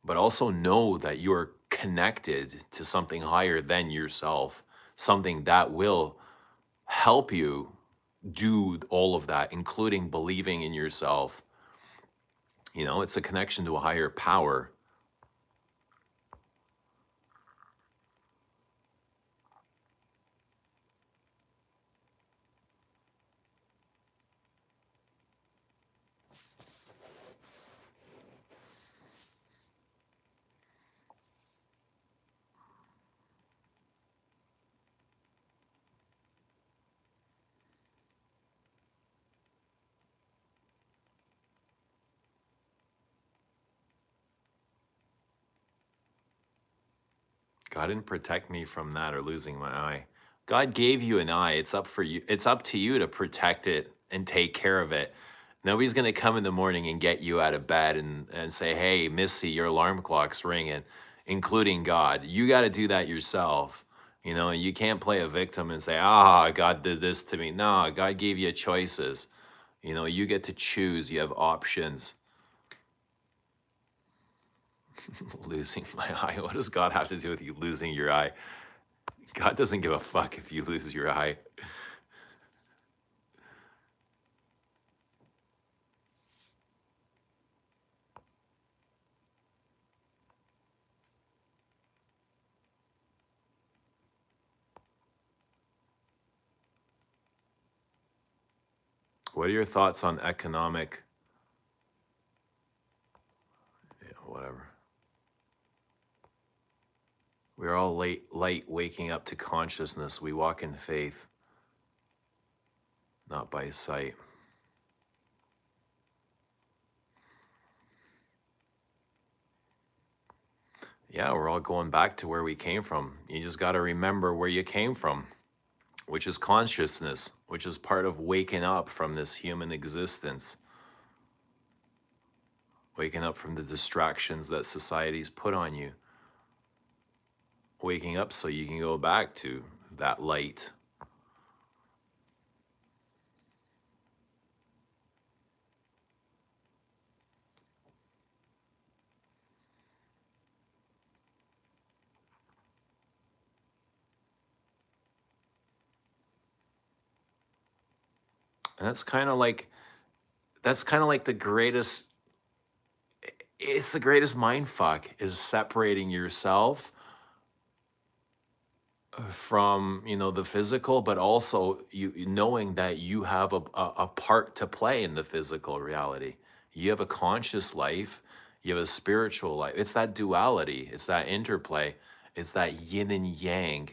but also know that you're connected to something higher than yourself, something that will help you do all of that, including believing in yourself. It's a connection to a higher power. God didn't protect me from that or losing my eye. God gave you an eye. It's up for you. It's up to you to protect it and take care of it. Nobody's going to come in the morning and get you out of bed and say, hey, Missy, your alarm clock's ringing, including God. You got to do that yourself. And you can't play a victim and say, God did this to me. No, God gave you choices. You get to choose. You have options. Losing my eye. What does God have to do with you losing your eye? God doesn't give a fuck if you lose your eye. What are your thoughts on economic? Yeah, whatever. We're all light waking up to consciousness. We walk in faith, not by sight. Yeah, we're all going back to where we came from. You just got to remember where you came from, which is consciousness, which is part of waking up from this human existence, waking up from the distractions that society's put on you, waking up so you can go back to that light. And that's kind of like the greatest, it's the greatest mind fuck, is separating yourself from, the physical, but also knowing that you have a part to play in the physical reality. You have a conscious life, you have a spiritual life. It's that duality, it's that interplay, it's that yin and yang.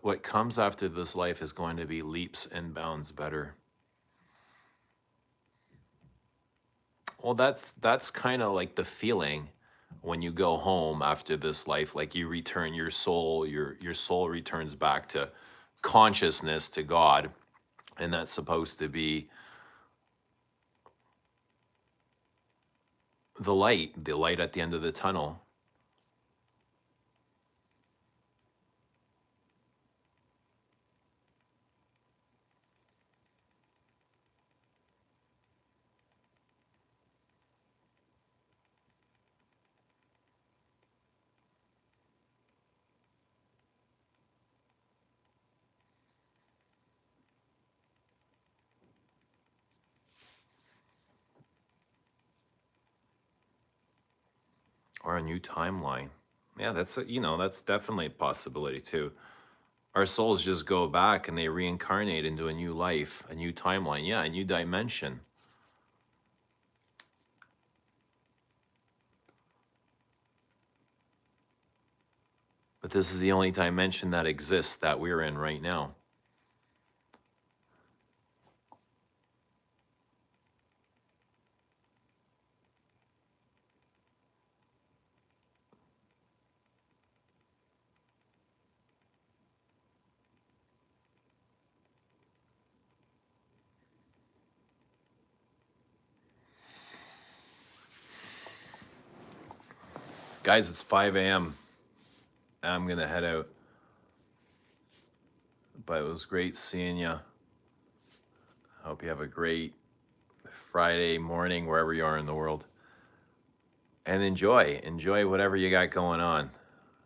What comes after this life is going to be leaps and bounds better. Well, that's kind of like the feeling when you go home after this life, like you return your soul, your soul returns back to consciousness, to God, and that's supposed to be the light at the end of the tunnel. Or a new timeline. Yeah, that's definitely a possibility too. Our souls just go back and they reincarnate into a new life, a new timeline, yeah, a new dimension. But this is the only dimension that exists that we're in right now. Guys, it's 5 a.m. I'm going to head out. But it was great seeing you. Hope you have a great Friday morning wherever you are in the world. And enjoy whatever you got going on,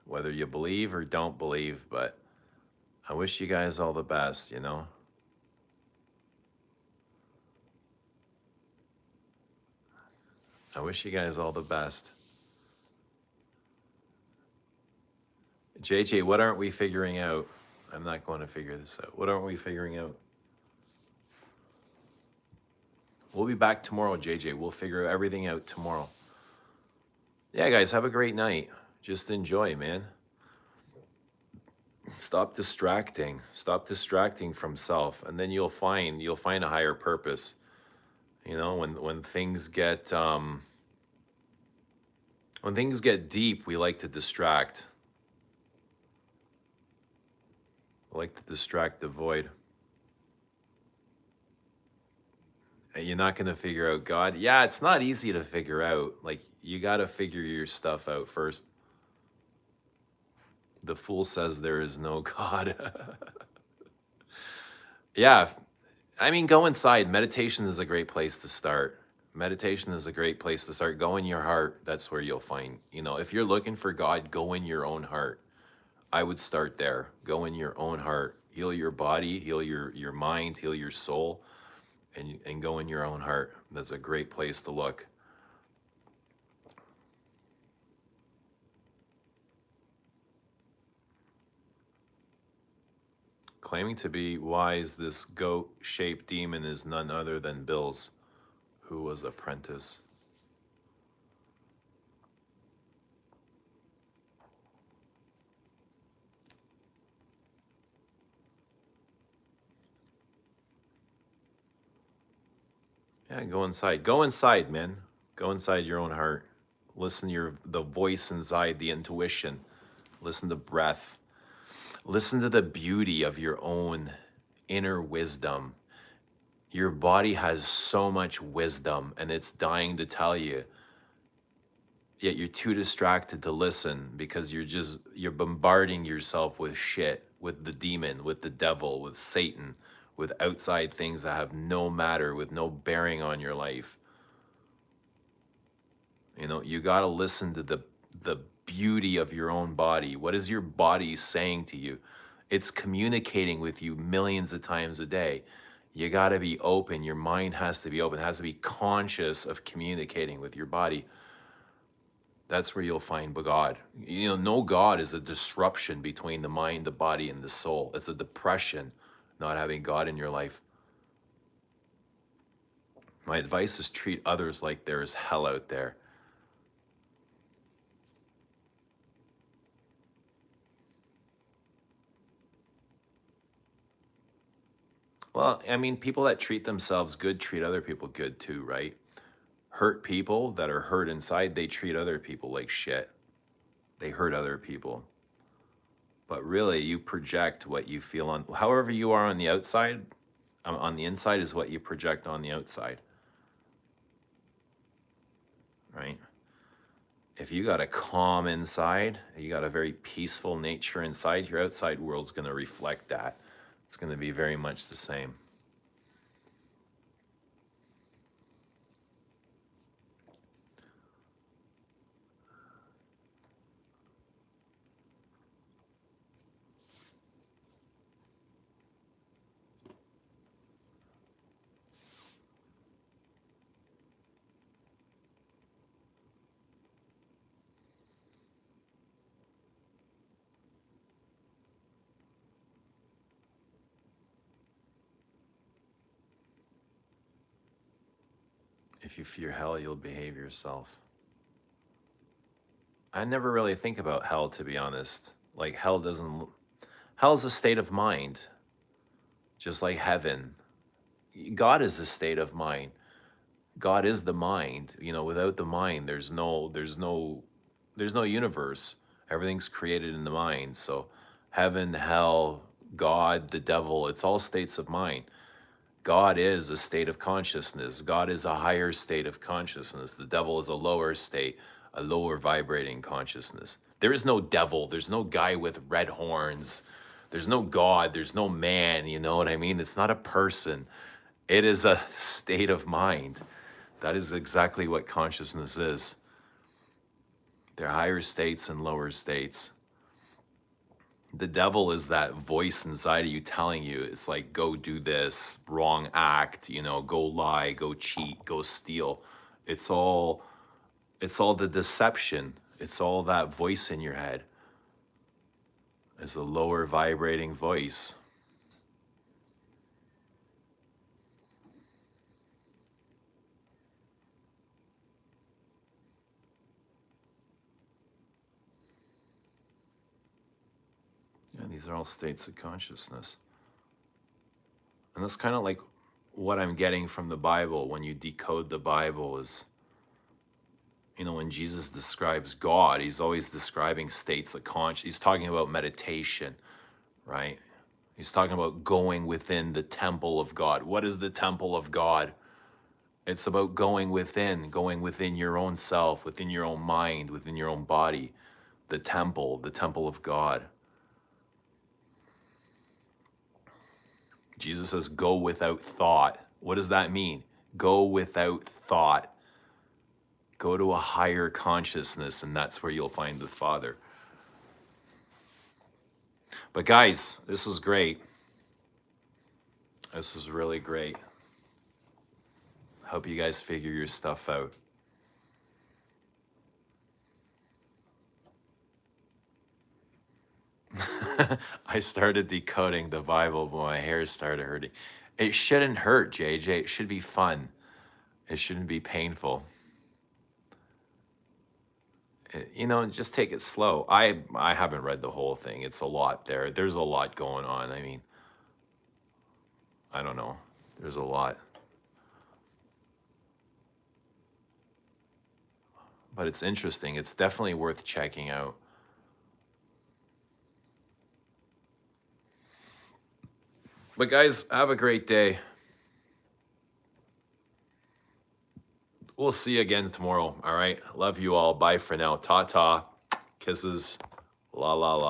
whether you believe or don't believe. But I wish you guys all the best. I wish you guys all the best. JJ, what aren't we figuring out? I'm not going to figure this out. What aren't we figuring out? We'll be back tomorrow, JJ. We'll figure everything out tomorrow. Yeah, guys, have a great night. Just enjoy, man. Stop distracting. Stop distracting from self, and then you'll find a higher purpose. When things get deep, we like to distract. We like to distract the void. And you're not gonna figure out God. Yeah, it's not easy to figure out. Like, you gotta figure your stuff out first. The fool says there is no God. Yeah, I mean, go inside. Meditation is a great place to start. Meditation is a great place to start. Go in your heart. That's where you'll find, if you're looking for God, go in your own heart. I would start there. Go in your own heart. Heal your body, heal your mind, heal your soul, and go in your own heart. That's a great place to look. Claiming to be wise, this goat-shaped demon is none other than Bill's, who was apprentice. Yeah, go inside. Go inside, man. Go inside your own heart. Listen to the voice inside, the intuition. Listen to breath. Listen to the beauty of your own inner wisdom. Your body has so much wisdom and it's dying to tell you. Yet you're too distracted to listen because you're bombarding yourself with shit, with the demon, with the devil, with Satan, with outside things that have no matter, with no bearing on your life. You know, you got to listen to the beauty of your own body. What is your body saying to you? It's communicating with you millions of times a day. You got to be open. Your mind has to be open. It has to be conscious of communicating with your body. That's where you'll find God. You know, no God is a disruption between the mind, the body, and the soul. It's a depression, not having God in your life. My advice is treat others like there is hell out there. Well, I mean, people that treat themselves good treat other people good too, right? Hurt people that are hurt inside, they treat other people like shit. They hurt other people. But really, you project what you feel on, however you are on the outside, on the inside is what you project on the outside, right? If you got a calm inside, you got a very peaceful nature inside, your outside world's going to reflect that. It's going to be very much the same. If you fear hell, you'll behave yourself. I never really think about hell, to be honest. Like, hell's a state of mind, just like heaven. God is a state of mind. God is the mind. You know, without the mind, there's no universe. Everything's created in the mind. So heaven, hell, God, the devil, it's all states of mind. God is a state of consciousness. God is a higher state of consciousness. The devil is a lower state, a lower vibrating consciousness. There is no devil. There's no guy with red horns. There's no God. There's no man. You know what I mean? It's not a person. It is a state of mind. That is exactly what consciousness is. There are higher states and lower states. The devil is that voice inside of you telling you, it's like, go do this, wrong act, you know, go lie, go cheat, go steal. It's all the deception. It's all that voice in your head. It's a lower vibrating voice. Yeah, these are all states of consciousness. And that's kind of like what I'm getting from the Bible when you decode the Bible is, you know, when Jesus describes God, he's always describing states of conscious. He's talking about meditation, right? He's talking about going within the temple of God. What is the temple of God? It's about going within your own self, within your own mind, within your own body. The temple of God. Jesus says, go without thought. What does that mean? Go without thought. Go to a higher consciousness, and that's where you'll find the Father. But guys, this was great. This was really great. Hope you guys figure your stuff out. I started decoding the Bible, but my hair started hurting. It shouldn't hurt, JJ. It should be fun. It shouldn't be painful. You know, just take it slow. I haven't read the whole thing. It's a lot there. There's a lot going on. I mean, I don't know. There's a lot. But it's interesting. It's definitely worth checking out. But guys, have a great day. We'll see you again tomorrow. All right. Love you all. Bye for now. Ta ta. Kisses. La la la.